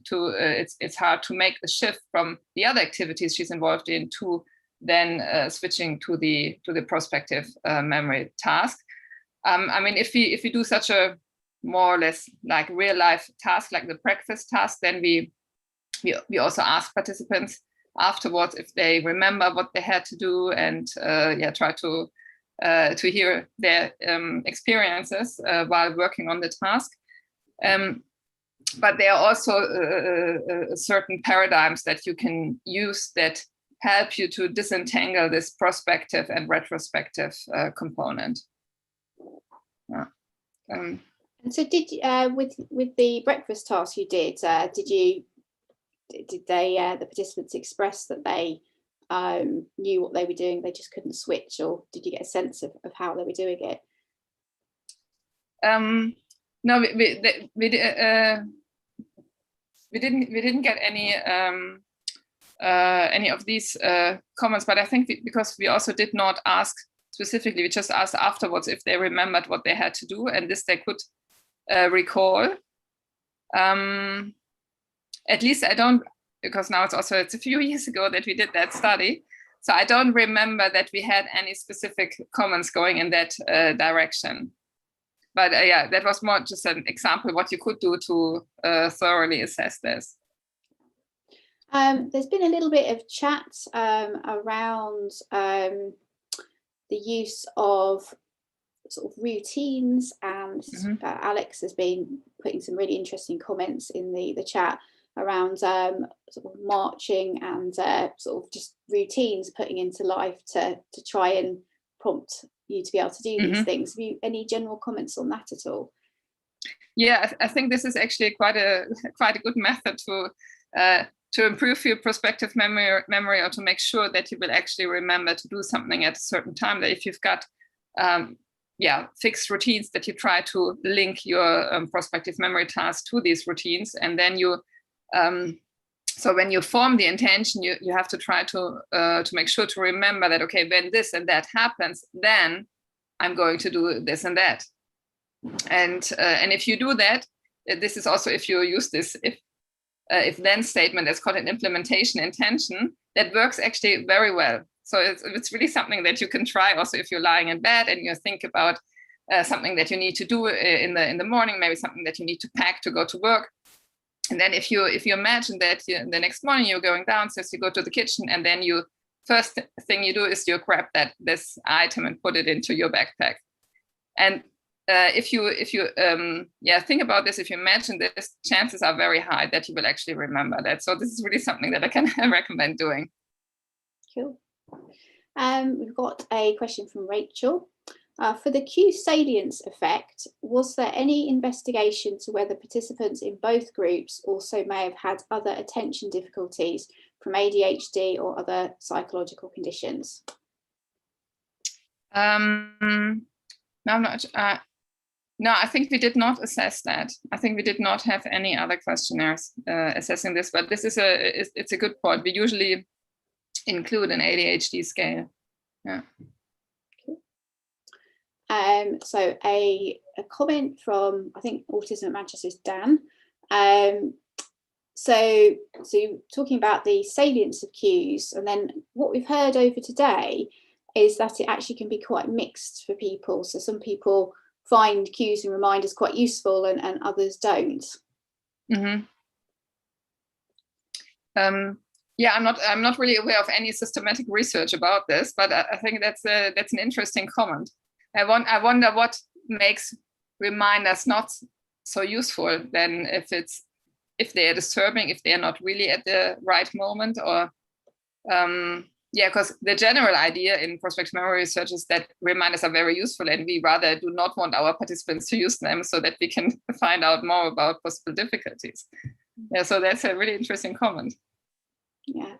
it's hard to make the shift from the other activities she's involved in to then switching to the prospective memory task. I mean, if we do such a more or less like real life task, like the breakfast task, then we also ask participants afterwards if they remember what they had to do, and try to hear their experiences while working on the task. but there are also certain paradigms that you can use that help you to disentangle this prospective and retrospective component. Yeah. And so, did with the breakfast task you did they the participants express that they knew what they were doing, they just couldn't switch, or did you get a sense of how they were doing it? No, we didn't get any of these comments, but I think because we also did not ask specifically, we just asked afterwards if they remembered what they had to do, and this they could recall. At least I don't, because now it's a few years ago that we did that study, so I don't remember that we had any specific comments going in that direction. But yeah, that was more just an example what you could do to thoroughly assess this. There's been a little bit of chat around the use of sort of routines, and Alex has been putting some really interesting comments in the chat around sort of marching and sort of just routines putting into life to try and prompt you to be able to do these things. Have you any general comments on that at all? Yeah, I think this is actually quite a good method to improve your prospective memory, or to make sure that you will actually remember to do something at a certain time. That if you've got fixed routines, that you try to link your prospective memory tasks to these routines, and then you so when you form the intention, you have to try to make sure to remember that, okay, when this and that happens, then I'm going to do this and that. And if you do that, this is also if you use this if then statement that's called an implementation intention, that works actually very well. So it's really something that you can try also if you're lying in bed and you think about something that you need to do in the morning, maybe something that you need to pack to go to work. And then if you imagine that the next morning you're going downstairs, you go to the kitchen, and then you first thing you do is you grab this item and put it into your backpack. And if you think about this, if you imagine this, chances are very high that you will actually remember that. So this is really something that I can recommend doing. Cool. We've got a question from Rachel. For the Q salience effect, was there any investigation to whether participants in both groups also may have had other attention difficulties from ADHD or other psychological conditions? No, I'm not. No, I think we did not assess that. I think we did not have any other questionnaires assessing this, but this is it's a good point. We usually include an ADHD scale. Yeah. So a comment from, I think, Autism at Manchester's Dan. So talking about the salience of cues, and then what we've heard over today is that it actually can be quite mixed for people. So some people find cues and reminders quite useful, and others don't. Yeah, I'm not really aware of any systematic research about this, but I think that's an interesting comment. I wonder what makes reminders not so useful then, if they are disturbing, if they are not really at the right moment, or because the general idea in prospective memory research is that reminders are very useful, and we rather do not want our participants to use them so that we can find out more about possible difficulties. Yeah, so that's a really interesting comment. Yeah.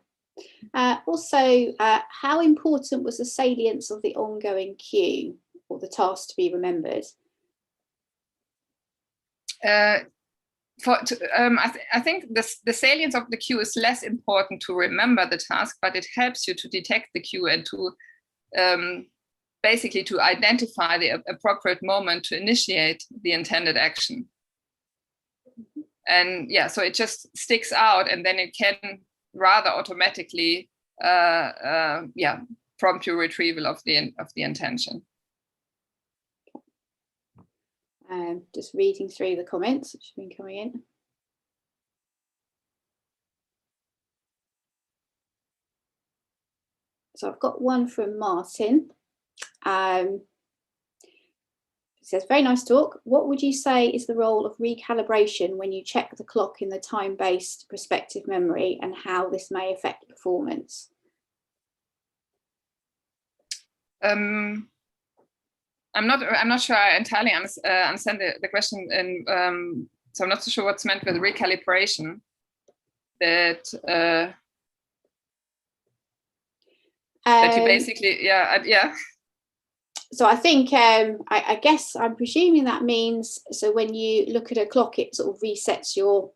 Also, how important was the salience of the ongoing cue or the task to be remembered? I think the salience of the cue is less important to remember the task, but it helps you to detect the cue and to basically to identify the appropriate moment to initiate the intended action. And yeah, so it just sticks out, and then it can rather automatically prompt your retrieval of the intention. Just reading through the comments which have been coming in. So I've got one from Martin. says, very nice talk. What would you say is the role of recalibration when you check the clock in the time-based prospective memory, and how this may affect performance? I'm not sure I entirely understand the question, and so I'm not so sure what's meant with recalibration. That you basically, yeah. So I think, I guess I'm presuming that means, so when you look at a clock, it sort of resets your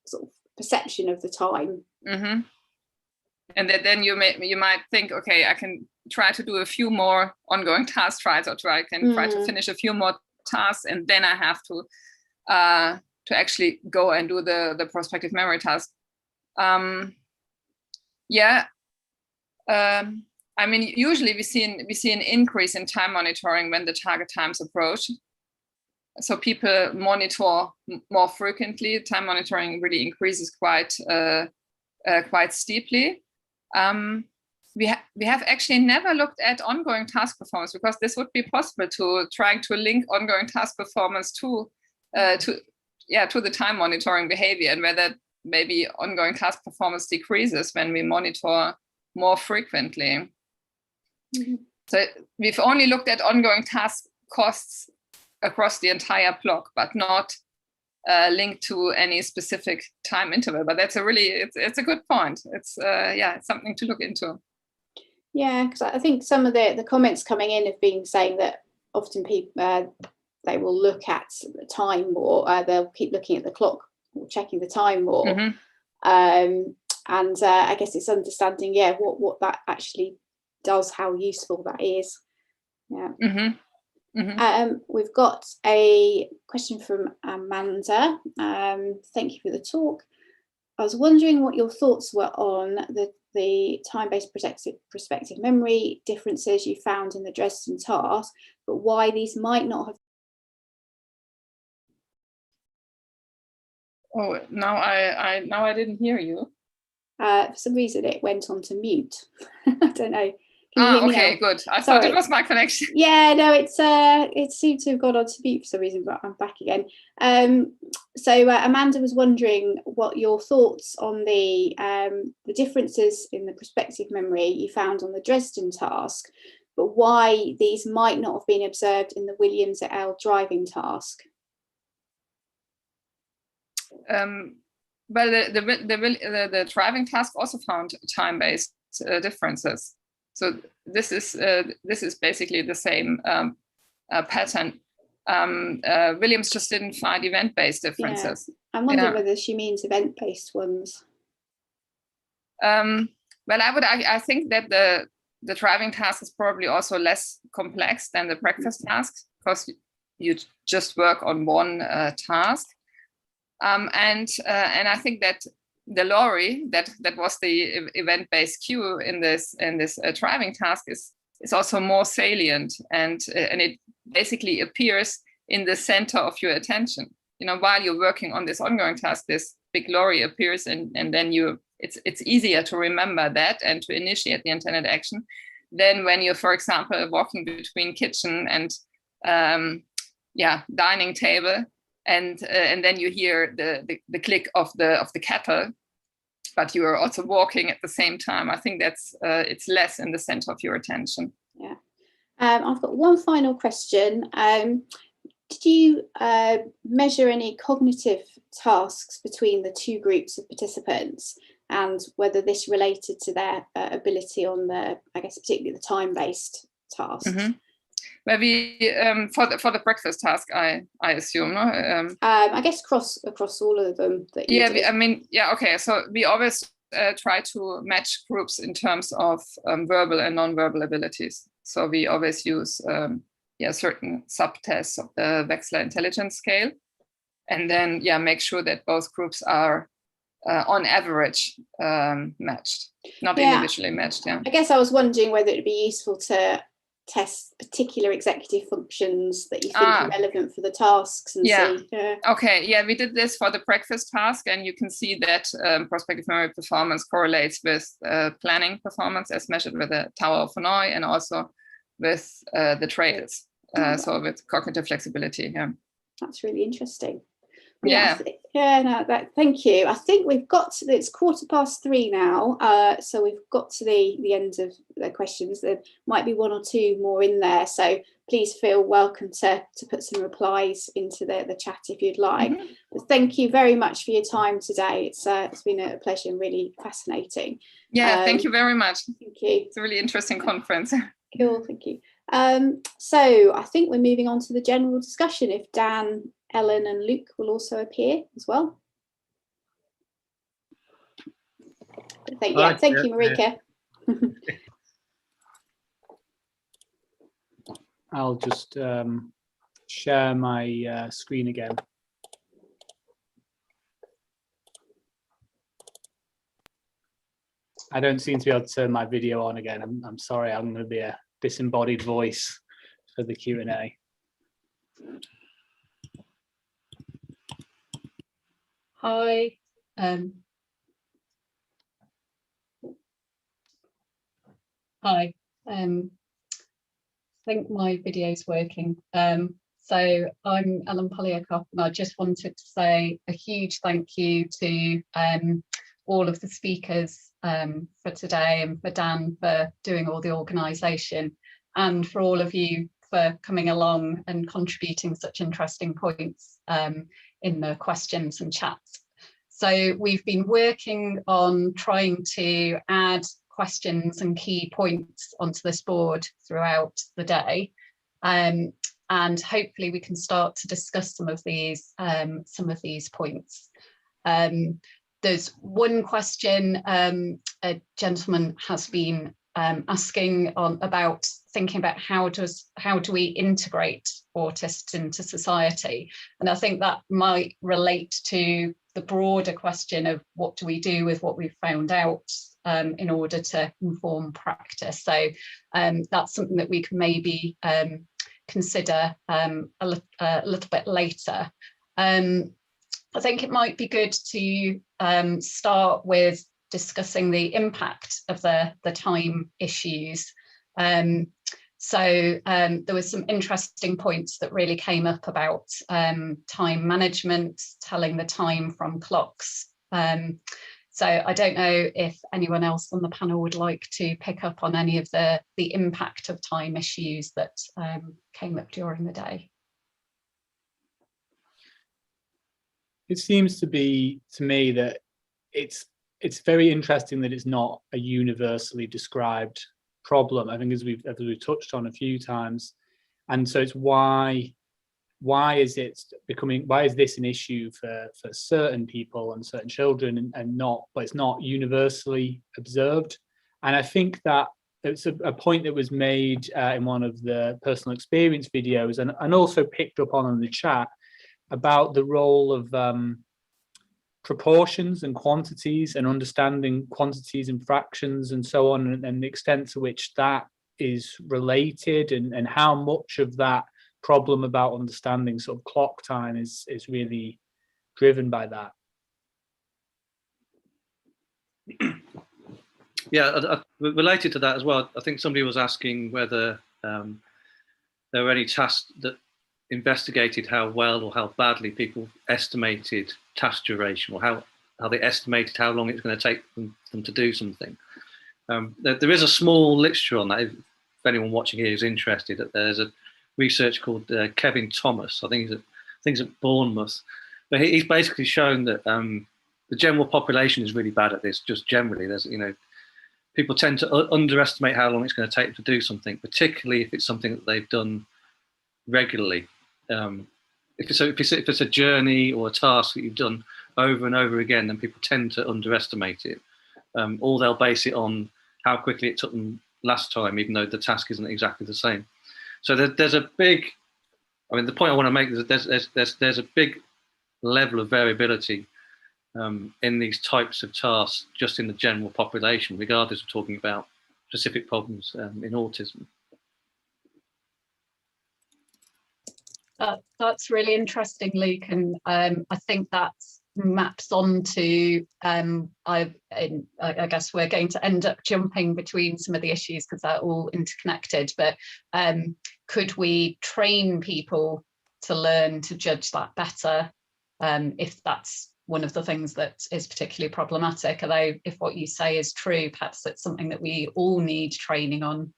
sort of perception of the time. Mm-hmm. And then you might think, okay, I can try to do a few more ongoing task trials, or I can try to finish a few more tasks, and then I have to actually go and do the prospective memory task. I mean, usually we see an increase in time monitoring when the target times approach. So people monitor more frequently. Time monitoring really increases quite steeply. We have actually never looked at ongoing task performance, because this would be possible to trying to link ongoing task performance to the time monitoring behavior, and whether maybe ongoing task performance decreases when we monitor more frequently. Mm-hmm. So we've only looked at ongoing task costs across the entire clock, but not linked to any specific time interval. But that's it's a good point. It's it's something to look into. Yeah, because I think some of the comments coming in have been saying that often people they will look at the time more, they'll keep looking at the clock or checking the time more. Mm-hmm. And I guess it's understanding, what that actually does, how useful that is. Yeah. Mm-hmm. Mm-hmm. We've got a question from Amanda. Thank you for the talk. I was wondering what your thoughts were on the time-based prospective memory differences you found in the Dresden task, but why these might not have. Oh, now I didn't hear you. For some reason it went on to mute. I don't know. Can you hear me okay, now? good. I thought it was my connection. Yeah, no, it seemed to have gone on to mute for some reason, but I'm back again. So Amanda was wondering what your thoughts on the differences in the prospective memory you found on the Dresden task, but why these might not have been observed in the Williams et al. Driving task. Well, the driving task also found time-based differences. So this is basically the same pattern. Williams just didn't find event-based differences. Yeah. I'm wondering whether she means event-based ones. Well, I think that the driving task is probably also less complex than the breakfast task, because you just work on one task. And I think that the lorry that was the event-based cue in this driving task is also more salient, and it basically appears in the center of your attention. While you're working on this ongoing task, this big lorry appears, and then it's easier to remember that and to initiate the intended action than when you're, for example, walking between kitchen and dining table. And then you hear the click of the kettle, but you are also walking at the same time. I think that's it's less in the center of your attention. Yeah. I've got one final question. Did you measure any cognitive tasks between the two groups of participants, and whether this related to their ability on particularly the time-based tasks? Mm-hmm. Maybe for the breakfast task, I assume, no? I guess across all of them. That you did. Okay. So we always try to match groups in terms of verbal and non-verbal abilities. So we always use certain subtests of the Wechsler intelligence scale, and then make sure that both groups are on average matched, not individually matched. Yeah. I guess I was wondering whether it'd be useful to test particular executive functions that you think are relevant for the tasks and see. Okay, we did this for the breakfast task, and you can see that prospective memory performance correlates with planning performance as measured with the Tower of Hanoi, and also with the trails. so with cognitive flexibility. Yeah, that's really interesting. Yeah. Thank you. I think we've got to, it's 3:15 now, so we've got to the end of the questions. There might be one or two more in there, so please feel welcome to put some replies into the chat if you'd like. But thank you very much for your time today. It's been a pleasure and really fascinating. Yeah, thank you very much. Thank you. It's a really interesting conference. Cool, thank you. So I think we're moving on to the general discussion, if Dan, Ellen and Luke will also appear as well. Thank you, Marika. I'll just share my screen again. I don't seem to be able to turn my video on again. I'm sorry, I'm going to be a disembodied voice for the Q&A. Hi. Hi. I think my video's working. So I'm Ellen Polyakov, and I just wanted to say a huge thank you to all of the speakers for today, and for Dan for doing all the organisation, and for all of you for coming along and contributing such interesting points in the questions and chats. So we've been working on trying to add questions and key points onto this board throughout the day, and hopefully we can start to discuss some of these points. There's one question a gentleman has been asking about thinking about how do we integrate autists into society, and I think that might relate to the broader question of what do we do with what we've found out in order to inform practice. So that's something that we can maybe consider a little bit later. I think it might be good to start with discussing the impact of the time issues. So there was some interesting points that really came up about time management, telling the time from clocks. So I don't know if anyone else on the panel would like to pick up on any of the impact of time issues that came up during the day. It seems to be to me that it's very interesting that it's not a universally described problem. I think as we've touched on a few times, and so it's why is this an issue for certain people and certain children and not, but it's not universally observed. And I think that it's a point that was made in one of the personal experience videos and also picked up on in the chat about the role of proportions and quantities and understanding quantities and fractions and so on, and the extent to which that is related, and how much of that problem about understanding sort of clock time is really driven by that. Yeah, related to that as well, I think somebody was asking whether there were any tasks that investigated how well or how badly people estimated task duration, or how they estimated how long it's going to take them to do something. There is a small literature on that. If anyone watching here is interested, there's a research called Kevin Thomas. I think he's at Bournemouth, but he's basically shown that the general population is really bad at this. Just generally, people tend to underestimate how long it's going to take to do something, particularly if it's something that they've done regularly. If it's a journey or a task that you've done over and over again, then people tend to underestimate it, or they'll base it on how quickly it took them last time, even though the task isn't exactly the same. So there's a big, the point I want to make is that there's a big level of variability in these types of tasks, just in the general population, regardless of talking about specific problems in autism. That's really interesting, Luke, and I think that's maps onto I guess we're going to end up jumping between some of the issues because they're all interconnected, but could we train people to learn to judge that better if that's one of the things that is particularly problematic? Although if what you say is true, perhaps it's something that we all need training on.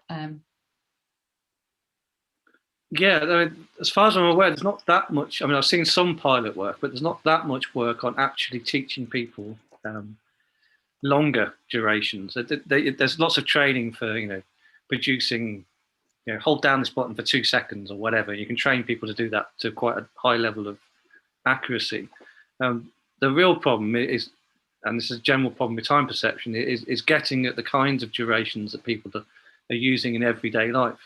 Yeah, I mean, as far as I'm aware, there's not that much. I mean, I've seen some pilot work, but there's not that much work on actually teaching people longer durations. There's lots of training for, producing, hold down this button for 2 seconds or whatever. You can train people to do that to quite a high level of accuracy. The real problem is, and this is a general problem with time perception, is getting at the kinds of durations that people are using in everyday life.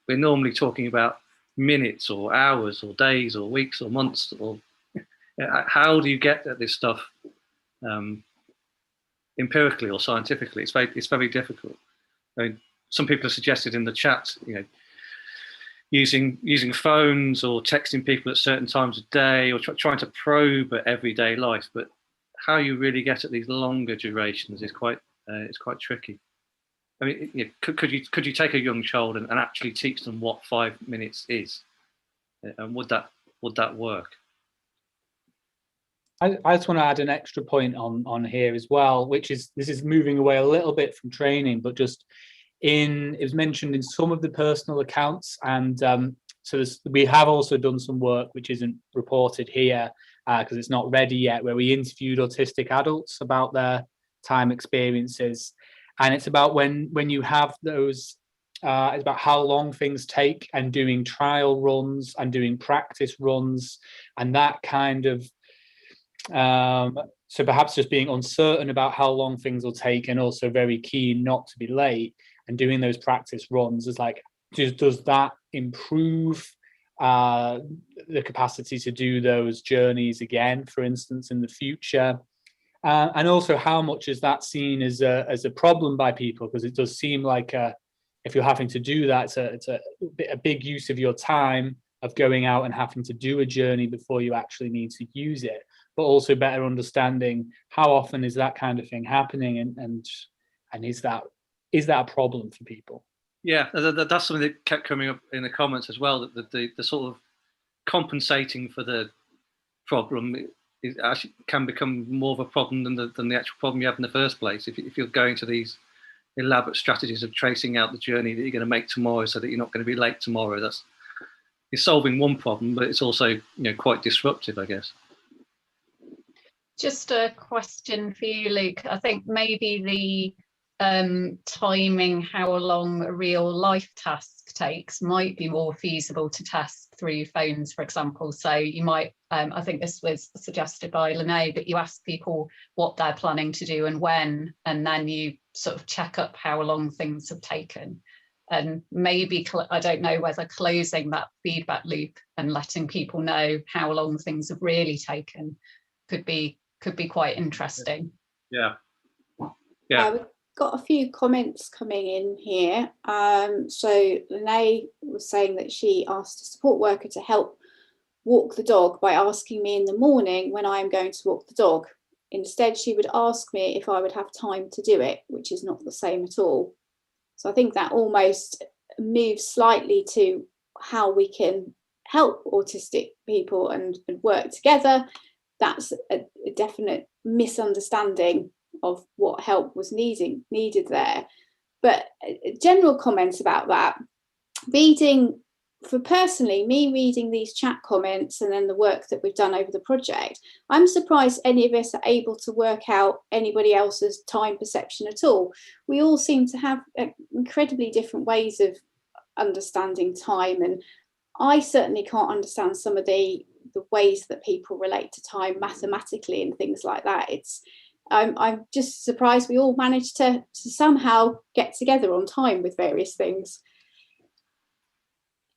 We're normally talking about minutes or hours or days or weeks or months. Or how do you get at this stuff empirically or scientifically? It's very difficult. I mean, some people have suggested in the chat, using phones or texting people at certain times of day, or trying to probe at everyday life. But how you really get at these longer durations is quite tricky. I mean, could you take a young child and actually teach them what 5 minutes is, and would that work? I just want to add an extra point on here as well, which is this is moving away a little bit from training, but just it was mentioned in some of the personal accounts, and so we have also done some work which isn't reported here because it's not ready yet, where we interviewed autistic adults about their time experiences. And it's about when you have those, it's about how long things take, and doing trial runs and doing practice runs, and that kind of, so perhaps just being uncertain about how long things will take, and also very keen not to be late, and doing those practice runs is like, does that improve the capacity to do those journeys again, for instance, in the future? And also, how much is that seen as a problem by people? Because it does seem like if you're having to do that, it's a big use of your time of going out and having to do a journey before you actually need to use it. But also better understanding how often is that kind of thing happening, and is that a problem for people? Yeah, that's something that kept coming up in the comments as well. That the sort of compensating for the problem actually can become more of a problem than the actual problem you have in the first place. If you're going to these elaborate strategies of tracing out the journey that you're going to make tomorrow so that you're not going to be late tomorrow, you're solving one problem, but it's also quite disruptive, I guess. Just a question for you, Luke. I think maybe the timing, how long a real life task takes, might be more feasible to test through phones, for example. So you might, I think this was suggested by Lene, but you ask people what they're planning to do and when, and then you sort of check up how long things have taken. And maybe, I don't know whether closing that feedback loop and letting people know how long things have really taken could be quite interesting. Yeah. We've got a few comments coming in here. So Lene was saying that she asked a support worker to help walk the dog by asking me in the morning when I am going to walk the dog. Instead, she would ask me if I would have time to do it, which is not the same at all. So I think that almost moves slightly to how we can help autistic people and work together. That's a definite misunderstanding of what help was needed there. But general comments about that, reading, for personally, me reading these chat comments and then the work that we've done over the project, I'm surprised any of us are able to work out anybody else's time perception at all. We all seem to have incredibly different ways of understanding time, and I certainly can't understand some of the ways that people relate to time mathematically and things like that. I'm just surprised we all managed to somehow get together on time with various things.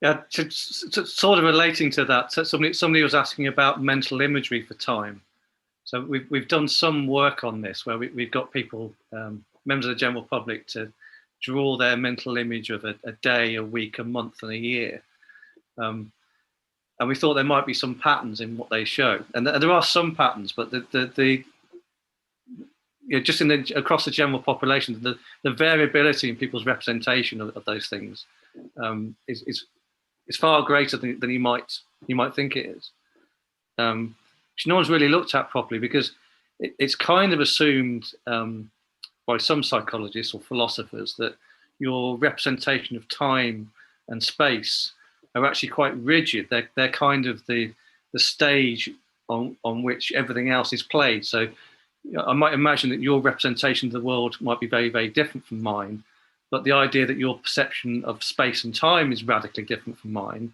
Yeah, sort of relating to that, so somebody was asking about mental imagery for time. So we've done some work on this where we've got people, members of the general public, to draw their mental image of a day, a week, a month, and a year. and we thought there might be some patterns in what they show, and there are some patterns, but just across the general population, the variability in people's representation of those things is far greater than you might think it is, which no one's really looked at properly, because it's kind of assumed by some psychologists or philosophers that your representation of time and space are actually quite rigid. They're kind of the stage on which everything else is played. So I might imagine that your representation of the world might be very, very different from mine, but the idea that your perception of space and time is radically different from mine,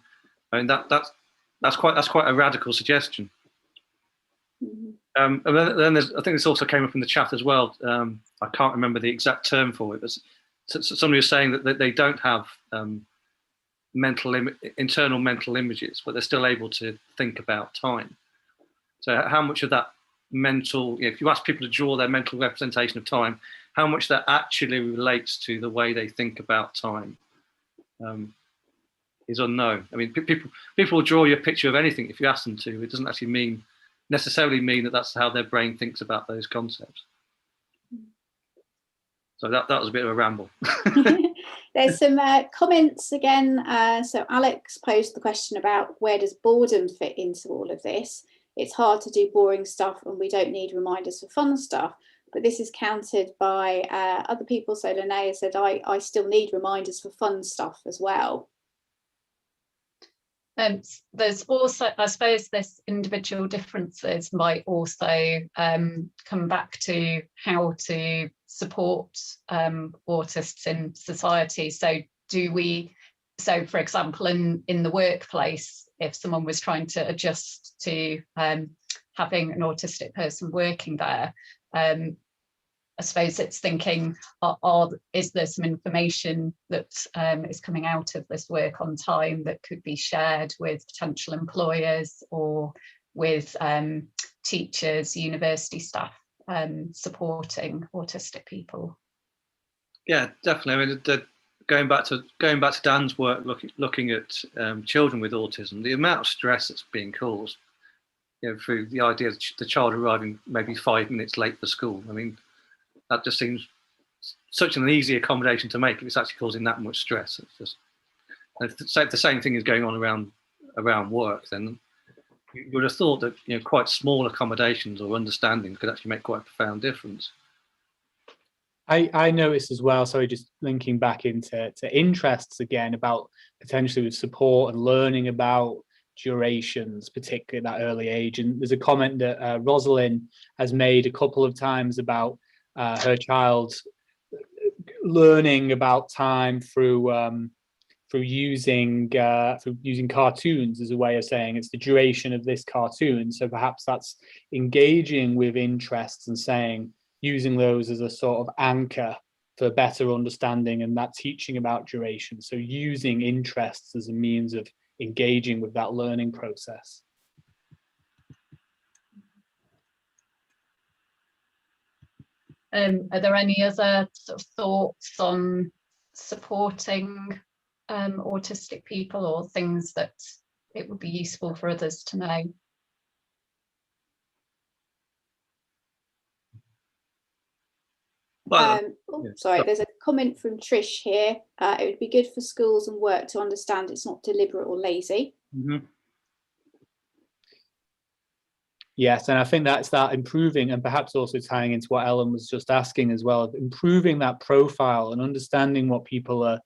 I mean, that's quite a radical suggestion. Mm-hmm. And then I think this also came up in the chat as well. I can't remember the exact term for it, but somebody was saying that they don't have internal mental images, but they're still able to think about time. So how much of that mental, if you ask people to draw their mental representation of time, how much that actually relates to the way they think about time is unknown. I mean, people will draw you a picture of anything if you ask them to. It doesn't actually necessarily mean that that's how their brain thinks about those concepts. So that was a bit of a ramble. There's some comments again. So Alex posed the question about where does boredom fit into all of this? It's hard to do boring stuff and we don't need reminders for fun stuff. But this is countered by other people. So Linnea said, I still need reminders for fun stuff as well. There's also, I suppose, this individual differences might also come back to how to support autists in society. So for example, in the workplace, if someone was trying to adjust to having an autistic person working there, I suppose it's thinking, is there some information that is coming out of this work on time that could be shared with potential employers or with teachers, university staff supporting autistic people? Yeah, definitely. I mean, going back to Dan's work, looking at children with autism, the amount of stress that's being caused, through the idea of the child arriving maybe 5 minutes late for school. I mean, that just seems such an easy accommodation to make if it's actually causing that much stress. It's just, if the same thing is going on around work, then you would have thought that quite small accommodations or understanding could actually make quite a profound difference. I noticed as well, sorry, just linking back into interests again, about potentially with support and learning about durations, particularly at that early age. And there's a comment that Rosalind has made a couple of times about her child learning about time through using cartoons as a way of saying it's the duration of this cartoon. So perhaps that's engaging with interests and using those as a sort of anchor for better understanding, and that teaching about duration. So using interests as a means of engaging with that learning process. Are there any other sort of thoughts on supporting autistic people, or things that it would be useful for others to know? Sorry, there's a comment from Trish here. It would be good for schools and work to understand it's not deliberate or lazy. Mm-hmm. Yes, and I think that's that improving, and perhaps also tying into what Ellen was just asking as well, of improving that profile and understanding what people are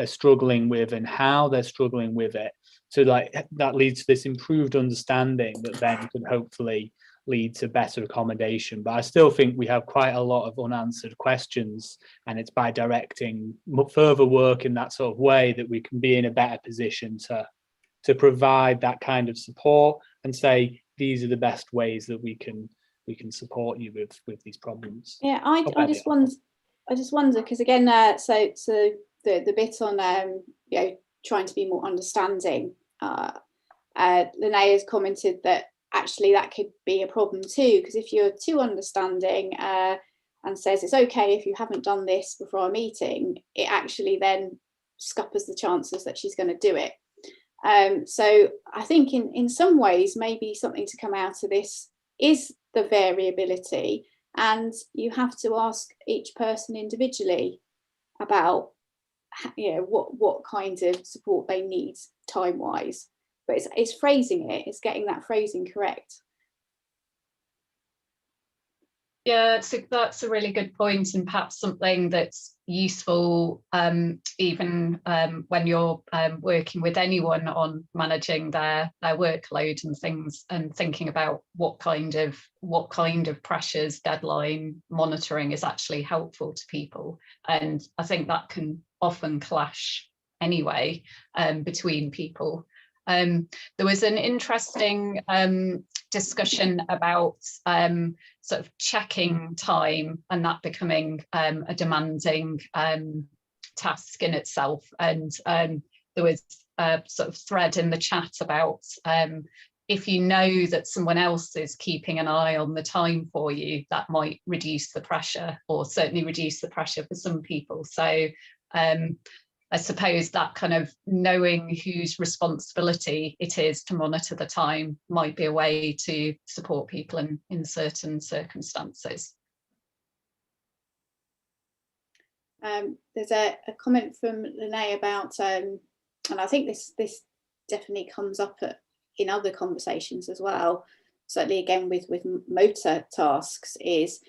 struggling with and how they're struggling with it. So that leads to this improved understanding that then can hopefully lead to better accommodation. But I still think we have quite a lot of unanswered questions, and it's by directing further work in that sort of way that we can be in a better position to provide that kind of support and say, these are the best ways that we can support you with these problems. Yeah, I just wonder because again, so the bit on trying to be more understanding. Linnea has commented that actually that could be a problem too, because if you're too understanding and says it's okay if you haven't done this before our meeting, it actually then scuppers the chances that she's going to do it. So I think in some ways, maybe something to come out of this is the variability, and you have to ask each person individually about, you know, what kind of support they need time wise. But it's phrasing it, it's getting that phrasing correct. Yeah, so that's a really good point, and perhaps something that's useful even when you're working with anyone on managing their workload and things, and thinking about what kind of pressures, deadline monitoring is actually helpful to people. And I think that can often clash anyway between people. There was an interesting discussion about sort of checking time, and that becoming a demanding task in itself. And there was a sort of thread in the chat about if you know that someone else is keeping an eye on the time for you, that might reduce the pressure, or certainly reduce the pressure for some people. So I suppose that kind of knowing whose responsibility it is to monitor the time might be a way to support people in certain circumstances. There's a comment from Lene about, and I think this definitely comes up in other conversations as well, certainly again with motor tasks, is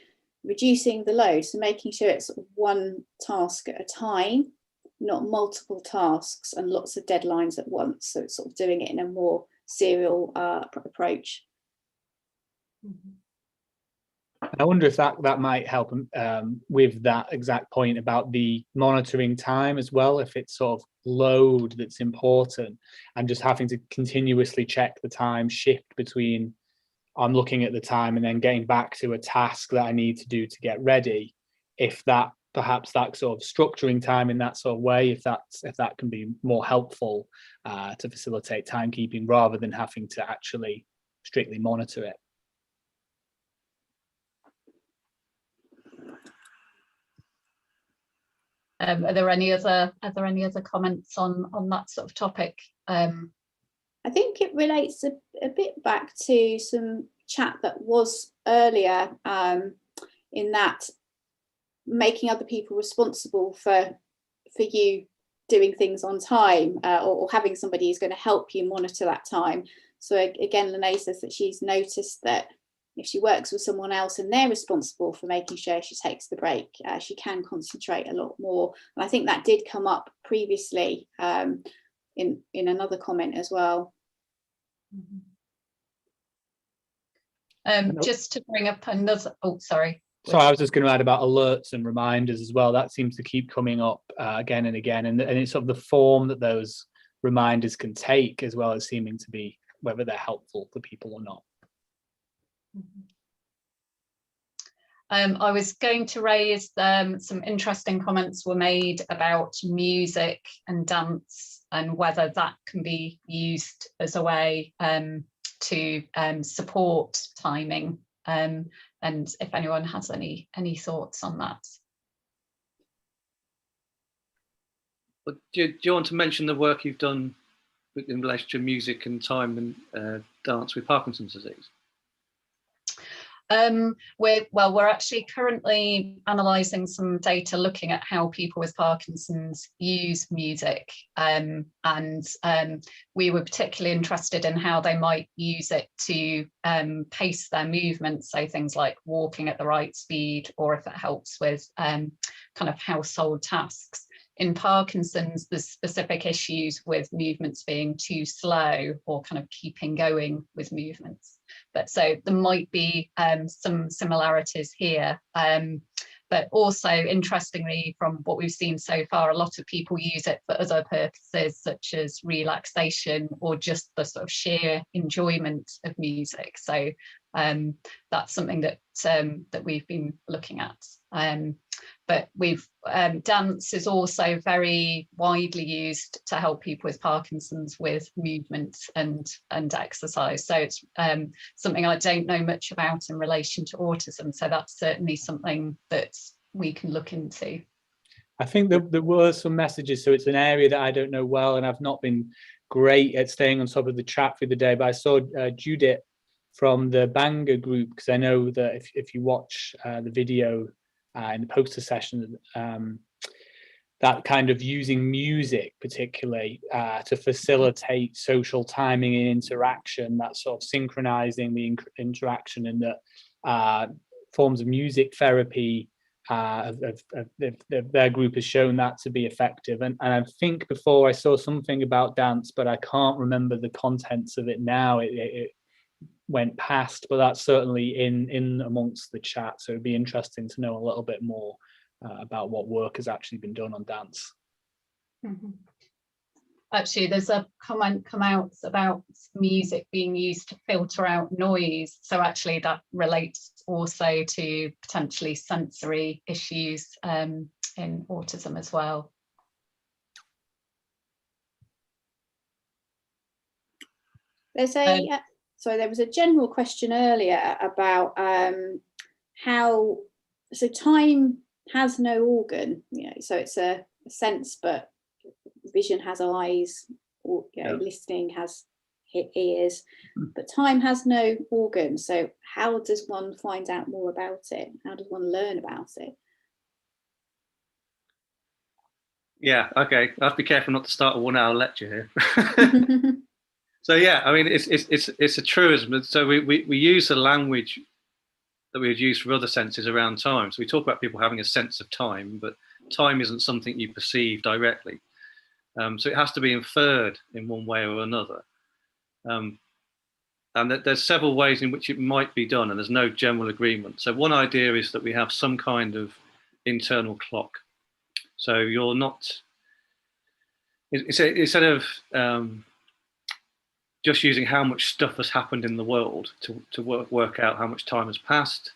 reducing the load, so making sure it's one task at a time, not multiple tasks and lots of deadlines at once. So it's sort of doing it in a more serial approach. I wonder if that might help with that exact point about the monitoring time as well, if it's sort of load that's important, and just having to continuously check the time, shift between I'm looking at the time and then getting back to a task that I need to do to get ready. If that perhaps that sort of structuring time in that sort of way, if that can be more helpful to facilitate timekeeping rather than having to actually strictly monitor it. Are there any other comments on that sort of topic? I think it relates a bit back to some chat that was earlier, in that making other people responsible for you doing things on time, or having somebody who's going to help you monitor that time. So again, Lene says that she's noticed that if she works with someone else and they're responsible for making sure she takes the break, she can concentrate a lot more. And I think that did come up previously in another comment as well. Just to bring up another, oh, sorry. So I was just going to add about alerts and reminders as well. That seems to keep coming up again and again, and it's sort of the form that those reminders can take, as well as seeming to be whether they're helpful for people or not. I was going to raise some interesting comments were made about music and dance, and whether that can be used as a way to support timing, and if anyone has any thoughts on that. Do you want to mention the work you've done in relation to music and time and dance with Parkinson's disease? We're actually currently analysing some data looking at how people with Parkinson's use music, and we were particularly interested in how they might use it to pace their movements, so things like walking at the right speed, or if it helps with kind of household tasks. In Parkinson's, there's specific issues with movements being too slow, or kind of keeping going with movements. But so there might be some similarities here. But also, interestingly, from what we've seen so far, a lot of people use it for other purposes, such as relaxation or just the sort of sheer enjoyment of music. So that's something that we've been looking at. But dance is also very widely used to help people with Parkinson's with movement and exercise. So it's something I don't know much about in relation to autism. So that's certainly something that we can look into. I think there were some messages, so it's an area that I don't know well, and I've not been great at staying on top of the chat through the day. But I saw Judith from the Bangor group, because I know that if you watch the video in the poster session, that kind of using music particularly to facilitate social timing and interaction, that sort of synchronizing the interaction, and that forms of music therapy, their group has shown that to be effective. And I think before I saw something about dance, but I can't remember the contents of it now. It went past, but that's certainly in amongst the chat. So it'd be interesting to know a little bit more about what work has actually been done on dance. Mm-hmm. Actually, there's a comment come out about music being used to filter out noise. So actually that relates also to potentially sensory issues in autism as well. There's a so there was a general question earlier about how, so time has no organ, you know, so it's a sense, but vision has eyes, or, you know, listening has ears, but time has no organ. So how does one find out more about it? How does one learn about it? Yeah, okay. I have to be careful not to start a 1 hour lecture here. So yeah, I mean, it's a truism. So we use the language that we would use for other senses around time. So we talk about people having a sense of time, but time isn't something you perceive directly. So it has to be inferred in one way or another. And there's several ways in which it might be done, and there's no general agreement. So one idea is that we have some kind of internal clock. So you're not, instead of just using how much stuff has happened in the world to work out how much time has passed,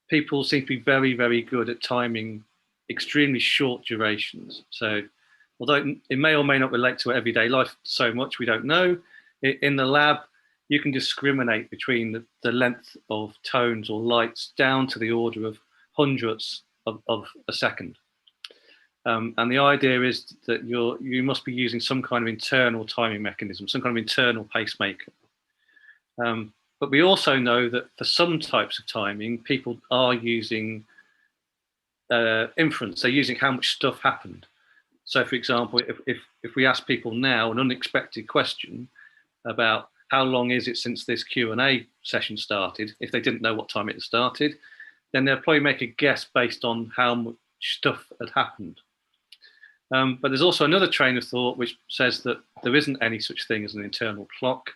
people seem to be very, very good at timing extremely short durations. So although it may or may not relate to everyday life so much, we don't know. In the lab, you can discriminate between the length of tones or lights down to the order of hundredths of a second. And the idea is that you must be using some kind of internal timing mechanism, some kind of internal pacemaker. But we also know that for some types of timing, people are using inference. They're using how much stuff happened. So, for example, if we ask people now an unexpected question about how long is it since this Q&A session started, if they didn't know what time it had started, then they'll probably make a guess based on how much stuff had happened. But there's also another train of thought which says that there isn't any such thing as an internal clock,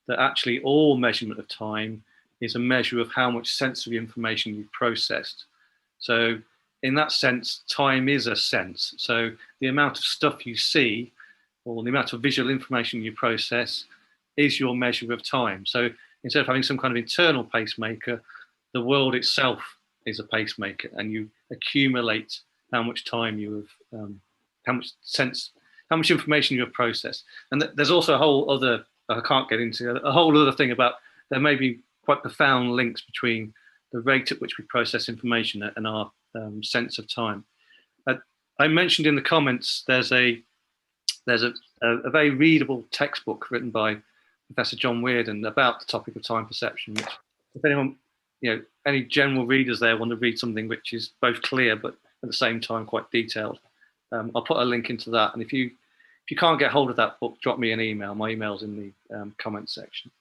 that actually all measurement of time is a measure of how much sensory information you've processed. So in that sense, time is a sense. So the amount of stuff you see, or the amount of visual information you process, is your measure of time. So instead of having some kind of internal pacemaker, the world itself is a pacemaker, and you accumulate how much time you have, how much information you have processed. And there's also a whole other, I can't get into, a whole other thing about, there may be quite profound links between the rate at which we process information and our sense of time. I mentioned in the comments there's a very readable textbook written by Professor John Weirden about the topic of time perception, which, if anyone, any general readers there want to read something which is both clear but at the same time quite detailed, I'll put a link into that. And if you can't get hold of that book, drop me an email. My email's in the comments section.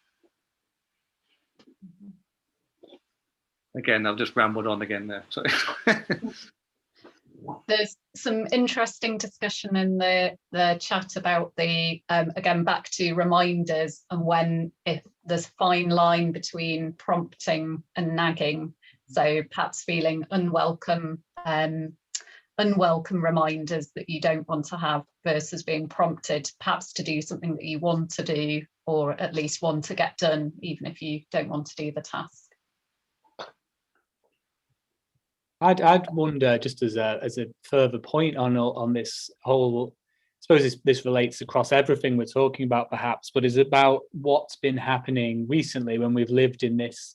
Again, I've just rambled on again there. Sorry. There's some interesting discussion in the chat about the, again, back to reminders, and if there's a fine line between prompting and nagging. So perhaps feeling unwelcome reminders that you don't want to have versus being prompted perhaps to do something that you want to do, or at least want to get done, even if you don't want to do the task. I'd wonder, just as a further point on this whole, I suppose this relates across everything we're talking about perhaps, but is about what's been happening recently when we've lived in this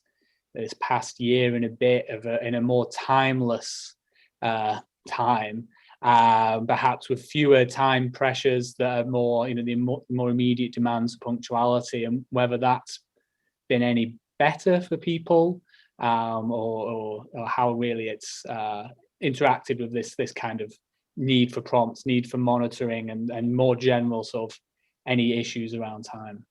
past year and a bit in a more timeless time, perhaps with fewer time pressures that are more, the more immediate demands of punctuality, and whether that's been any better for people, or how really it's interacted with this kind of need for prompts, need for monitoring, and more general sort of any issues around time.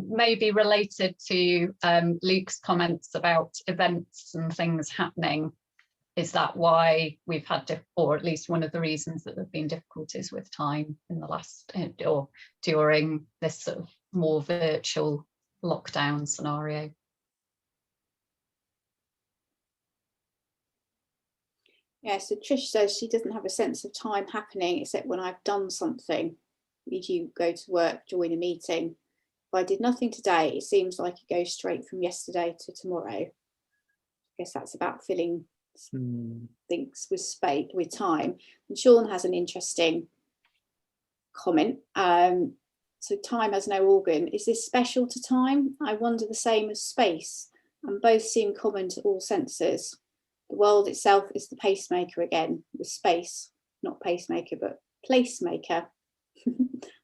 Maybe related to Luke's comments about events and things happening, is that why we've had, or at least one of the reasons that there have been difficulties with time in the last, or during this sort of more virtual lockdown scenario? Yeah, so Trish says she doesn't have a sense of time happening except when I've done something. E.g., go to work, join a meeting. If I did nothing today, it seems like it goes straight from yesterday to tomorrow. I guess that's about filling things with space, with time. And Sean has an interesting comment. So time has no organ. Is this special to time? I wonder the same as space, and both seem common to all senses. The world itself is the pacemaker again, with space, not pacemaker, but placemaker.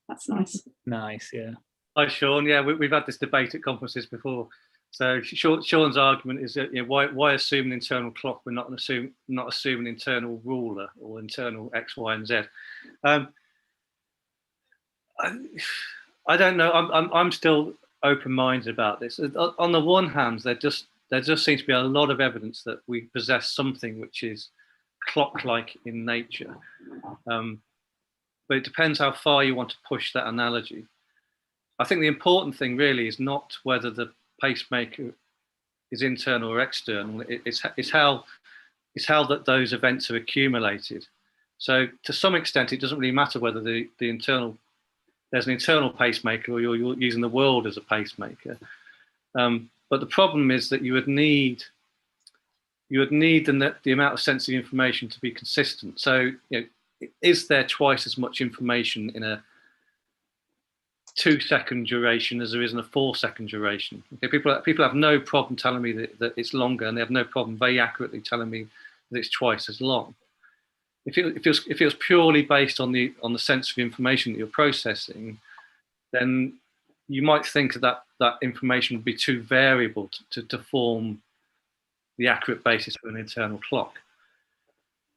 That's nice. Nice, yeah. Hi, Sean. Yeah, we've had this debate at conferences before. So Sean's argument is that, why assume an internal clock when not assume an internal ruler or internal X, Y, and Z? I don't know. I'm still open-minded about this. On the one hand, there just seems to be a lot of evidence that we possess something which is clock-like in nature. But it depends how far you want to push that analogy. I think the important thing really is not whether the pacemaker is internal or external. It's how that those events are accumulated. So to some extent, it doesn't really matter whether there's an internal pacemaker or you're using the world as a pacemaker. But the problem is that you would need the amount of sensory information to be consistent. So, is there twice as much information in a 2-second duration as there is in a 4-second duration? Okay, people have no problem telling me that it's longer, and they have no problem very accurately telling me that it's twice as long. If it was purely based on the sensory information that you're processing, then you might think that information would be too variable to form the accurate basis for an internal clock.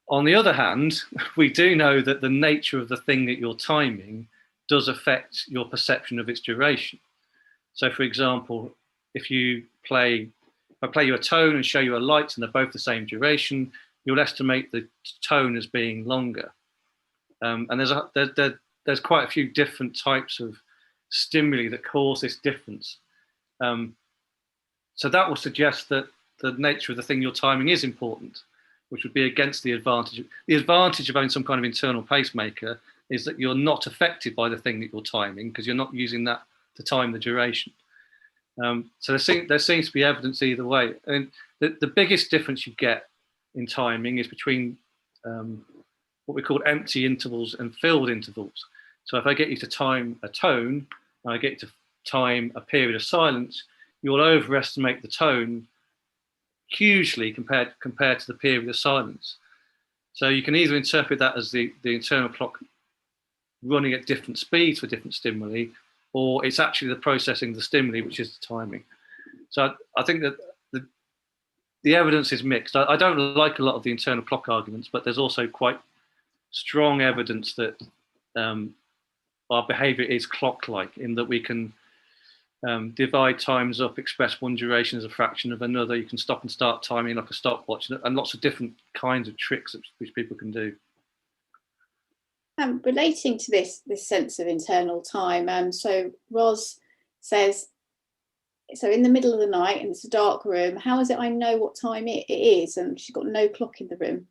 On the other hand, we do know that the nature of the thing that you're timing does affect your perception of its duration. So, for example, if I play you a tone and show you a light and they're both the same duration, you'll estimate the tone as being longer. And there's quite a few different types of stimuli that cause this difference. So that will suggest that the nature of the thing you're timing is important, which would be against the advantage. The advantage of having some kind of internal pacemaker is that you're not affected by the thing that you're timing because you're not using that to time the duration. So there seems to be evidence either way. And the biggest difference you get in timing is between what we call empty intervals and filled intervals. So if I get you to time a tone, and I get you to time a period of silence, you'll overestimate the tone hugely compared to the period of silence. So you can either interpret that as the internal clock running at different speeds for different stimuli, or it's actually the processing of the stimuli which is the timing. So I think that the evidence is mixed. I don't like a lot of the internal clock arguments, but there's also quite strong evidence that our behavior is clock-like in that we can divide times up, express one duration as a fraction of another. You can stop and start timing like a stopwatch, and lots of different kinds of tricks which people can do. Relating to this sense of internal time, so Ros says, so in the middle of the night and it's a dark room, how is it I know what time it is? And she's got no clock in the room.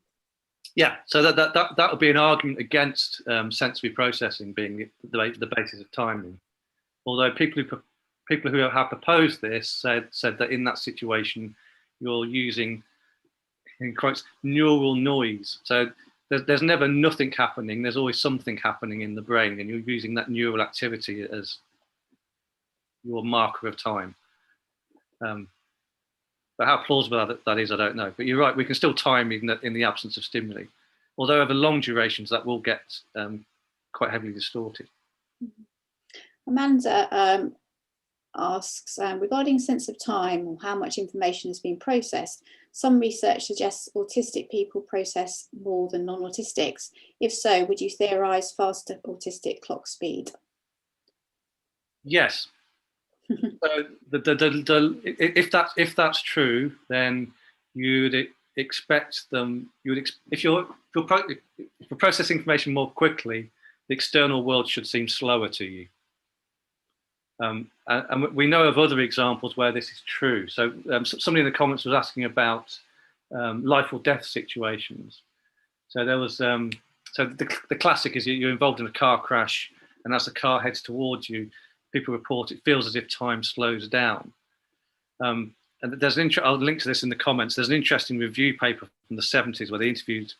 Yeah, so that would be an argument against sensory processing being the basis of timing. Although people who have proposed this said that in that situation you're using, in quotes, neural noise. So there's never nothing happening. There's always something happening in the brain, and you're using that neural activity as your marker of time. But how plausible that is, I don't know. But you're right, we can still time even in the absence of stimuli. Although over long durations, that will get quite heavily distorted. Amanda asks, regarding sense of time or how much information has been processed, some research suggests autistic people process more than non-autistics. If so, would you theorise faster autistic clock speed? Yes. So if that's true, then you'd expect them. If you're processing information more quickly, the external world should seem slower to you. And we know of other examples where this is true. So somebody in the comments was asking about life or death situations. So there was so the classic is you're involved in a car crash, and as the car heads towards you, people report it feels as if time slows down. And there's I'll link to this in the comments. There's an interesting review paper from the 70s where they interviewed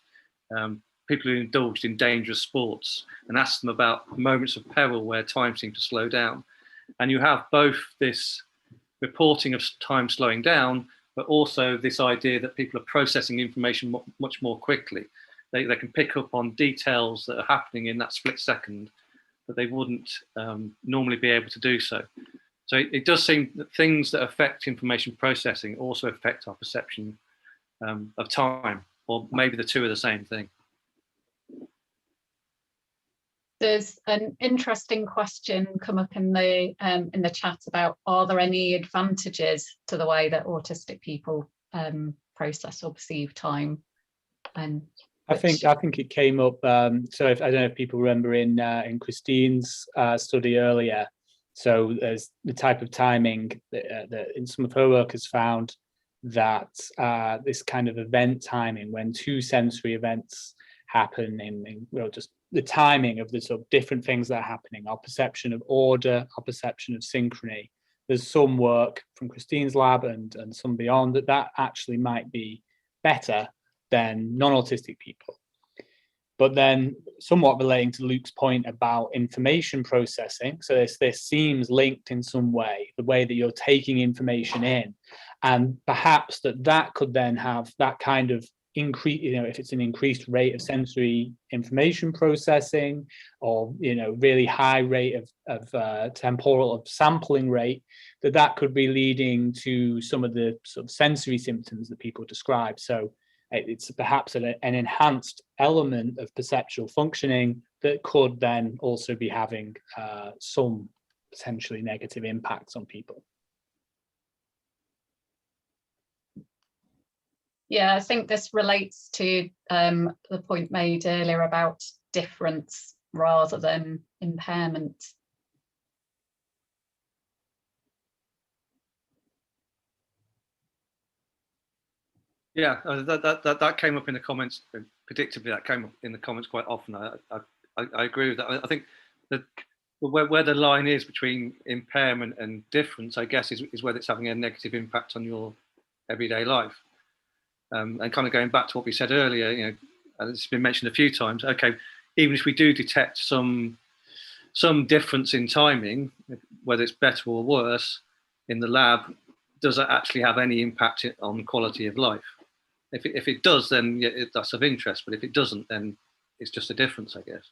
people who indulged in dangerous sports and asked them about moments of peril where time seemed to slow down. And you have both this reporting of time slowing down, but also this idea that people are processing information much more quickly. They can pick up on details that are happening in that split second that they wouldn't normally be able to do so. So it does seem that things that affect information processing also affect our perception of time, or maybe the two are the same thing. There's an interesting question come up in the chat about, are there any advantages to the way that autistic people process or perceive time? And I think it came up. So I don't know if people remember in Christine's study earlier. So there's the type of timing that in some of her work has found that this kind of event timing, when two sensory events happen in just the timing of the sort of different things that are happening, our perception of order, our perception of synchrony. There's some work from Christine's lab and some beyond that actually might be better than non-autistic people. But then somewhat relating to Luke's point about information processing, so this seems linked in some way, the way that you're taking information in, and perhaps that could then have that kind of increase, if it's an increased rate of sensory information processing, or really high rate of temporal of sampling rate, that could be leading to some of the sort of sensory symptoms that people describe. So it's perhaps an enhanced element of perceptual functioning that could then also be having some potentially negative impacts on people. Yeah, I think this relates to the point made earlier about difference rather than impairment. Yeah, that came up in the comments. Predictably, that came up in the comments quite often. I agree with that. I think that where the line is between impairment and difference, I guess, is whether it's having a negative impact on your everyday life. And kind of going back to what we said earlier, and it's been mentioned a few times. Okay, even if we do detect some difference in timing, whether it's better or worse in the lab, does that actually have any impact on quality of life? If it does, then that's of interest. But if it doesn't, then it's just a difference, I guess.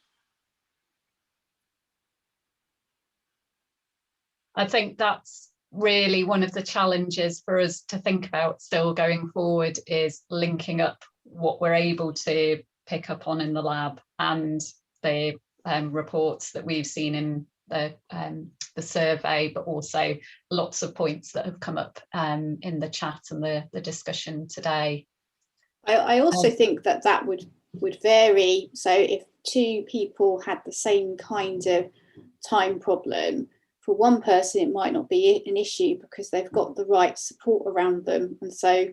I think that's really one of the challenges for us to think about still going forward, is linking up what we're able to pick up on in the lab and the reports that we've seen in the survey, but also lots of points that have come up in the chat and the discussion today. I also think that would vary. So if two people had the same kind of time problem, for one person it might not be an issue because they've got the right support around them, and so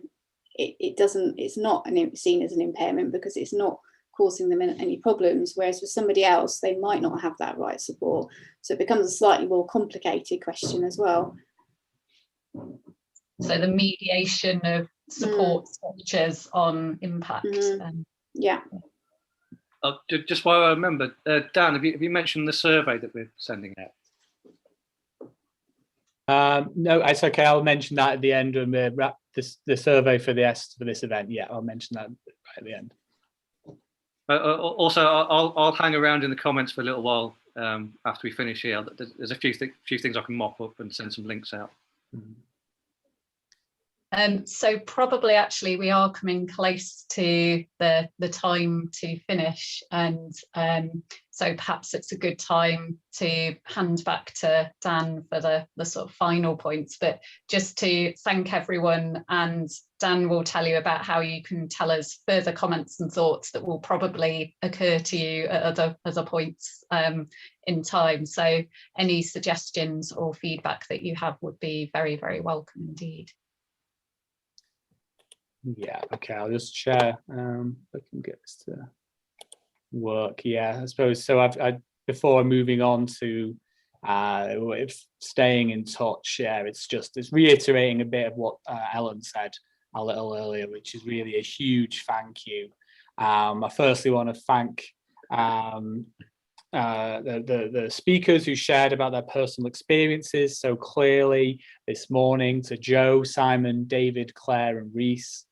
it's not seen as an impairment because it's not causing them any problems, whereas for somebody else they might not have that right support, so it becomes a slightly more complicated question as well. So the mediation of support structures on impact. Yeah. Just while I remember, Dan, have you mentioned the survey that we're sending out? No, it's okay. I'll mention that at the end when we wrap the survey for this event. Yeah, I'll mention that right at the end. Also, I'll hang around in the comments for a little while after we finish here. There's a few things I can mop up and send some links out. So probably actually we are coming close to the time to finish, and so perhaps it's a good time to hand back to Dan for the sort of final points, but just to thank everyone, and Dan will tell you about how you can tell us further comments and thoughts that will probably occur to you at other points in time. So any suggestions or feedback that you have would be very, very welcome indeed. Yeah, okay, I'll just share. I can get this to work. Yeah, I suppose so. I before moving on to staying in touch, yeah, it's reiterating a bit of what Ellen said a little earlier, which is really a huge thank you. I firstly want to thank the speakers who shared about their personal experiences so clearly this morning, to Joe, Simon, David, Claire and Reese.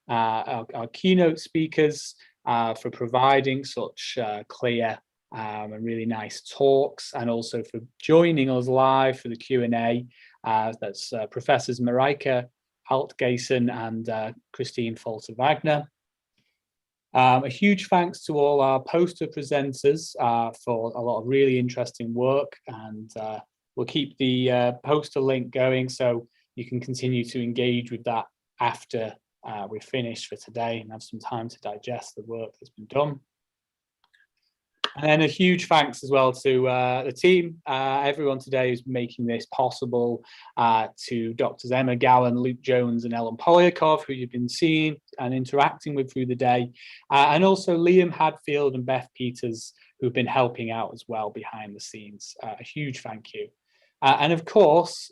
Our keynote speakers for providing such clear and really nice talks, and also for joining us live for the Q&A. That's Professors Mareike Altgesen and Christine Falter-Wagner. A huge thanks to all our poster presenters for a lot of really interesting work, and we'll keep the poster link going so you can continue to engage with that after we're finished for today and have some time to digest the work that's been done. And then a huge thanks as well to the team, everyone today who's making this possible, to Drs. Emma Gowan, Luke Jones and Ellen Polyakov, who you've been seeing and interacting with through the day, and also Liam Hadfield and Beth Peters, who've been helping out as well behind the scenes. A huge thank you. And of course,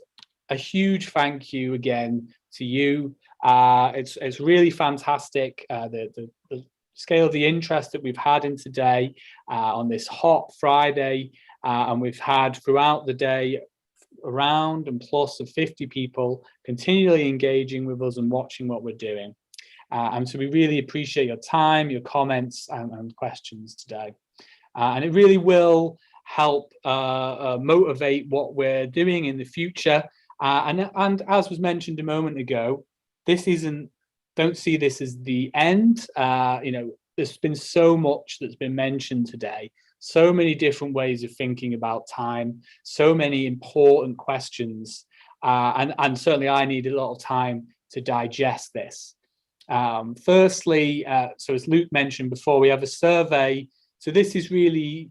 a huge thank you again to you. It's really fantastic, the scale of the interest that we've had in today on this hot Friday, and we've had throughout the day around and plus of 50 people continually engaging with us and watching what we're doing. And so we really appreciate your time, your comments and questions today. And it really will help motivate what we're doing in the future. And as was mentioned a moment ago, don't see this as the end. There's been so much that's been mentioned today, so many different ways of thinking about time, so many important questions, and certainly I need a lot of time to digest this. Firstly, so as Luke mentioned before, we have a survey. So this is really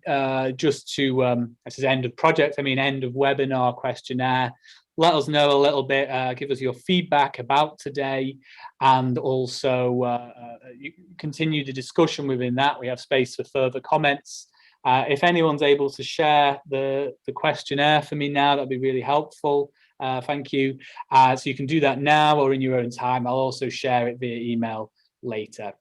just to, this is end of project, end of webinar questionnaire. Let us know a little bit, give us your feedback about today, and also you continue the discussion within that. We have space for further comments. If anyone's able to share the questionnaire for me now, that'd be really helpful. Thank you. So you can do that now or in your own time. I'll also share it via email later.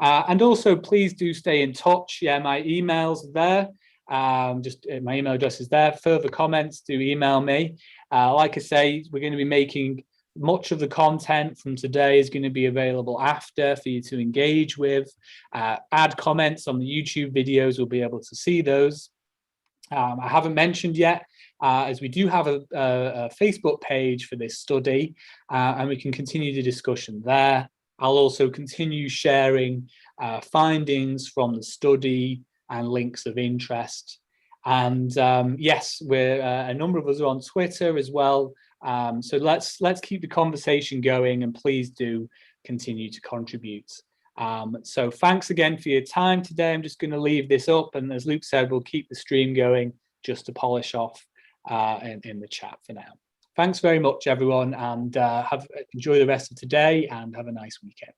And also please do stay in touch. Yeah, my email's there. My email address is there. Further comments, do email me. Like I say, we're going to be making much of the content from today is going to be available after for you to engage with. Add comments on the YouTube videos, we'll be able to see those. I haven't mentioned yet, as we do have a Facebook page for this study, and we can continue the discussion there. I'll also continue sharing findings from the study and links of interest. And yes, a number of us are on Twitter as well. So let's keep the conversation going, and please do continue to contribute. So thanks again for your time today. I'm just going to leave this up, and as Luke said, we'll keep the stream going just to polish off in the chat for now. Thanks very much, everyone, and enjoy the rest of today and have a nice weekend.